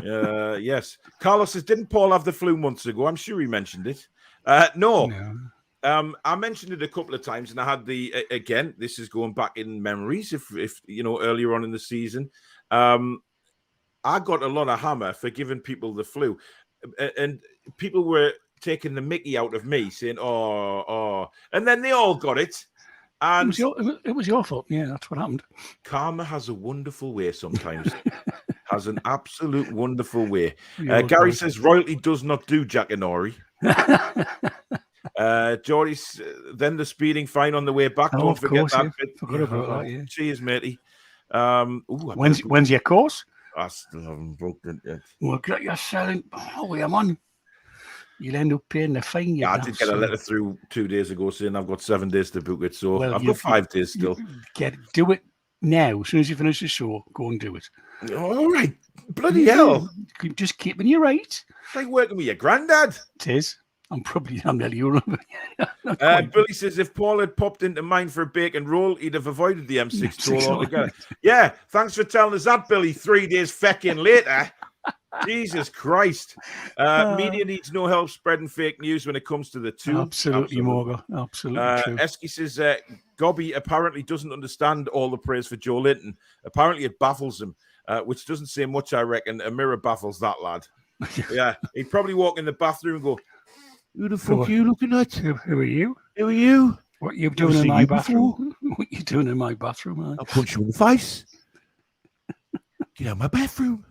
Speaker 3: Yes. Carlos says, didn't Paul have the flu months ago? I'm sure he mentioned it. No. I mentioned it a couple of times, and I had again, this is going back in memories, if you know, earlier on in the season. I got a lot of hammer for giving people the flu. And people were taking the mickey out of me, saying, oh. And then they all got it. And
Speaker 4: it was your fault. Yeah, that's what happened.
Speaker 3: Karma has a wonderful way sometimes. Has an absolute wonderful way. Gary says, royalty does not do Jackanory. Geordie's then the speeding fine on the way back. Don't forget that bit.
Speaker 4: Forgot about that,
Speaker 3: Cheers, matey.
Speaker 4: When's your course?
Speaker 3: I still haven't booked it yet.
Speaker 4: Well, you're selling. Oh, I'm on. You'll end up paying the fine.
Speaker 3: I did get a letter through 2 days ago saying I've got 7 days to book it, so I've got 5 days still.
Speaker 4: Do it now. As soon as you finish the show, go and do it.
Speaker 3: All right. Bloody hell.
Speaker 4: Just keeping you right.
Speaker 3: It's like working with your granddad.
Speaker 4: It is. I'm nearly Euro.
Speaker 3: Billy says if Paul had popped into mine for a bacon roll, he'd have avoided the M6 toll altogether. Yeah, thanks for telling us that, Billy. 3 days fecking later. Jesus Christ. Media needs no help spreading fake news when it comes to the Toon.
Speaker 4: Absolutely. Morgan. Absolutely true.
Speaker 3: Esky says Gobby apparently doesn't understand all the praise for Joe Linton. Apparently it baffles him, which doesn't say much, I reckon. A mirror baffles that lad. Yeah, he'd probably walk in the bathroom and go, who the fuck are you looking at?
Speaker 4: Who are you?
Speaker 3: Who are you?
Speaker 4: What are you doing in my bathroom? What are you doing in my bathroom? Man?
Speaker 5: I'll punch you in the face. Get out of my bathroom.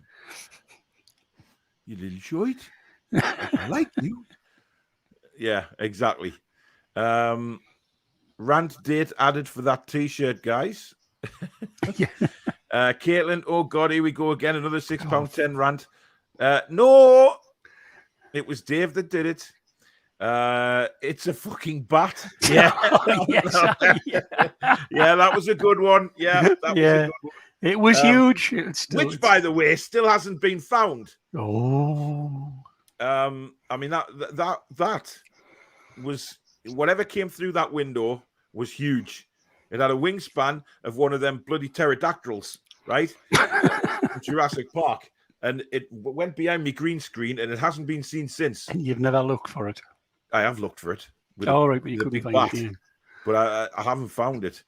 Speaker 5: You little shite. I like you.
Speaker 3: Yeah, exactly. Rant date added for that t-shirt, guys. Caitlin, oh God, here we go again. Another £6.10 rant. No, it was Dave that did it. It's a fucking bat. Yeah. Yeah, that was a good one. Yeah, that was a good one.
Speaker 4: It was huge.
Speaker 3: Which, by the way, still hasn't been found.
Speaker 4: Oh.
Speaker 3: I mean, that was whatever came through that window was huge. It had a wingspan of one of them bloody pterodactyls, right? From Jurassic Park. And it went behind me green screen, and it hasn't been seen since.
Speaker 4: And you've never looked for it?
Speaker 3: I have looked for it.
Speaker 4: Right, but you couldn't find it.
Speaker 3: But I haven't found it.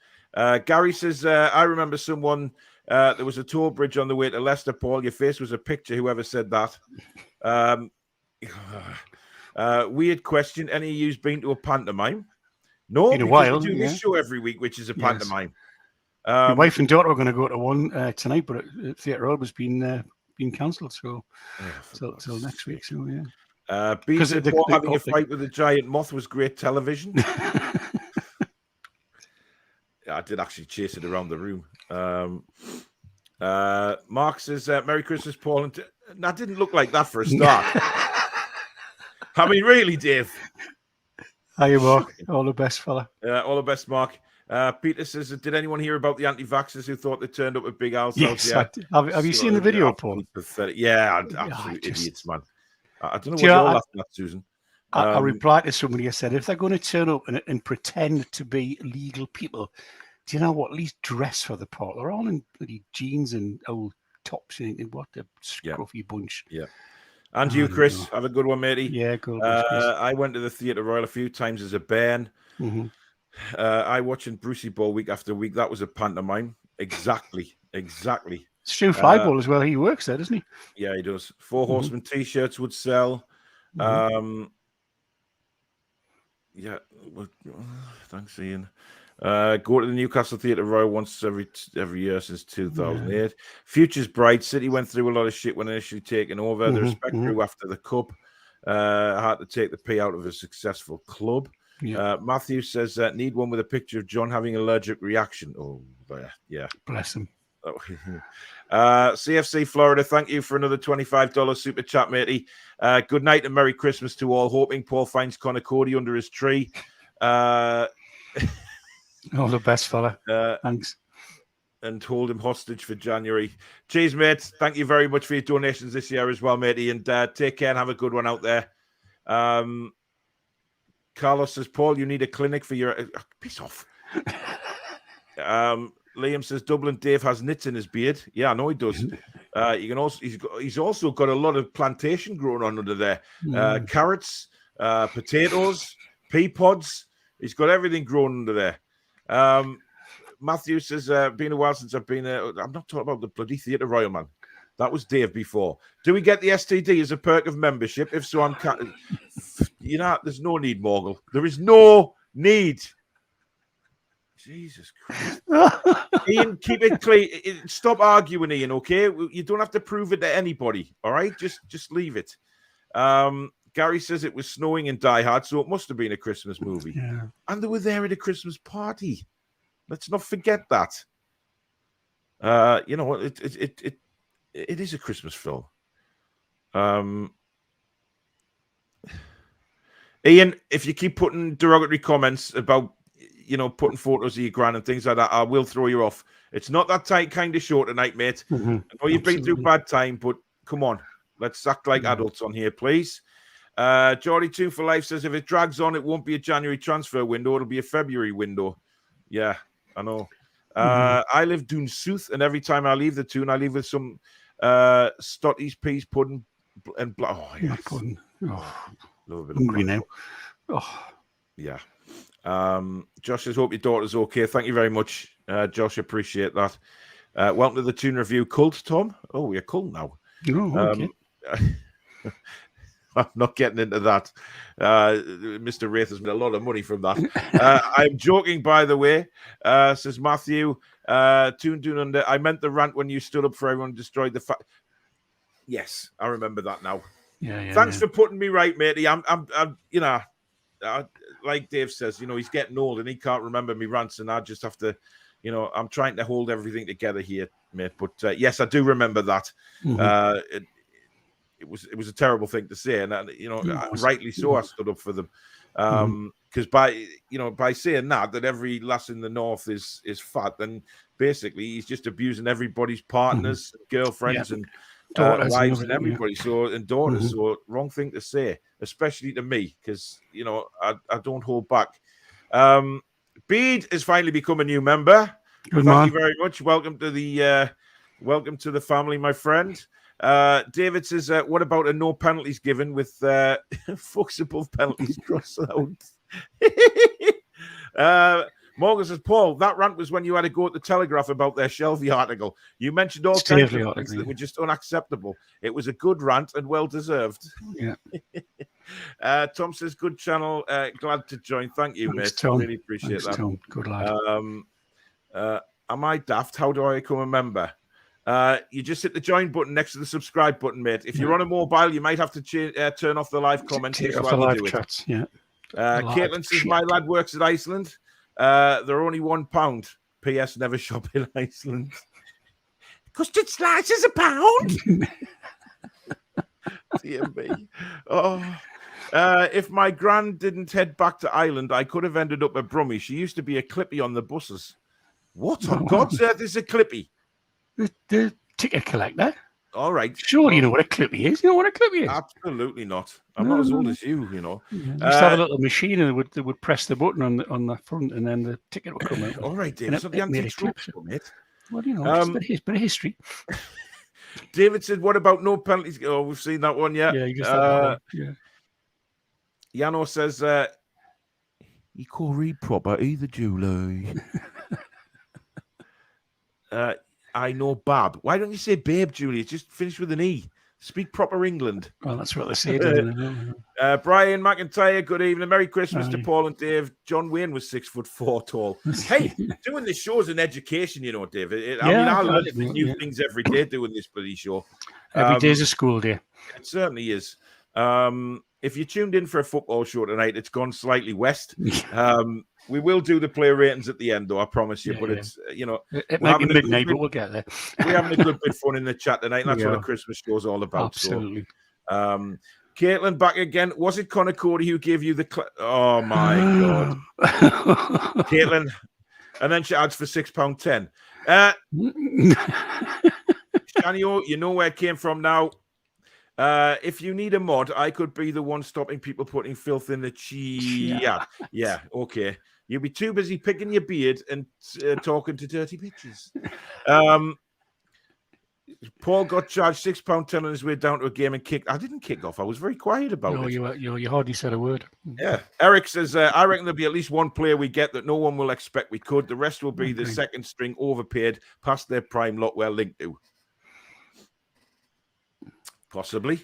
Speaker 3: Gary says, I remember someone, there was a toll bridge on the way to Leicester, Paul. Your face was a picture, whoever said that. Weird question. Any of you's been to a pantomime? No,
Speaker 4: in a while.
Speaker 3: We do this show every week, which is a pantomime.
Speaker 4: My wife and daughter are going to go to one tonight, but Theatre Road has been cancelled, so till next week. So yeah,
Speaker 3: because having a fight with a giant moth was great television. I did actually chase it around the room. Mark says, "Merry Christmas, Paul." And that didn't look like that for a start. I mean, really, Dave.
Speaker 4: Hiya, Mark. All the best, fella.
Speaker 3: All the best, Mark. Peter says, did anyone hear about the anti-vaxxers who thought they turned up at Big Al's house?
Speaker 4: Yes.
Speaker 3: Yeah.
Speaker 4: Have you seen the video, Paul?
Speaker 3: Absolutely pathetic. Yeah,
Speaker 4: Yeah,
Speaker 3: absolute
Speaker 4: just-
Speaker 3: idiots, man. I don't know
Speaker 4: Do
Speaker 3: what
Speaker 4: you know,
Speaker 3: you're laughing at, Susan.
Speaker 4: I replied to somebody. I said, if they're going to turn up and pretend to be legal people, do you know what? At least dress for the part. They're all in bloody jeans and old tops. And what a scruffy bunch.
Speaker 3: Yeah. And you, Chris, have a good one, matey.
Speaker 4: Yeah, good.
Speaker 3: I went to the Theatre Royal a few times as a bairn.
Speaker 4: Mm-hmm.
Speaker 3: I watching Brucey Ball week after week. That was a pantomime. Exactly.
Speaker 4: Stu Flyball as well. He works there, doesn't he?
Speaker 3: Yeah, he does. Four Horsemen T-shirts would sell. Yeah. Well, thanks, Ian. Go to the Newcastle Theatre Royal once every year since 2008. Future's bright. City went through a lot of shit when initially taken over. The respect grew after the cup. Had to take the P out of a successful club.
Speaker 4: Yeah.
Speaker 3: Matthew says need one with a picture of John having allergic reaction. Oh, yeah.
Speaker 4: Bless him.
Speaker 3: Oh. CFC Florida, thank you for another $25 super chat, matey. Good night and Merry Christmas to all. Hoping Paul finds Connor Cody under his tree.
Speaker 4: All the best, fella. Thanks.
Speaker 3: And hold him hostage for January. Cheers, mate. Thank you very much for your donations this year as well, matey. And take care and have a good one out there. Carlos says, Paul, you need a clinic for your... Piss off. Liam says, Dublin Dave has nits in his beard. Yeah, I know he does. He's also got a lot of plantation growing on under there. Carrots, potatoes, pea pods. He's got everything growing under there. Matthew says, been a while since I've been I'm not talking about the bloody Theatre Royal, man. That was Dave before. Do we get the STD as a perk of membership? If so, there's no need, Morgul. There is no need. Jesus Christ. Ian, keep it clean. Stop arguing, Ian, okay? You don't have to prove it to anybody, all right? Just leave it. Gary says it was snowing in Die Hard, so it must have been a Christmas movie.
Speaker 4: Yeah.
Speaker 3: And they were there at a Christmas party. Let's not forget that. It is a Christmas film. Ian, if you keep putting derogatory comments about, putting photos of your gran and things like that, I will throw you off. It's not that tight kind of show tonight, mate. I know you've been through bad time, but come on. Let's act like adults on here, please. Geordie Toon for Life says, if it drags on, it won't be a January transfer window. It'll be a February window. Yeah, I know. I live Doon South, and every time I leave the Toon, I leave with some Stotty's peas pudding and
Speaker 4: Pudding. Oh,
Speaker 3: love a bit
Speaker 4: hungry
Speaker 3: of
Speaker 4: now. Oh.
Speaker 3: Yeah. Josh says, hope your daughter's okay. Thank you very much, Josh. Appreciate that. Welcome to the Toon Review Cult, Tom. Oh, we're cult now.
Speaker 4: Oh, okay.
Speaker 3: I'm not getting into that. Mr. Wraith has made a lot of money from that. I'm joking, by the way, says Matthew. Toon Under. I meant the rant when you stood up for everyone and destroyed the fact. Yes, I remember that now.
Speaker 4: Yeah.
Speaker 3: Thanks for putting me right, matey. I'm like Dave says, he's getting old and he can't remember me rants, and I just have to, I'm trying to hold everything together here, mate. But yes, I do remember that. It was a terrible thing to say, and rightly so. I stood up for them because by saying that every lass in the north is fat, then basically he's just abusing everybody's partners, girlfriends, and
Speaker 4: daughters,
Speaker 3: wives, and everybody. And daughters. So wrong thing to say, especially to me, because I don't hold back. Bede has finally become a new member. Thank you very much. Welcome to the family, my friend. David says, what about a no penalties given with fucks above penalties crossed out? Morgan says, Paul, that rant was when you had to go at the Telegraph about their Shelby article. You mentioned all kinds of things that were just unacceptable. It was a good rant and well deserved.
Speaker 4: Yeah.
Speaker 3: Tom says, good channel. Glad to join. Thank you,
Speaker 4: Thanks,
Speaker 3: mate.
Speaker 4: Tom.
Speaker 3: Really appreciate that.
Speaker 4: Tom. Good lad.
Speaker 3: Am I daft? How do I become a member? You just hit the join button next to the subscribe button, mate. If you're on a mobile, you might have to turn off the live comments.
Speaker 4: Take off the live chats, yeah.
Speaker 3: Caitlin says, my lad works at Iceland. They're only £1. P.S. Never shop in Iceland. Custard slices £1. Dear me. Oh, If my gran didn't head back to Ireland, I could have ended up at Brummie. She used to be a clippy on the buses. What on God's earth is a clippy?
Speaker 4: The ticket collector.
Speaker 3: All right.
Speaker 4: Surely you know what a clippy is. You know what a clippy is.
Speaker 3: Absolutely not. I'm not as old as you, you know.
Speaker 4: Yeah, you used to have a little machine and they would press the button on the front and then the ticket would come out.
Speaker 3: All right, Dave.
Speaker 4: And
Speaker 3: It's not the
Speaker 4: it made a
Speaker 3: antique
Speaker 4: clip.
Speaker 3: show, mate.
Speaker 4: Well, you know, just a bit of history.
Speaker 3: David said, what about no penalties? Oh, we've seen that one, yeah.
Speaker 4: Yeah, you just had that one. Yeah.
Speaker 3: Yano says,
Speaker 5: You call read proper either, Julie.
Speaker 3: I know Bab. Why don't you say babe, Julie? Just finish with an E. Speak proper England.
Speaker 4: Well, that's what they say. Doesn't it?
Speaker 3: Brian McIntyre, good evening. Merry Christmas to Paul and Dave. John Wayne was 6'4" tall. Hey, doing this show is an education, you know, Dave. I learn new things every day doing this bloody show.
Speaker 4: Every day's a school day.
Speaker 3: It certainly is. If you tuned in for a football show tonight, it's gone slightly west. We will do the player ratings at the end, though, I promise you. It's, you know,
Speaker 4: it might be midnight, but we'll get there.
Speaker 3: We're having a good bit of fun in the chat tonight. And that's what a Christmas show is all about.
Speaker 4: Absolutely.
Speaker 3: So, Caitlin back again. Was it Conor Cody who gave you the... Oh, my God. Caitlin. And then she adds for £6.10. Shanio, you know where it came from now. If you need a mod, I could be the one stopping people putting filth in the cheese. Yeah, okay. You'll be too busy picking your beard and talking to dirty bitches. Paul got charged £6.10 on his way down to a game and kicked. I didn't kick off. I was very quiet about it.
Speaker 4: You hardly said a word.
Speaker 3: Yeah. Eric says, I reckon there'll be at least one player we get that no one will expect we could. The rest will be the second string overpaid, past their prime lot we're linked to. Possibly.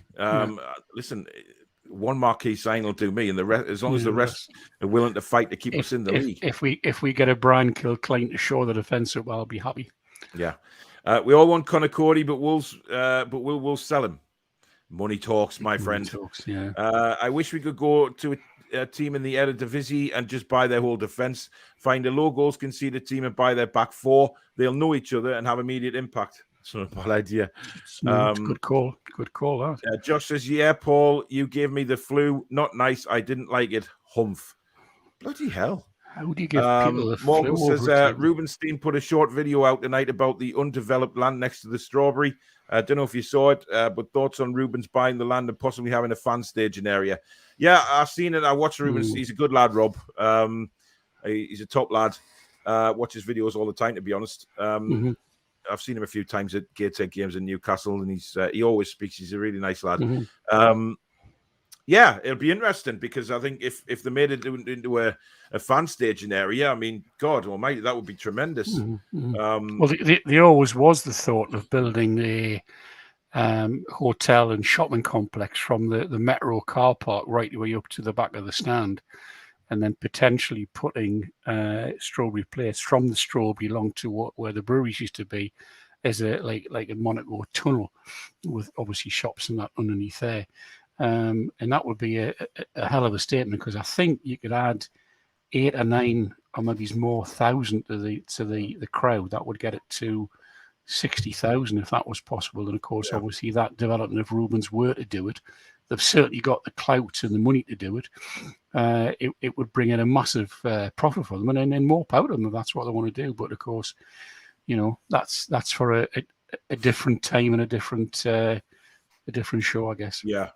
Speaker 3: Listen, one marquee sign will do me, and the rest, as long as the rest are willing to fight to keep us in the league.
Speaker 4: If we get a Brian Kilcline to shore the defence up, I'll be happy.
Speaker 3: Yeah. We all want Conor Cody, but we'll sell him. Money talks, my friend. I wish we could go to a team in the Eredivisie and just buy their whole defence. Find a low goals conceded team and buy their back four. They'll know each other and have immediate impact. It's not a bad idea.
Speaker 4: Good call. Good call. That.
Speaker 3: Josh says, yeah, Paul, you gave me the flu. Not nice. I didn't like it. Humph. Bloody hell.
Speaker 4: How do you give people the
Speaker 3: Morgan
Speaker 4: flu?
Speaker 3: Says, Rubenstein put a short video out tonight about the undeveloped land next to the Strawberry. I don't know if you saw it, but thoughts on Rubens buying the land and possibly having a fan staging area. Yeah, I've seen it. I watched Rubens. He's a good lad, Rob. He's a top lad. Watch his videos all the time, to be honest. I've seen him a few times at Gateshead games in Newcastle, and he always speaks. He's a really nice lad. Yeah, it'll be interesting because I think if they made it into a fan staging area, I mean, God Almighty, that would be tremendous.
Speaker 4: Well, there always was the thought of building a hotel and shopping complex from the Metro car park right the way up to the back of the stand, and then potentially putting Strawberry Place from the Strawberry along to where the breweries used to be as a like a Monaco tunnel with obviously shops and that underneath there. And that would be a hell of a statement because I think you could add 8 or 9 or maybe more thousand to the crowd. That would get it to 60,000 if that was possible. And of course, obviously, that development of Rubens were to do it. They've certainly got the clout and the money to do it. It would bring in a massive profit for them, and then more power to them if that's what they want to do. But of course, you know that's for a different time and a different show, I guess.
Speaker 3: Yeah.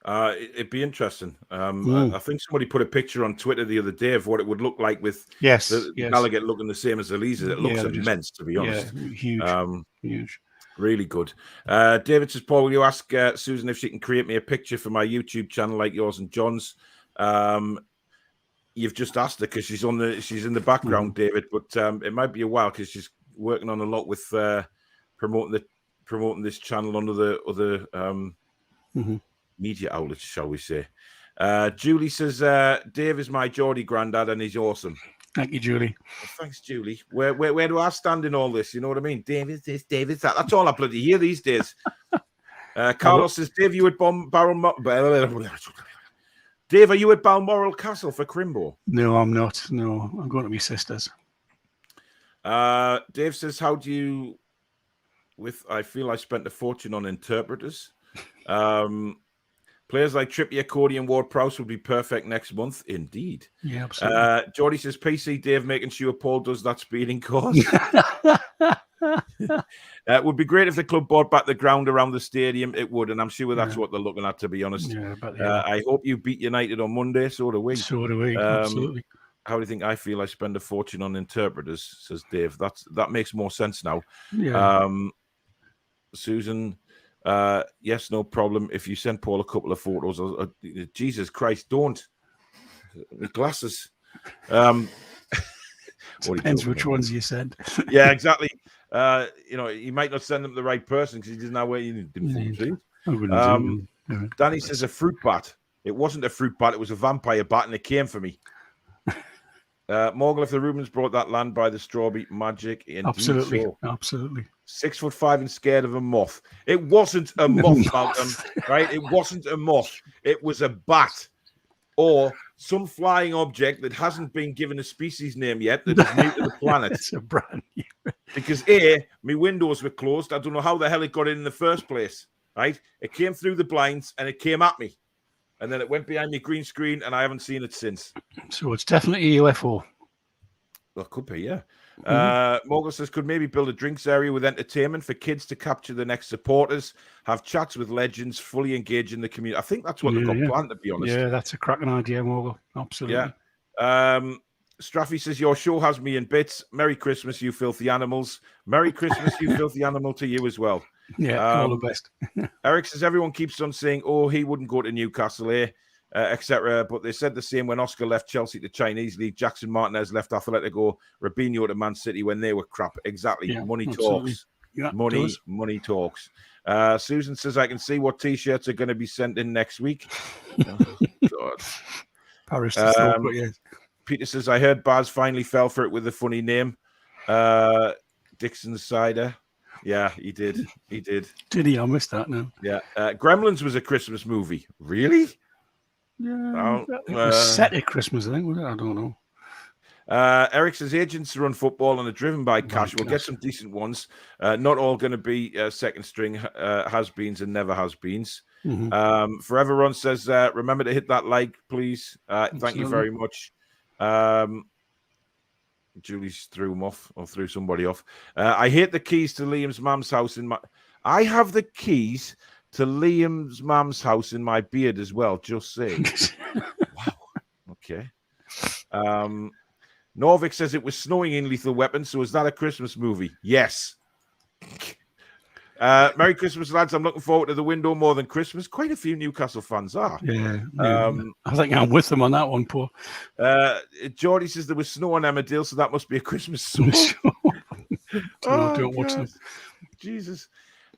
Speaker 3: It'd be interesting. I think somebody put a picture on Twitter the other day of what it would look like with the Gallagher looking the same as the Leazes. It looks immense, to be honest.
Speaker 4: Yeah, huge.
Speaker 3: Really good. David says, Paul, will you ask Susan if she can create me a picture for my YouTube channel like yours and John's? You've just asked her because she's in the background, David, but it might be a while because she's working on a lot with promoting this channel under the other media outlets, shall we say. Julie says, Dave is my Geordie granddad and he's awesome.
Speaker 4: Thank you, Julie.
Speaker 3: Well, thanks, Julie. Where do I stand in all this? You know what I mean? David this, David that. That's all I bloody hear these days. Carlos says, Dave, you at Dave, are you at Balmoral Castle for Crimbo?
Speaker 4: No, I'm not. No, I'm going to be sisters.
Speaker 3: Dave says, how do you... I feel I spent a fortune on interpreters. Players like Trippier, Cody, and Ward-Prowse would be perfect next month. Indeed.
Speaker 4: Yeah, absolutely.
Speaker 3: Geordie says, PC Dave making sure Paul does that speeding course. It would be great if the club bought back the ground around the stadium. It would, and I'm sure that's what they're looking at, to be honest.
Speaker 4: Yeah, but
Speaker 3: I hope you beat United on Monday. So do we.
Speaker 4: So do we. Absolutely.
Speaker 3: How do you think I feel? I spend a fortune on interpreters, says Dave. That makes more sense now.
Speaker 4: Yeah.
Speaker 3: Susan, yes, no problem. If you send Paul a couple of photos, Jesus Christ, don't. My glasses.
Speaker 4: Depends which ones you send.
Speaker 3: Yeah, exactly. He might not send them to the right person because he doesn't know where you didn't see. Danny says a fruit bat. It wasn't a fruit bat, it was a vampire bat, and it came for me. Morgan, if the Rubens brought that land by the strawberry magic,
Speaker 4: Absolutely.
Speaker 3: so.
Speaker 4: Absolutely.
Speaker 3: 6'5" and scared of a moth. It wasn't a moth, Malcolm, right? It wasn't a moth. It was a bat or some flying object that hasn't been given a species name yet that is new to the planet.
Speaker 4: It's a brand new.
Speaker 3: Because my windows were closed. I don't know how the hell it got in the first place, right? It came through the blinds and it came at me. And then it went behind my green screen and I haven't seen it since.
Speaker 4: So it's definitely a UFO.
Speaker 3: Well, it could be, yeah. Morgan says, could maybe build a drinks area with entertainment for kids to capture the next supporters, have chats with legends, fully engage in the community. I think that's what they've got planned, to be honest.
Speaker 4: Yeah, that's a cracking idea, Morgan. Absolutely.
Speaker 3: Yeah. Straffy says, your show has me in bits. Merry Christmas, you filthy animals. Merry Christmas, you filthy animal, to you as well.
Speaker 4: Yeah, all the best.
Speaker 3: Eric says, everyone keeps on saying, oh, he wouldn't go to Newcastle here, etc. But they said the same when Oscar left Chelsea to Chinese League. Jackson Martinez left Atletico, Robinho to Man City when they were crap. Exactly.
Speaker 4: Yeah,
Speaker 3: money
Speaker 4: absolutely.
Speaker 3: talks.
Speaker 4: Yeah,
Speaker 3: money talks. Susan says, I can see what T-shirts are going to be sent in next week. Oh, God.
Speaker 4: Paris to thought, but yes.
Speaker 3: Peter says, I heard Baz finally fell for it with a funny name. Dixon Cider. Yeah, he did. He did.
Speaker 4: Did he? I missed that now.
Speaker 3: Yeah. Gremlins was a Christmas movie. Really?
Speaker 4: Yeah. It was set at Christmas, I think, was it? I don't know.
Speaker 3: Eric says, agents run football and are driven by cash. We'll get some decent ones. Not all going to be second string has-beens and never has-beens. Forever Run says, remember to hit that like, please. Thank you very much. Julie's threw him off or threw somebody off. I hate the keys to Liam's mum's house in my. I have the keys to Liam's mum's house in my beard as well. Just saying. Wow. Okay. Norvik says it was snowing in Lethal Weapon. So is that a Christmas movie? Yes. Merry Christmas, lads. I'm looking forward to the window more than Christmas. Quite a few Newcastle fans are.
Speaker 4: Yeah. I think I'm with them on that one, Paul.
Speaker 3: Geordie says there was snow on Emmerdale, so that must be a Christmas song.
Speaker 4: Don't watch them.
Speaker 3: Jesus.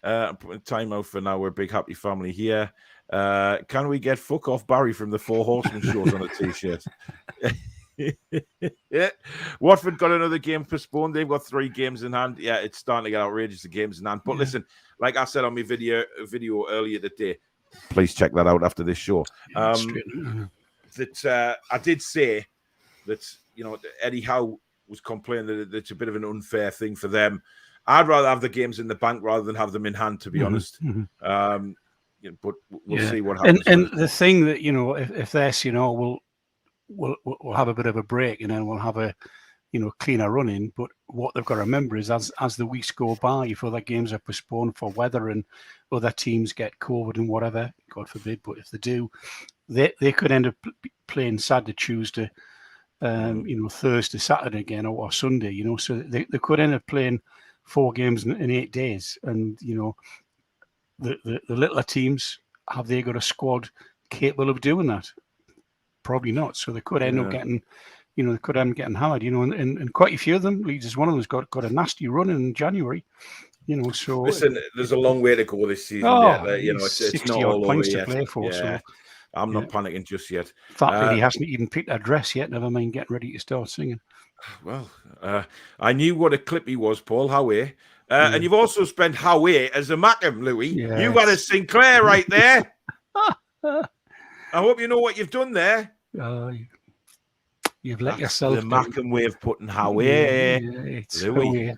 Speaker 3: I'm putting time out for now. We're a big happy family here. Can we get Fuck Off Barry from the Four Horsemen shows on a T-shirt? Yeah. Watford got another game postponed. They've got 3 games in hand. Yeah, it's starting to get outrageous, the games in hand. But listen, like I said on my video earlier today, please check that out after this show. That I did say that, Eddie Howe was complaining that it's a bit of an unfair thing for them. I'd rather have the games in the bank rather than have them in hand, to be honest. But we'll see what happens.
Speaker 4: And the thing that, if this, we'll have a bit of a break and then we'll have a cleaner run in. But what they've got to remember is as the weeks go by, if other games are postponed for weather and other teams get COVID and whatever, God forbid, but if they do, they could end up playing Saturday, Tuesday, Thursday, Saturday again, or Sunday, so they could end up playing 4 games in 8 days. And the littler teams, have they got a squad capable of doing that? Probably not. So they could end up getting, getting hammered, and quite a few of them. Leeds is one of them. Has got a nasty run in January, So
Speaker 3: listen, there's a long way to go this season. It's not all
Speaker 4: points
Speaker 3: over
Speaker 4: to play for.
Speaker 3: Yeah.
Speaker 4: So
Speaker 3: I'm not panicking just yet.
Speaker 4: The fact that he hasn't even picked a dress yet, never mind getting ready to start singing.
Speaker 3: Well, I knew what a clip he was, Paul Howe. And you've also spent Howe as a Mackham, Louis.
Speaker 4: Yes.
Speaker 3: You've got a Sinclair right there. I hope you know what you've done there.
Speaker 4: You've let yourself.
Speaker 3: The Mackham way of putting Howe.
Speaker 4: It's
Speaker 3: Louis.
Speaker 4: Howe.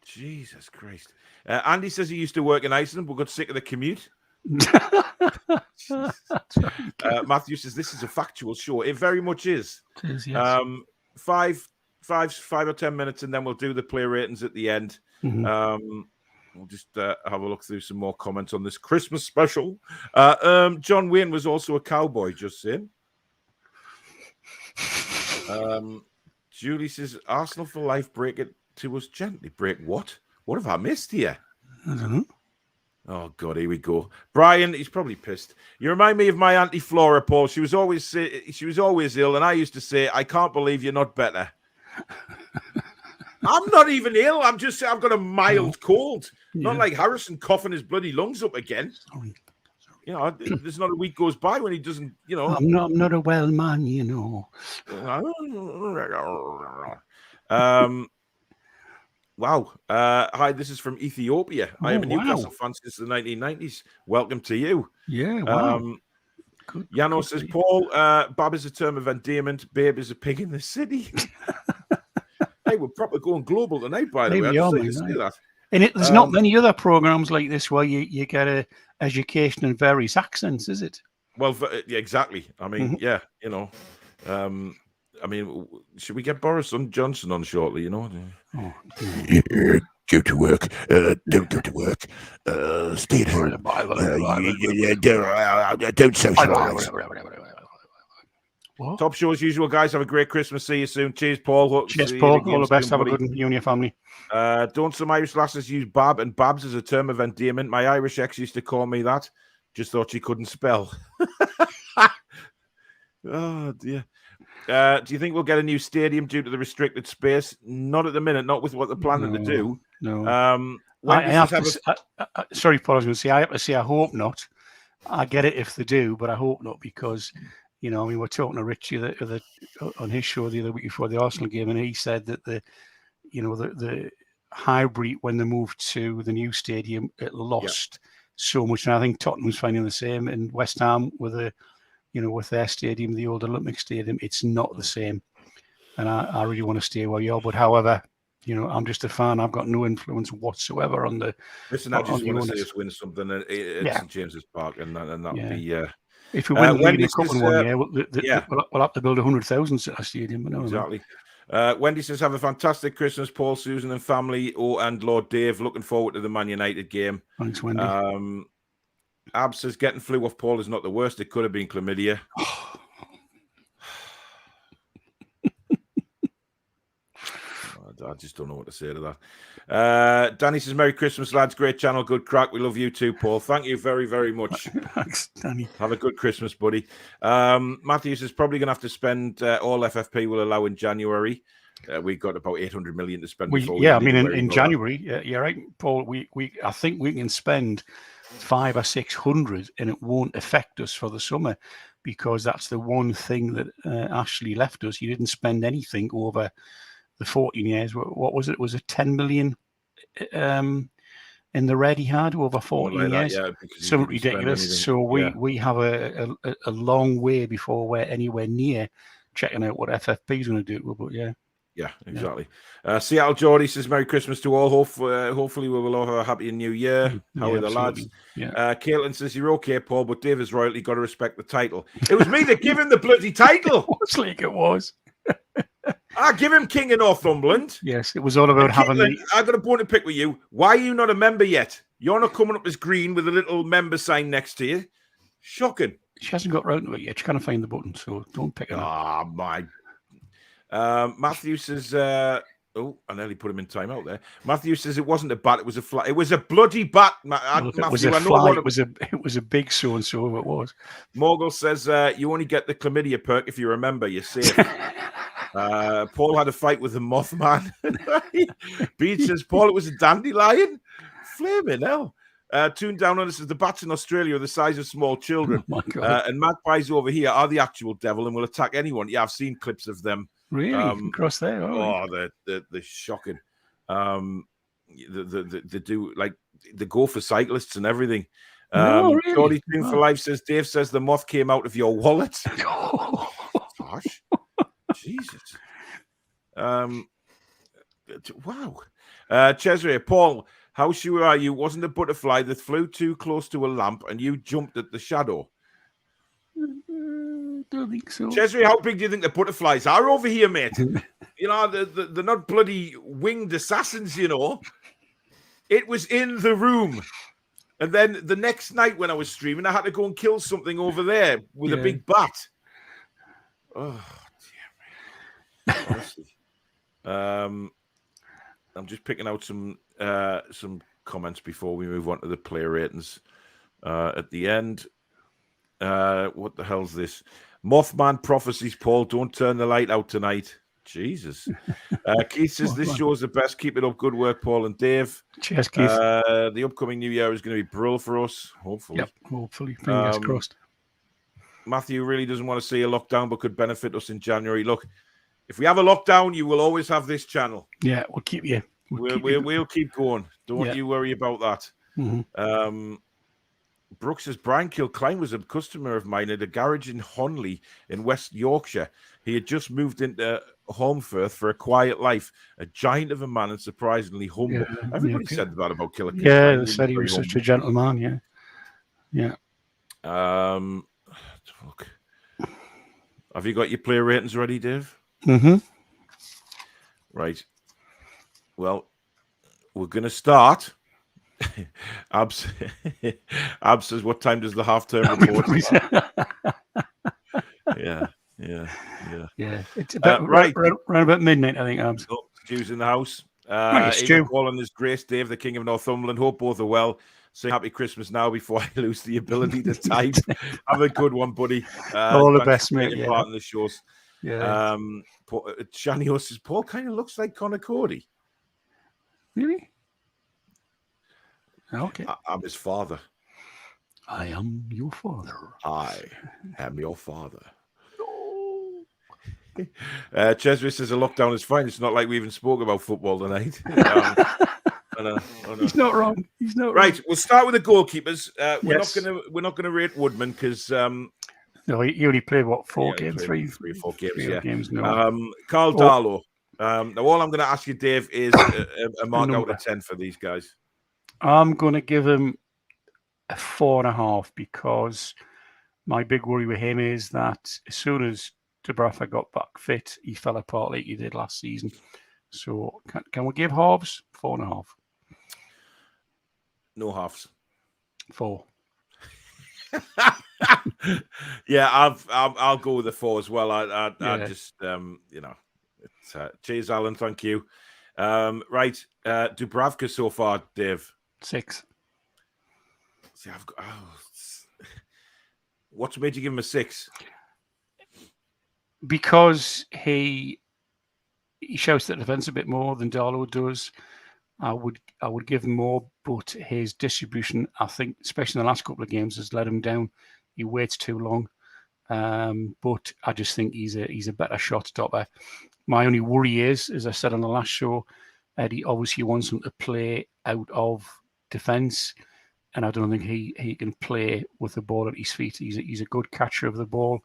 Speaker 3: Jesus Christ. Andy says he used to work in Iceland, but got sick of the commute. Matthew says this is a factual show. It very much is.
Speaker 4: It is, yes.
Speaker 3: 5 or 10 minutes, and then we'll do the player ratings at the end.
Speaker 4: Mhm.
Speaker 3: We'll just have a look through some more comments on this Christmas special. John Wayne was also a cowboy, just saying. Julie says, Arsenal for life, break it to us gently. Break what? What have I missed here?
Speaker 4: I don't know.
Speaker 3: Oh, God, here we go. Brian, he's probably pissed. You remind me of my Auntie Flora, Paul. She was always ill, and I used to say, I can't believe you're not better. I'm not even ill. I've got a mild cold. Not like Harrison coughing his bloody lungs up again.
Speaker 4: Sorry.
Speaker 3: You know, there's not a week goes by when he doesn't, you know.
Speaker 4: I'm not a well man, you know.
Speaker 3: Wow. Hi, this is from Ethiopia. I am a Newcastle
Speaker 4: wow.
Speaker 3: fan since the 1990s. Welcome to you.
Speaker 4: Yeah, wow. Good,
Speaker 3: Yano
Speaker 4: good
Speaker 3: says,
Speaker 4: for you.
Speaker 3: Paul, Bab is a term of endearment. Babe is a pig in the city. Hey, we're proper going global tonight, by the way. I
Speaker 4: Maybe
Speaker 3: just
Speaker 4: are,
Speaker 3: like to
Speaker 4: man,
Speaker 3: say that.
Speaker 4: And there's not many other programs like this where you get a education in various accents, is it?
Speaker 3: Well, yeah, exactly. I mean, yeah, you know. I mean, should we get Boris Johnson on shortly, you know?
Speaker 4: Oh,
Speaker 5: Go to work. Don't go to work. Stay at home. Don't socialise.
Speaker 4: What?
Speaker 3: Top show as usual, guys. Have a great Christmas. See you soon. Cheers, Paul.
Speaker 4: Cheers,
Speaker 3: See you
Speaker 4: Paul.
Speaker 3: again
Speaker 4: All the best.
Speaker 3: soon,
Speaker 4: Have a
Speaker 3: buddy.
Speaker 4: good one, you and your family.
Speaker 3: Don't some Irish lasses use Bab and Babs as a term of endearment? My Irish ex used to call me that. Just thought she couldn't spell. Oh, dear. Do you think we'll get a new stadium due to the restricted space? Not at the minute, not with what they're planning to do.
Speaker 4: No. Sorry, Paul, I was going to say, I have to say, I hope not. I get it if they do, but I hope not because, you know, I mean, we're talking to Richie on his show the other week before the Arsenal game, and he said that the Highbury, when they moved to the new stadium, it lost so much. And I think Tottenham's finding the same in West Ham with their stadium, the old Olympic Stadium. It's not the same. And I really want to stay where you are. But however, you know, I'm just a fan. I've got no influence whatsoever on the.
Speaker 3: Listen, I just want to see us win something at St James's Park, and that'll be.
Speaker 4: If we win the League Cup in 1 year, we'll have to build 100,000 stadium. But no,
Speaker 3: exactly. Wendy says, have a fantastic Christmas, Paul, Susan and family. And Lord Dave, looking forward to the Man United game.
Speaker 4: Thanks, Wendy.
Speaker 3: Ab says, getting flu off Paul is not the worst. It could have been chlamydia. I just don't know what to say to that. Danny says, Merry Christmas, lads. Great channel. Good crack. We love you too, Paul. Thank you very, very much.
Speaker 4: Thanks, Danny.
Speaker 3: Have a good Christmas, buddy. Matthew says, probably going to have to spend all FFP will allow in January. We've got about 800 million to spend.
Speaker 4: In January, you're right, Paul. I think we can spend 500 or 600 and it won't affect us for the summer because that's the one thing that Ashley left us. You didn't spend anything over the 14 years. What was it? It was a 10 million in the red he had over 14 years. So ridiculous. So we have a long way before we're anywhere near checking out what FFP is going to do. But
Speaker 3: yeah, exactly. Seattle Geordie says, Merry Christmas to all. Hopefully we will all have a happy new year. How are the lads? Yeah. Caitlin says, you're okay, Paul, but Dave is royalty. Got to respect the title. It was me that gave him the bloody title.
Speaker 4: It's like it was.
Speaker 3: I give him King of Northumberland.
Speaker 4: Yes, it was all about having the...
Speaker 3: I got a bone to pick with you. Why are you not a member yet? You're not coming up as green with a little member sign next to you. Shocking.
Speaker 4: She hasn't got round to it yet. She can't find the button, so don't pick it up.
Speaker 3: Ah, my... Matthew says, I nearly put him in timeout there. Matthew says it wasn't a bat, it was a flat. It was a bloody bat, Matthew.
Speaker 4: It was a fly. It was a big so-and-so if it was.
Speaker 3: Morgul says, you only get the chlamydia perk if you remember, you're safe. Paul had a fight with the Mothman. Beach says, Paul, it was a dandelion. Flaming hell. Toon down on us says, the bats in Australia are the size of small children.
Speaker 4: Oh my God.
Speaker 3: And magpies over here are the actual devil and will attack anyone. Yeah, I've seen clips of them.
Speaker 4: Really? Across there?
Speaker 3: They're shocking. They do, like, they go for cyclists and everything.
Speaker 4: Really?
Speaker 3: Jordy Toon for Life says, Dave says the moth came out of your wallet. Gosh. Jesus. Wow. Cesare, Paul, How sure are you wasn't a butterfly that flew too close to a lamp and you jumped at the shadow?
Speaker 4: Don't think so.
Speaker 3: Chesney, how big do you think the butterflies are over here, mate? You know, they're not bloody winged assassins, you know. It was in the room. And then the next night when I was streaming, I had to go and kill something over there with a big bat. Oh, dear me. Honestly. I'm just picking out some comments before we move on to the player ratings at the end. What the hell's this? Mothman prophecies, Paul. Don't turn the light out tonight. Jesus. Keith says this show's the best. Keep it up. Good work, Paul and Dave.
Speaker 4: Cheers, Keith.
Speaker 3: The upcoming new year is going to be brilliant for us, hopefully.
Speaker 4: Yep, hopefully. Fingers crossed.
Speaker 3: Matthew really doesn't want to see a lockdown, but could benefit us in January. Look, if we have a lockdown, you will always have this channel.
Speaker 4: Yeah, we'll keep you.
Speaker 3: We'll keep going. Don't you worry about that.
Speaker 4: Mm-hmm.
Speaker 3: Brooks says Brian Kilcline was a customer of mine at a garage in Honley in West Yorkshire. He had just moved into Holmfirth for a quiet life. A giant of a man and surprisingly humble. Everybody said that about Kilcline.
Speaker 4: Yeah, they said he was such a gentleman. Yeah.
Speaker 3: Look. Have you got your player ratings ready, Dave?
Speaker 4: Mm-hmm.
Speaker 3: Right. Well, we're going to start. Abs says, what time does the half-term report start? Yeah.
Speaker 4: It's about right around about midnight, I think. Abs.
Speaker 3: Oh, Stu's in the house.
Speaker 4: Stu.
Speaker 3: Paul and his grace, Dave, the King of Northumberland. Hope both are well. Say happy Christmas now before I lose the ability to type. Have a good one, buddy.
Speaker 4: All the best, mate.
Speaker 3: Part in the shows.
Speaker 4: Yeah.
Speaker 3: Shanios says Paul kind of looks like Connor Cody.
Speaker 4: Really? Okay.
Speaker 3: I'm his father.
Speaker 4: I am your father.
Speaker 3: I am your father. Cheswick says a lockdown is fine. It's not like we even spoke about football tonight. I know.
Speaker 4: He's not wrong. He's not
Speaker 3: right.
Speaker 4: wrong.
Speaker 3: We'll start with the goalkeepers. We're not gonna rate Woodman because
Speaker 4: no, he only played four games, three or four games. No.
Speaker 3: Carl Darlow. Now all I'm going to ask you, Dave, is a mark out of 10 for these guys.
Speaker 4: I'm going to give him a 4.5 because my big worry with him is that as soon as Dubravka got back fit, he fell apart like he did last season. So can we give halves? 4.5.
Speaker 3: No halves.
Speaker 4: 4.
Speaker 3: Yeah, I'll go with a 4 as well. I just cheers, Alan. Thank you. Right, Dubravka so far, Dave.
Speaker 4: 6.
Speaker 3: See, I've got. What's made you give him a 6?
Speaker 4: Because he shouts at the defence a bit more than Darlow does. I would give him more, but his distribution, I think, especially in the last couple of games, has let him down. He waits too long, but I just think he's a better shot stopper. My only worry is, as I said on the last show, Eddie obviously wants him to play out of defence, and I don't think he can play with the ball at his feet. He's a good catcher of the ball.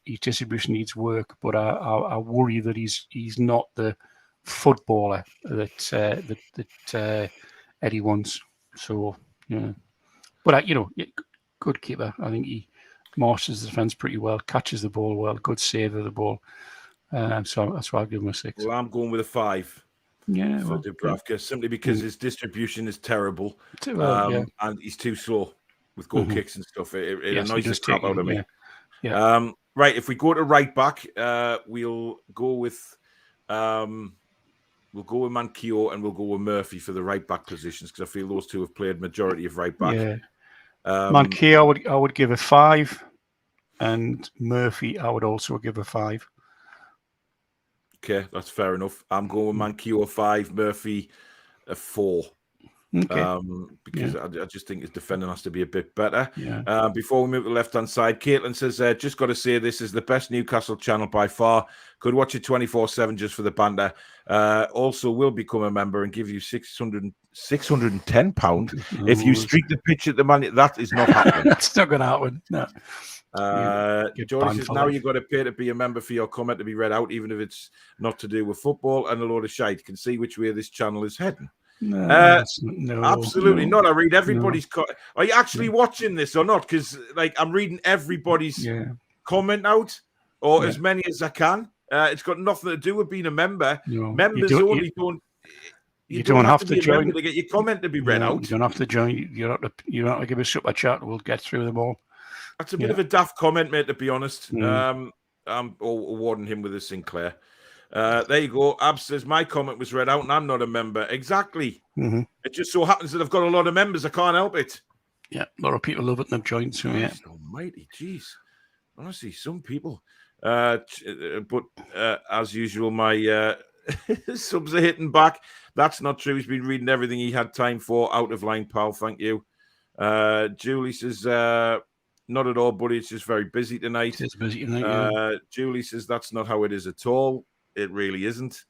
Speaker 4: His distribution needs work, but I worry that he's not the footballer that Eddie wants. So yeah, but good keeper. I think he masters the defence pretty well, catches the ball well, good save of the ball. So that's why I'll give him a 6.
Speaker 3: Well, I'm going with a 5.
Speaker 4: Yeah,
Speaker 3: for Dubravka, simply because his distribution is terrible,
Speaker 4: and
Speaker 3: he's too slow with goal kicks and stuff. It annoys the crap out of me.
Speaker 4: Yeah.
Speaker 3: Right, if we go to right back, we'll go with Manquillo and we'll go with Murphy for the right back positions because I feel those two have played majority of right back.
Speaker 4: Yeah. Manquillo, I would give a 5, and Murphy, I would also give a 5.
Speaker 3: Okay, that's fair enough. I'm going with Manquillo 5, Murphy a 4.
Speaker 4: Okay.
Speaker 3: Because I just think his defending has to be a bit better.
Speaker 4: Yeah.
Speaker 3: Before we move to the left-hand side, Caitlin says, just got to say this is the best Newcastle channel by far. Could watch it 24/7 just for the banter. Also will become a member and give you £610 if you streak the pitch at the man. That is not happening.
Speaker 4: That's not going to happen. No.
Speaker 3: George says now you've got to pay to be a member for your comment to be read out, even if it's not to do with football and a load of shite. Can see which way this channel is heading.
Speaker 4: No,
Speaker 3: Absolutely
Speaker 4: no,
Speaker 3: not. I read everybody's. Are you actually watching this or not? Because like I'm reading everybody's comment out, or as many as I can. It's got nothing to do with being a member.
Speaker 4: No,
Speaker 3: Members
Speaker 4: you
Speaker 3: don't.
Speaker 4: You don't have to
Speaker 3: be a
Speaker 4: join
Speaker 3: member to get your comment to be read
Speaker 4: No,
Speaker 3: out.
Speaker 4: You don't have to join. You don't have to give a super chat. We'll get through them all.
Speaker 3: That's a bit of a daft comment, mate, to be honest.
Speaker 4: Mm.
Speaker 3: I'm awarding him with a Sinclair. There you go. Ab says, my comment was read out and I'm not a member. Exactly.
Speaker 4: Mm-hmm.
Speaker 3: It just so happens that I've got a lot of members. I can't help it.
Speaker 4: Yeah, a lot of people love it and have joined. So, yeah.
Speaker 3: Almighty, jeez. Honestly, some people. But as usual, my subs are hitting back. That's not true. He's been reading everything he had time for. Out of line, pal. Thank you. Julie says, not at all, buddy. It's just very busy tonight.
Speaker 4: It's busy tonight.
Speaker 3: Julie says, that's not how it is at all. It really isn't.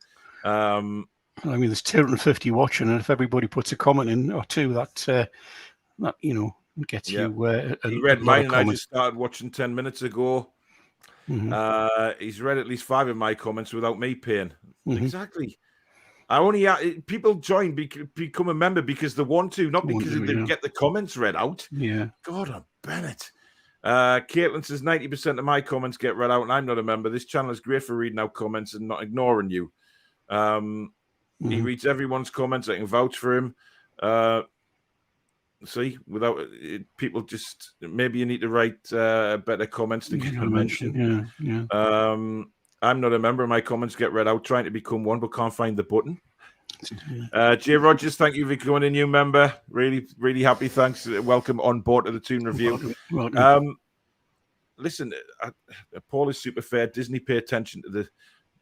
Speaker 4: I mean, there's 250 watching, and if everybody puts a comment in or two, that gets you.
Speaker 3: He read mine, and I just started watching 10 minutes ago.
Speaker 4: Mm-hmm.
Speaker 3: He's read at least 5 of my comments without me paying.
Speaker 4: Mm-hmm.
Speaker 3: Exactly. I only people join become a member because they want to, not because they get the comments read out.
Speaker 4: Yeah.
Speaker 3: God, I'm Bennett. Caitlin says 90% of my comments get read out, and I'm not a member. This channel is great for reading out comments and not ignoring you. He reads everyone's comments. I can vouch for him. See, without people, just maybe you need to write better comments to get mentioned.
Speaker 4: Yeah.
Speaker 3: I'm not a member. My comments get read out. Trying to become one, but can't find the button. Jay Rogers, thank you for becoming a new member. Really, really happy. Thanks. Welcome on board to the Toon Review.
Speaker 4: Welcome.
Speaker 3: Listen, Paul is super fair. Disney pay attention to the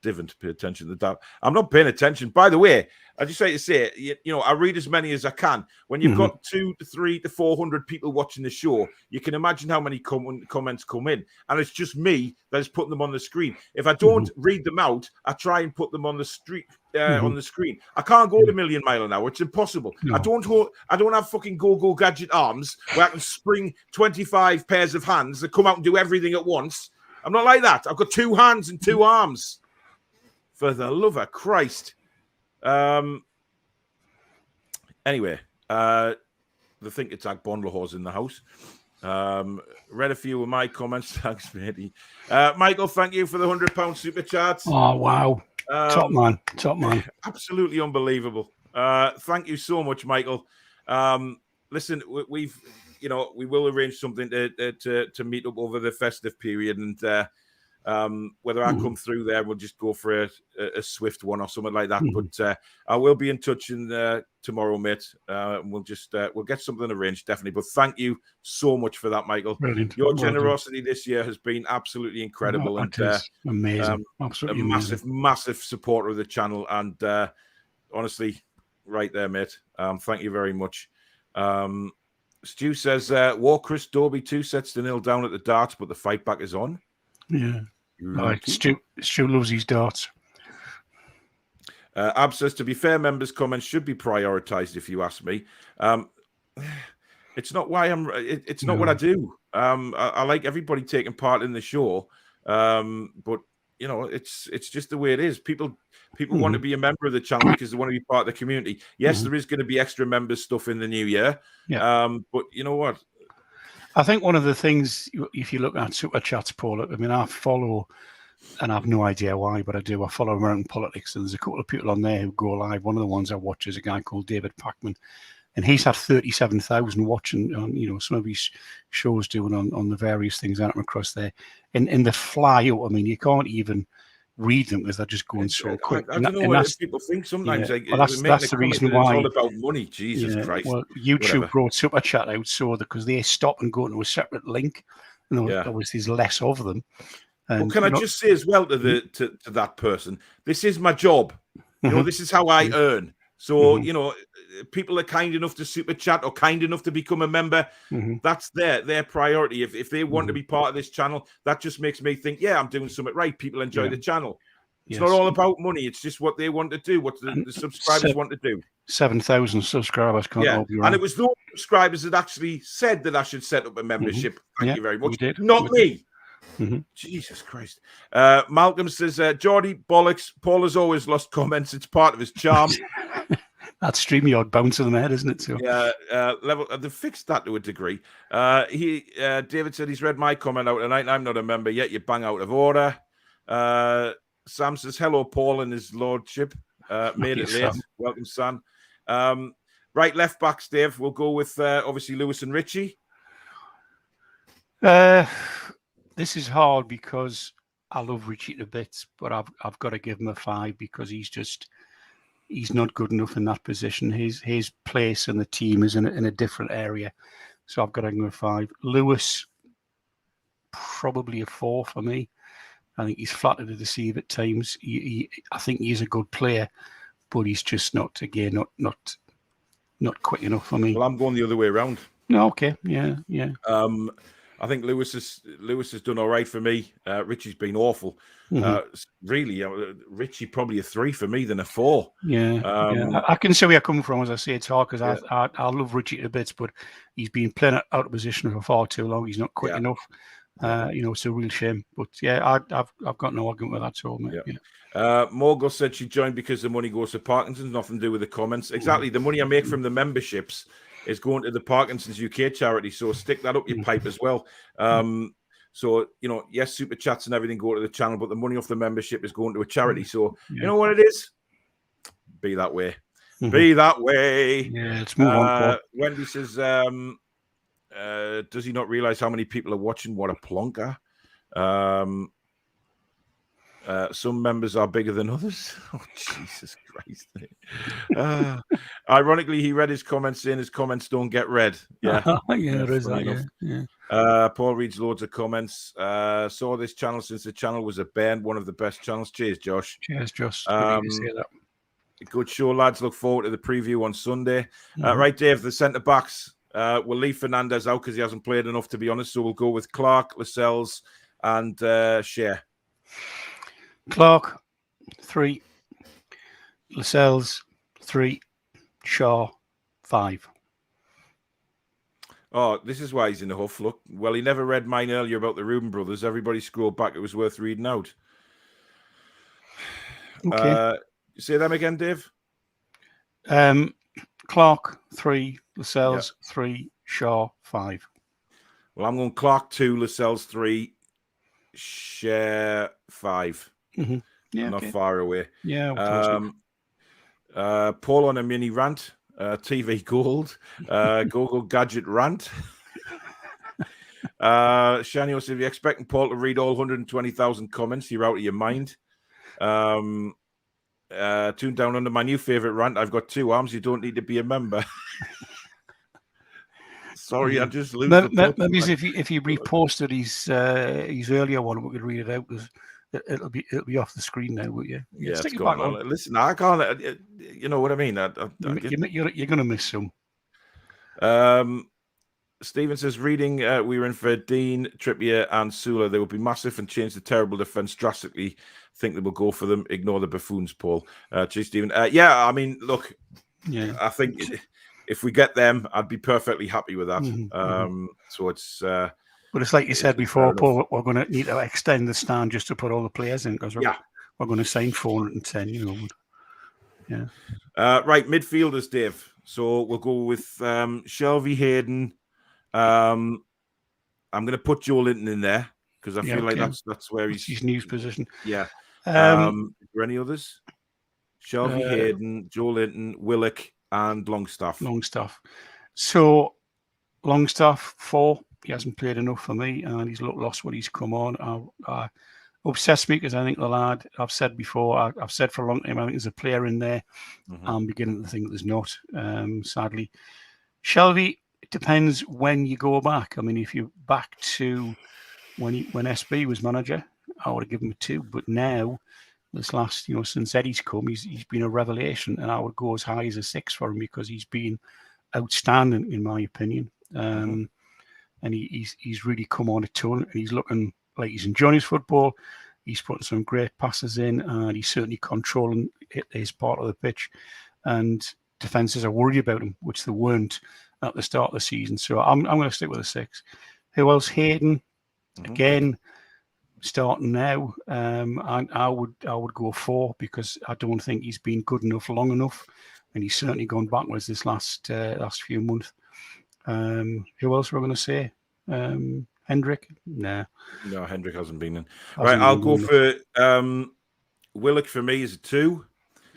Speaker 3: Divant pay attention to that. I'm not paying attention. By the way, I just like to say, I read as many as I can. When you've got 200 to 300 to 400 people watching the show, you can imagine how many comments come in. And it's just me that is putting them on the screen. If I don't read them out, I try and put them on the street on the screen. I can't go to a million mile an hour. It's impossible. No. I don't have fucking go gadget arms where I can spring 25 pairs of hands that come out and do everything at once. I'm not like that. I've got 2 hands and 2 arms. For the love of Christ. Anyway, the Think Attack Bondlahor's in the house. Read a few of my comments. Thanks, matey. Michael, thank you for the £100 super chat.
Speaker 4: Oh, wow. Top man.
Speaker 3: Absolutely unbelievable. Thank you so much, Michael. Listen, we will arrange something to meet up over the festive period, and whether I come through there, we'll just go for a swift one or something like that. But I will be in touch tomorrow, mate. We'll get something arranged, definitely. But thank you so much for that, Michael.
Speaker 4: Brilliant.
Speaker 3: Your generosity this year has been absolutely incredible, and
Speaker 4: amazing. Absolutely
Speaker 3: massive supporter of the channel. And honestly, right there, mate. Thank you very much. Stu says, "War Chris Dobie 2-0 down at the darts, but the fight back is on."
Speaker 4: Yeah. Right. Stu loves his darts.
Speaker 3: Ab says, to be fair, members' comments should be prioritized, if you ask me. It's not why it's not what I do. I like everybody taking part in the show. But it's just the way it is. People want to be a member of the channel because they want to be part of the community. Yes, there is going to be extra members stuff in the new year.
Speaker 4: Yeah.
Speaker 3: But you know what?
Speaker 4: I think one of the things, if you look at super chats, Paul, I mean, I follow, and I have no idea why, but I do. I follow American politics, and there's a couple of people on there who go live. One of the ones I watch is a guy called David Packman, and he's had 37,000 watching on, some of his shows doing on the various things out across there. And the fly out, I mean, you can't even read them because they're just going so quick.
Speaker 3: I don't know what people think sometimes.
Speaker 4: Yeah. That's the reason why.
Speaker 3: It's all about money. Jesus Christ.
Speaker 4: Well, YouTube brought Super Chat out so because they stop and go to a separate link, and obviously there's less of them. And,
Speaker 3: can I just say as well to that person, this is my job. This is how I earn. So, people are kind enough to super chat or kind enough to become a member. That's their priority. If they want to be part of this channel, that just makes me think, I'm doing something right. People enjoy the channel. It's not all about money. It's just what they want to do, what the subscribers want to do.
Speaker 4: 7,000 subscribers can't all be right.
Speaker 3: And it was those subscribers that actually said that I should set up a membership. Thank you very much.
Speaker 4: Not
Speaker 3: me. Jesus Christ. Malcolm says, Geordie, bollocks. Paul has always lost comments. It's part of his charm.
Speaker 4: That's StreamYard bouncing them head, isn't it? So
Speaker 3: Yeah, level. They've fixed that to a degree. David said he's read my comment out tonight. I'm not a member yet. You bang out of order. Sam says hello, Paul and his lordship. Made it
Speaker 4: Yes,
Speaker 3: late.
Speaker 4: Sam.
Speaker 3: Welcome, Sam. Right, left backs, Dave. We'll go with obviously Lewis and Richie.
Speaker 4: This is hard because I love Richie to bits, but I've got to give him a 5 because he's not good enough in that position. His place in the team is in a different area, so I've got to give him a 5. Lewis, probably a 4 for me. I think he's flattered to deceive at times. I think he's a good player, but he's just not quick enough for me.
Speaker 3: Well, I'm going the other way around.
Speaker 4: No, okay, yeah.
Speaker 3: I think Lewis has done all right for me. Richie's been awful. Really, Richie probably a 3 for me than a 4.
Speaker 4: Yeah. I can see where you're coming from. As I say, it's hard because I love Richie to bits, but he's been playing out of position for far too long. He's not quick enough. It's a real shame. But yeah, I've got no argument with that at all, mate. Yeah.
Speaker 3: Morgul said she joined because the money goes to Parkinson's, nothing to do with the comments. Exactly. The money I make from the memberships is going to the Parkinson's UK charity. So stick that up your pipe as well. So, yes, super chats and everything go to the channel, but the money off the membership is going to a charity. So, you know what it is? Be that way. Be that way.
Speaker 4: Yeah, let's move on, Paul.
Speaker 3: Wendy says, does he not realize how many people are watching? What a plonker. Some members are bigger than others. Oh, Jesus Christ. Ironically, he read his comments saying his comments don't get read. Yeah.
Speaker 4: There is that. Yeah.
Speaker 3: Paul reads loads of comments. Saw this channel since the channel was a band, one of the best channels. Cheers, Josh.
Speaker 4: Cheers, Josh. Good to see that.
Speaker 3: Good show, lads. Look forward to the preview on Sunday. Right, Dave, the centre backs. We'll leave Fernandez out because he hasn't played enough, to be honest. So we'll go with Clark, Lascelles, and Shea.
Speaker 4: Clark, 3. Lascelles, 3. Shaw, 5.
Speaker 3: Oh, this is why he's in the huff. Look, well, he never read mine earlier about the Reuben brothers. Everybody scrolled back. It was worth reading out.
Speaker 4: Okay.
Speaker 3: Say them again, Dave.
Speaker 4: Clark, 3. Lascelles, 3. Shaw, 5.
Speaker 3: Well, I'm going Clark 2, Lascelles 3, Shea 5.
Speaker 4: Yeah,
Speaker 3: not far away.
Speaker 4: Yeah.
Speaker 3: Paul on a mini rant. TV Gold. Google Gadget rant. Shani, if you're expecting Paul to read all 120,000 comments, you're out of your mind. Tune down under my new favorite rant. I've got 2 arms. You don't need to be a member. Sorry, I just lose.
Speaker 4: Maybe if he reposted his earlier one, we could read it out. It'll be off the screen now, will you?
Speaker 3: Yeah, it's going on. Listen, I can't. You know what I mean?
Speaker 4: You're going to miss some.
Speaker 3: Stephen says, reading, we were in for Dean, Trippier, and Sula. They will be massive and change the terrible defense drastically. Think they will go for them. Ignore the buffoons, Paul. Cheers, Stephen. Yeah, I mean, look. Yeah, I think if we get them, I'd be perfectly happy with that. So it's.
Speaker 4: But it's like you said before, Paul, we're going to need to extend the stand just to put all the players in because we're going to sign 410, Yeah.
Speaker 3: Right, midfielders, Dave. So we'll go with Shelby, Hayden. I'm going to put Joe Linton in there because I feel like that's where he's
Speaker 4: his new position.
Speaker 3: Yeah. Is there any others? Shelby, Hayden, Joe Linton, Willock, and Longstaff.
Speaker 4: So Longstaff 4. He hasn't played enough for me, and he's lost when he's come on. Obsessed me because I think the lad, I've said before, I've said for a long time, I think there's a player in there. I'm beginning to think there's not, sadly. Shelby, it depends when you go back. I mean, if you're back to when SB was manager, I would have given him a 2. But now, this last, since Eddie's come, he's been a revelation, and I would go as high as a 6 for him because he's been outstanding, in my opinion. And he's really come on a ton, and he's looking like he's enjoying his football. He's putting some great passes in, and he's certainly controlling his part of the pitch. And defences are worried about him, which they weren't at the start of the season. So I'm going to stick with a 6. Who else? Hayden, again, starting now. I would go 4 because I don't think he's been good enough long enough. and he's certainly gone backwards this last few months. Who else were we going to say? Hendrick? Nah.
Speaker 3: No, Hendrick hasn't been in.
Speaker 4: Hasn't
Speaker 3: Right, I'll
Speaker 4: been
Speaker 3: go
Speaker 4: in.
Speaker 3: for Willock for me is a 2.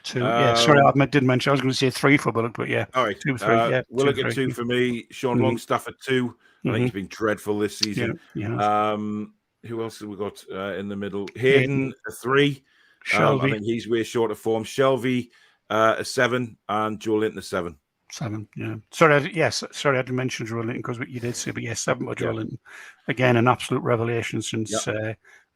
Speaker 4: 2. Yeah, sorry, I didn't mention. I was going to say 3 for Willock, but yeah.
Speaker 3: All right.
Speaker 4: 2, 3. Yeah,
Speaker 3: Willock
Speaker 4: 2,
Speaker 3: at 2 for me. Sean
Speaker 4: Mhm.
Speaker 3: Longstaff at 2. I think
Speaker 4: Mhm.
Speaker 3: he's been dreadful this season.
Speaker 4: Yeah.
Speaker 3: Who else have we got in the middle? Hayden a 3. I
Speaker 4: Shelby,
Speaker 3: think he's way short of form. Shelby a 7, and Joe Linton a 7.
Speaker 4: 7. Yeah. Sorry, I didn't mention Joe Linton because you did say, but yeah, 7 for Joe
Speaker 3: Yeah.
Speaker 4: Linton. Again, an absolute revelation since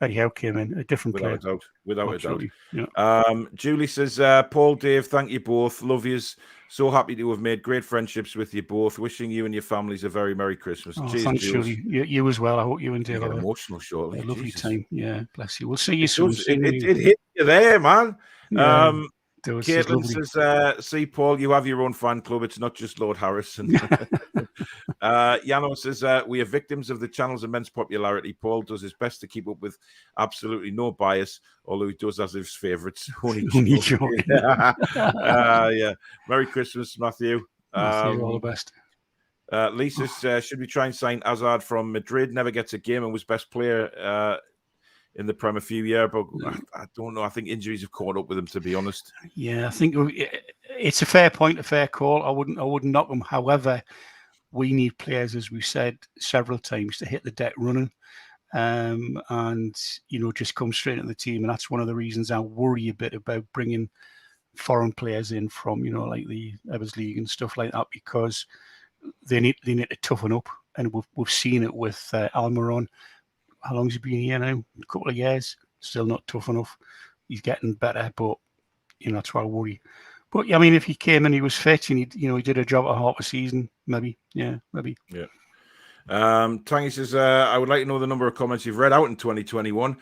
Speaker 4: Eddie Howe came in. A different
Speaker 3: Without
Speaker 4: player.
Speaker 3: a doubt. Without
Speaker 4: Absolutely.
Speaker 3: a doubt.
Speaker 4: Yeah.
Speaker 3: Julie says, Paul, Dave, thank you both. Love yous. So happy to have made great friendships with you both. Wishing you and your families a very Merry Christmas.
Speaker 4: Oh,
Speaker 3: Cheers,
Speaker 4: thanks,
Speaker 3: Jules.
Speaker 4: Julie. You as well. I hope you and
Speaker 3: You
Speaker 4: Dave
Speaker 3: get
Speaker 4: have
Speaker 3: emotional shortly.
Speaker 4: a lovely
Speaker 3: Jesus.
Speaker 4: time. Yeah, bless you. We'll see you
Speaker 3: It
Speaker 4: soon.
Speaker 3: does. It hit you there, man.
Speaker 4: Yeah, it was just
Speaker 3: Caitlin
Speaker 4: lovely.
Speaker 3: says, see, Paul, you have your own fan club. It's not just Lord Harrison. Yano says, we are victims of the channel's immense popularity. Paul does his best to keep up with absolutely no bias, although he does have his favourites. Only
Speaker 4: joking.
Speaker 3: Yeah. Merry Christmas, Matthew.
Speaker 4: Matthew, all the best.
Speaker 3: Lisa says, should we try and sign Hazard from Madrid? Never gets a game and was best player in the Prem a few years, but I don't know. I think injuries have caught up with him, to be honest.
Speaker 4: Yeah, I think it's a fair point, a fair call. I wouldn't knock him. However, we need players, as we've said several times, to hit the deck running, and just come straight into the team. And that's one of the reasons I worry a bit about bringing foreign players in from like the Evers League and stuff like that, because they need to toughen up. And we've seen it with Almiron. How long's he been here now? A couple of years. Still not tough enough. He's getting better, but that's why I worry. But I mean, if he came and he was fit and he did a job at half a season, maybe. Yeah.
Speaker 3: Tangy says, I would like to know the number of comments you've read out in 2021.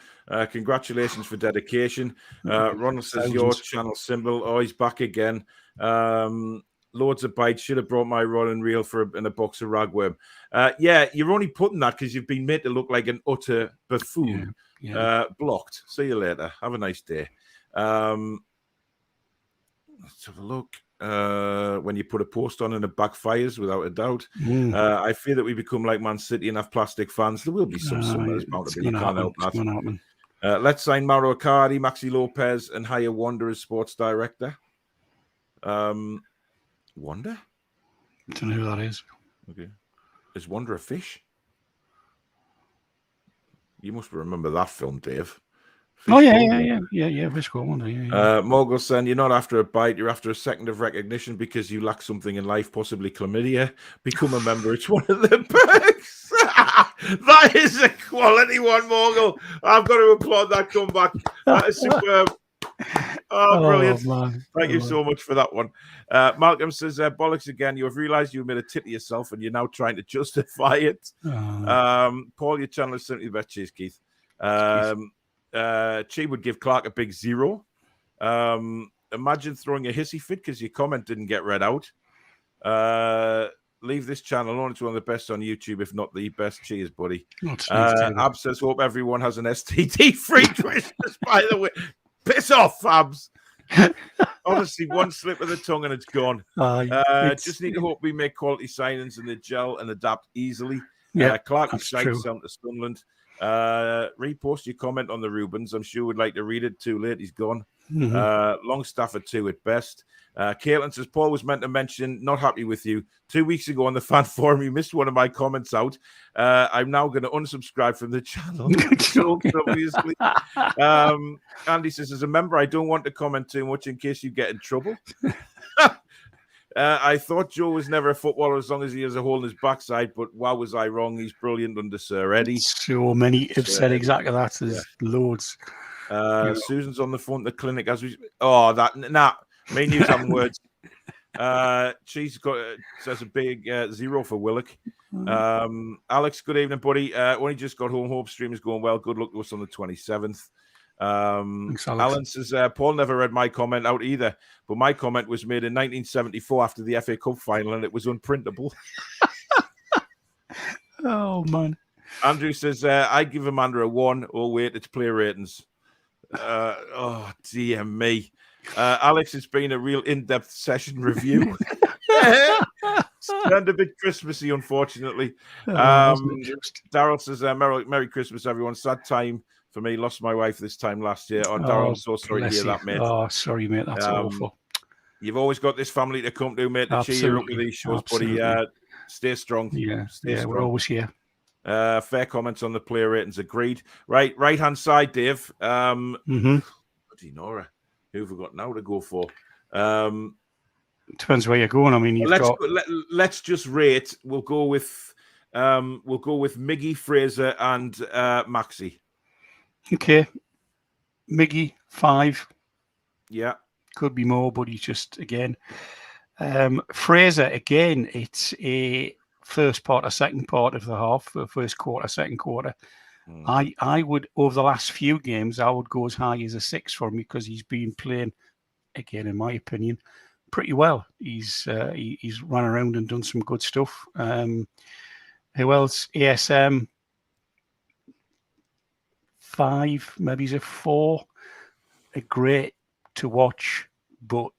Speaker 3: Congratulations for dedication. Ronald says, your channel symbol. Oh, he's back again. Loads of bites. Should have brought my rod and reel in a box of ragworm. Yeah, you're only putting that because you've been made to look like an utter buffoon.
Speaker 4: Yeah.
Speaker 3: Blocked. See you later. Have a nice day. Let's have a look. When you put a post on and it backfires, without a doubt. I fear that we become like Man City and have plastic fans. There will be some that's bound to be. You can't help that. Let's sign Mauro Icardi, Maxi Lopez, and hire Wanda as sports director. Wanda?
Speaker 4: I don't know who that is.
Speaker 3: Okay. Is Wanda a fish? You must remember that film, Dave.
Speaker 4: Yeah. Visco Wanda. Yeah.
Speaker 3: Mogul saying, you're not after a bite, you're after a second of recognition because you lack something in life, possibly chlamydia. Become a member. It's one of the perks. That is a quality one, Mogul. I've got to applaud that comeback. That is superb. Oh, brilliant. Man. Thank you so much for that one. Malcolm says, bollocks again. You have realized you made a tit to yourself and you're now trying to justify it. Paul, your channel is certainly the best. Cheers, Keith. Chi would give Clark a big 0. Imagine throwing a hissy fit because your comment didn't get read out. Leave this channel alone. It's one of the best on YouTube, if not the best. Cheers, buddy. Ab says, hope everyone has an STD-free Christmas, by the way. Piss off, Fabs. Honestly, one slip of the tongue and it's gone. Just need to hope we make quality signings in the gel and adapt easily. Clark was shite to Sunderland. Repost your comment on the Rubens. I'm sure we'd like to read it. Too late. He's gone. Longstaff at 2 at best. Caitlin says, Paul was meant to mention, not happy with you. 2 weeks ago on the fan forum, you missed one of my comments out. I'm now going to unsubscribe from the channel. Obviously. Andy says, as a member, I don't want to comment too much in case you get in trouble. I thought Joe was never a footballer as long as he has a hole in his backside, but wow, was I wrong. He's brilliant under Sir Eddie.
Speaker 4: So many have said exactly that. There's loads.
Speaker 3: Susan's on the phone to the clinic as we... Oh, me news having words. She's got says a big 0 for Willock. Alex, good evening, buddy. Only just got home. Hope stream is going well. Good luck to us on the 27th.
Speaker 4: Thanks,
Speaker 3: Alan says, Paul never read my comment out either, but my comment was made in 1974 after the FA Cup final and it was unprintable.
Speaker 4: Oh, man.
Speaker 3: Andrew says, I give Amanda a 1. Oh, wait, it's player ratings. Oh, dear me. Alex, it's been a real in-depth session review. Turned a bit Christmassy, unfortunately.
Speaker 4: Wasn't it just?
Speaker 3: Daryl says, Merry Christmas, everyone. Sad time for me. Lost my wife this time last year. Oh, Daryl, I'm so sorry to
Speaker 4: bless
Speaker 3: hear
Speaker 4: you.
Speaker 3: that, mate.
Speaker 4: Oh, sorry, mate. That's awful.
Speaker 3: You've always got this family to come to, mate, to cheer you up with these shows, buddy. Stay strong.
Speaker 4: Yeah,
Speaker 3: Stay strong.
Speaker 4: we're always here.
Speaker 3: Fair comments on the player ratings. Agreed. Right-hand side, Dave. Bloody Nora. Who have we got now to go for?
Speaker 4: Depends where you're going. I mean,
Speaker 3: let's just rate. We'll go with Miggy, Fraser, and Maxi.
Speaker 4: Okay. Miggy, 5.
Speaker 3: Yeah.
Speaker 4: Could be more, but he's just, again. Fraser, again, it's a first part or second part of the half, first quarter, second quarter. I would, over the last few games, I would go as high as a 6 for him because he's been playing, again, in my opinion, pretty well. He's run around and done some good stuff. Who else? ASM, 5, maybe he's a 4. A great to watch, but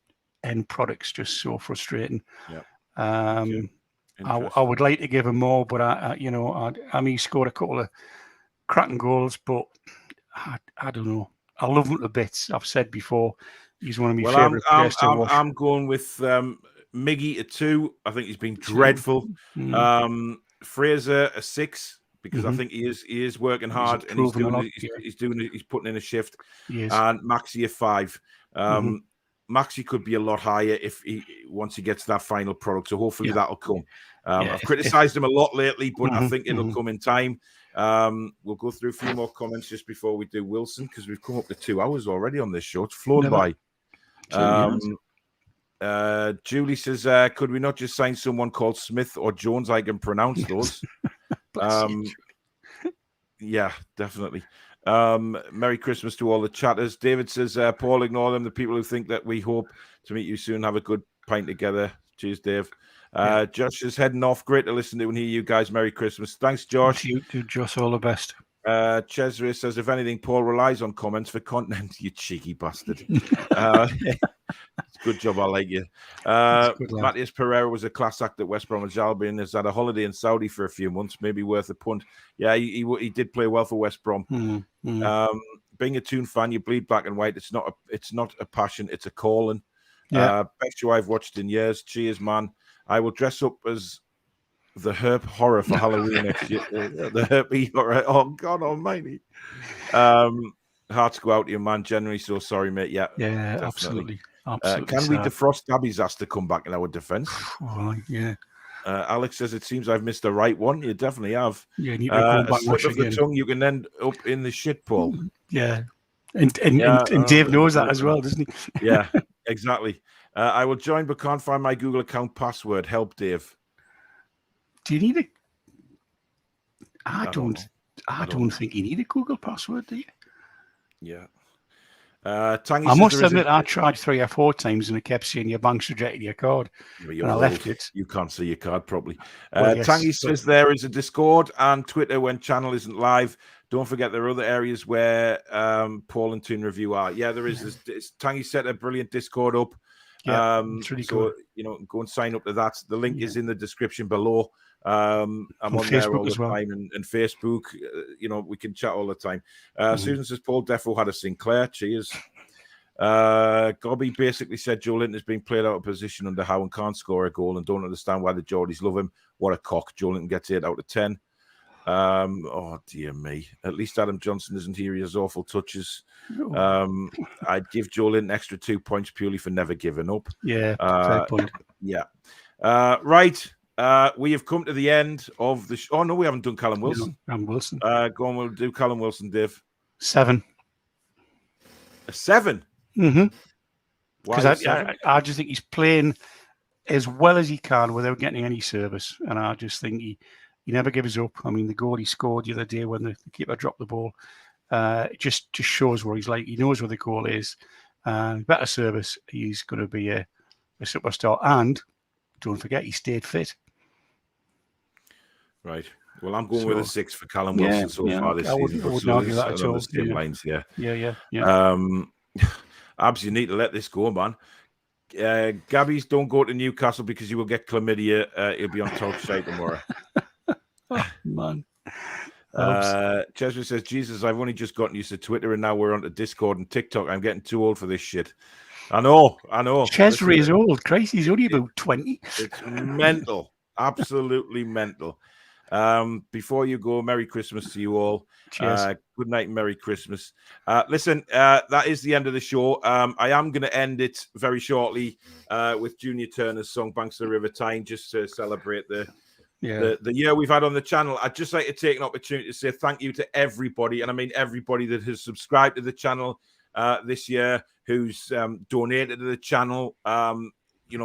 Speaker 4: end product's just so frustrating.
Speaker 3: Yeah.
Speaker 4: I would like to give him more, but I mean, he scored a couple of cracking goals, but I don't know. I love him to bits. I've said before, he's one of my favourite players to watch.
Speaker 3: I'm going with Miggy a 2. I think he's been dreadful. Fraser a 6 because I think he is working hard and he's putting in a shift. And Maxi a 5. Maxi could be a lot higher once he gets that final product. So hopefully that'll come. I've criticised him a lot lately, but I think it'll come in time. We'll go through a few more comments just before we do Wilson because we've come up to 2 hours already on this show. It's flown by. Julie says, could we not just sign someone called Smith or Jones? I can pronounce those. Yeah, definitely. Merry Christmas to all the chatters. David says, Paul, ignore them. The people who think that we hope to meet you soon. Have a good pint together. Cheers, Dave. Josh is heading off. Great to listen to and hear you guys. Merry Christmas. Thanks, Josh.
Speaker 4: You do, Josh, all the best.
Speaker 3: Cesare says, if anything, Paul relies on comments for content. You cheeky bastard. Good job. I like you. Matthias Pereira was a class act at West Bromwich Albion. Has had a holiday in Saudi for a few months. Maybe worth a punt. Yeah, he did play well for West Brom. Being a Toon fan, you bleed black and white. It's not a passion. It's a calling. Best show I've watched in years. Cheers, man. I will dress up as the Herp Horror for Halloween next year. The Herp Horror. Oh, God almighty. Hearts go out to you, man. Generally, so sorry, mate. Yeah,
Speaker 4: absolutely.
Speaker 3: Can we defrost Dabby's asked to come back in our defence?
Speaker 4: Yeah.
Speaker 3: Alex says it seems I've missed the right one. You definitely have.
Speaker 4: Yeah, you need to go back
Speaker 3: slip of the tongue, you can end up in the shit pool.
Speaker 4: Yeah. And Dave knows that as well, doesn't he?
Speaker 3: Yeah, exactly. I will join but can't find my Google account password. Help, Dave.
Speaker 4: Do you need a... I don't think you need a Google password, do you?
Speaker 3: Yeah. Tangy
Speaker 4: I must admit, I tried 3 or 4 times and it kept saying your bank's rejected your card. And I left it.
Speaker 3: You can't see your card properly. Tangy says there is a Discord and Twitter when channel isn't live. Don't forget there are other areas where Paul and Toon Review are. Yeah, there is. Tangy set a brilliant Discord up.
Speaker 4: Yeah, it's really good.
Speaker 3: Go and sign up to that. The link is in the description below. I'm on
Speaker 4: Facebook
Speaker 3: there all the
Speaker 4: well.
Speaker 3: time and Facebook. We can chat all the time. Susan says Paul Defo had a Sinclair. Cheers. Gobby basically said Joe Linton has been played out of position under Howe and can't score a goal and don't understand why the Geordies love him. What a cock. Joe Linton gets 8 out of 10. Oh dear me. At least Adam Johnson isn't here. He has awful touches. I'd give Joe Linton extra 2 points purely for never giving up.
Speaker 4: Yeah, fair point.
Speaker 3: Yeah. Right. We have come to the end of the oh no, we haven't done Callum Wilson.
Speaker 4: Wilson.
Speaker 3: Go on, we'll do Callum Wilson, Dave.
Speaker 4: 7.
Speaker 3: A 7?
Speaker 4: Because I just think he's playing as well as he can without getting any service. And I just think he never gives up. I mean, the goal he scored the other day when the keeper dropped the ball, it just shows where he's like. He knows where the goal is. Better service, he's going to be a superstar. And don't forget, he stayed fit. Right.
Speaker 3: Well, I'm going with a 6 for Callum Wilson so far this season.
Speaker 4: I wouldn't argue that at all.
Speaker 3: Same lines, yeah. Abs, you need to let this go, man. Gabby's, don't go to Newcastle because you will get chlamydia. He'll be on talk show tomorrow.
Speaker 4: Oh, man.
Speaker 3: Cheswick says, Jesus, I've only just gotten used to Twitter and now we're on to Discord and TikTok. I'm getting too old for this shit. I know.
Speaker 4: Cheswick is old. Christ, he's only about 20.
Speaker 3: It's mental. Absolutely mental. Before you go, Merry Christmas to you all.
Speaker 4: Cheers.
Speaker 3: Good night and Merry Christmas. Listen, that is the end of the show. I am going to end it very shortly with Junior Turner's song Banks of the River Tyne, just to celebrate the year we've had on the channel. I'd just like to take an opportunity to say thank you to everybody, and I mean everybody that has subscribed to the channel this year, who's donated to the channel.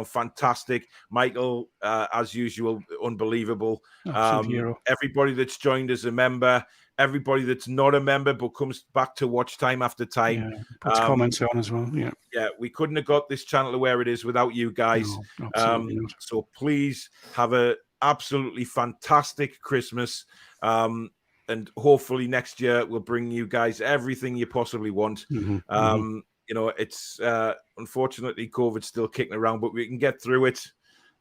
Speaker 3: Fantastic. Michael, as usual, unbelievable. Everybody that's joined as a member, everybody that's not a member but comes back to watch time after time.
Speaker 4: Puts comments on as well. Yeah,
Speaker 3: we couldn't have got this channel to where it is without you guys.
Speaker 4: No, absolutely not.
Speaker 3: So please have a absolutely fantastic Christmas. And hopefully next year we'll bring you guys everything you possibly want. It's unfortunately COVID's still kicking around, but we can get through it.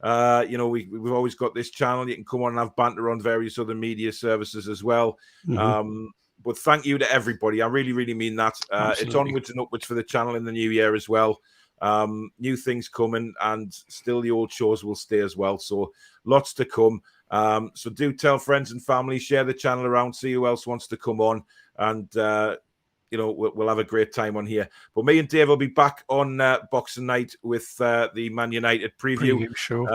Speaker 3: We've always got this channel. You can come on and have banter on various other media services as well. But thank you to everybody. I really, really mean that. It's onwards and upwards for the channel in the new year as well. New things coming, and still the old shows will stay as well. So lots to come. So do tell friends and family, share the channel around, see who else wants to come on, and we'll have a great time on here. But me and Dave will be back on Boxing Night with the Man United preview.
Speaker 4: Show.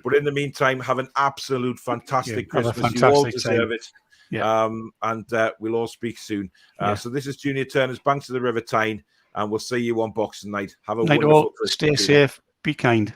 Speaker 3: But in the meantime, have an absolute fantastic Christmas.
Speaker 4: Fantastic
Speaker 3: You all deserve it.
Speaker 4: Yeah.
Speaker 3: And we'll all speak soon. So this is Junior Turner's Banks of the River Tyne, and we'll see you on Boxing Night. Have a wonderful Christmas.
Speaker 4: Stay safe. Be kind.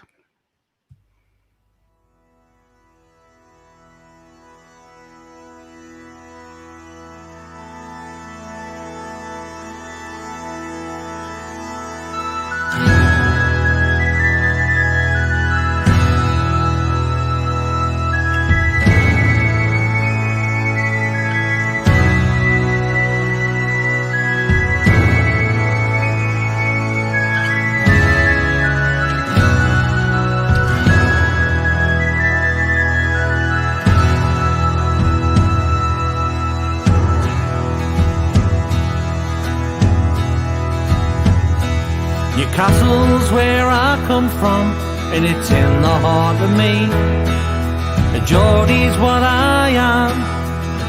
Speaker 2: Newcastle's where I come from, and it's in the heart of me. The Geordie's what I am,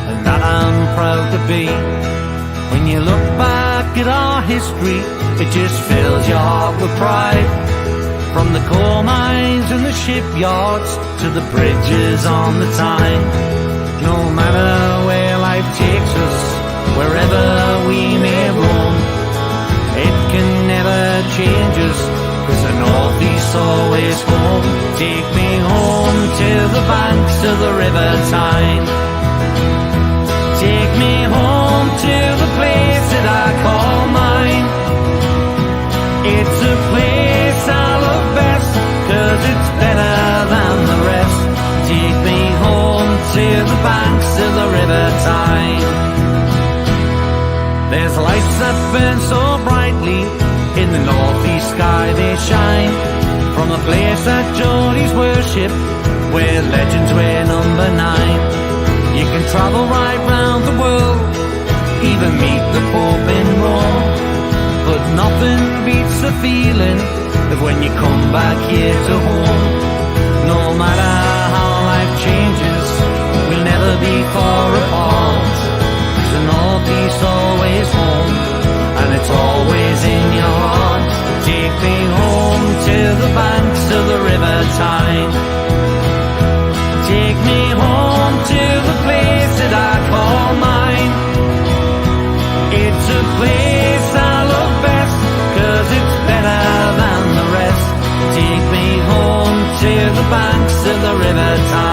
Speaker 2: and that I'm proud to be. When you look back at our history, it just fills your heart with pride. From the coal mines and the shipyards to the bridges on the Tyne. No matter where life takes us, wherever we may roam, it can never change us, 'cause the North East's always home. Take me home to the banks of the River Tyne. Take me home to the place that I call mine. It's a place I love best, 'cause it's better than the rest. Take me home to the banks of the River Tyne. There's lights that burn so brightly, in the northeast sky they shine. From a place that Geordies worship, where legends wear number 9. You can travel right round the world, even meet the Pope in Rome. But nothing beats the feeling of when you come back here to home. No matter how life changes, we'll never be far apart. The Northeast always home, and it's always in your heart. Take me home to the banks of the River Tyne. Take me home to the place that I call mine. It's a place I love best, 'cause it's better than the rest. Take me home to the banks of the River Tyne.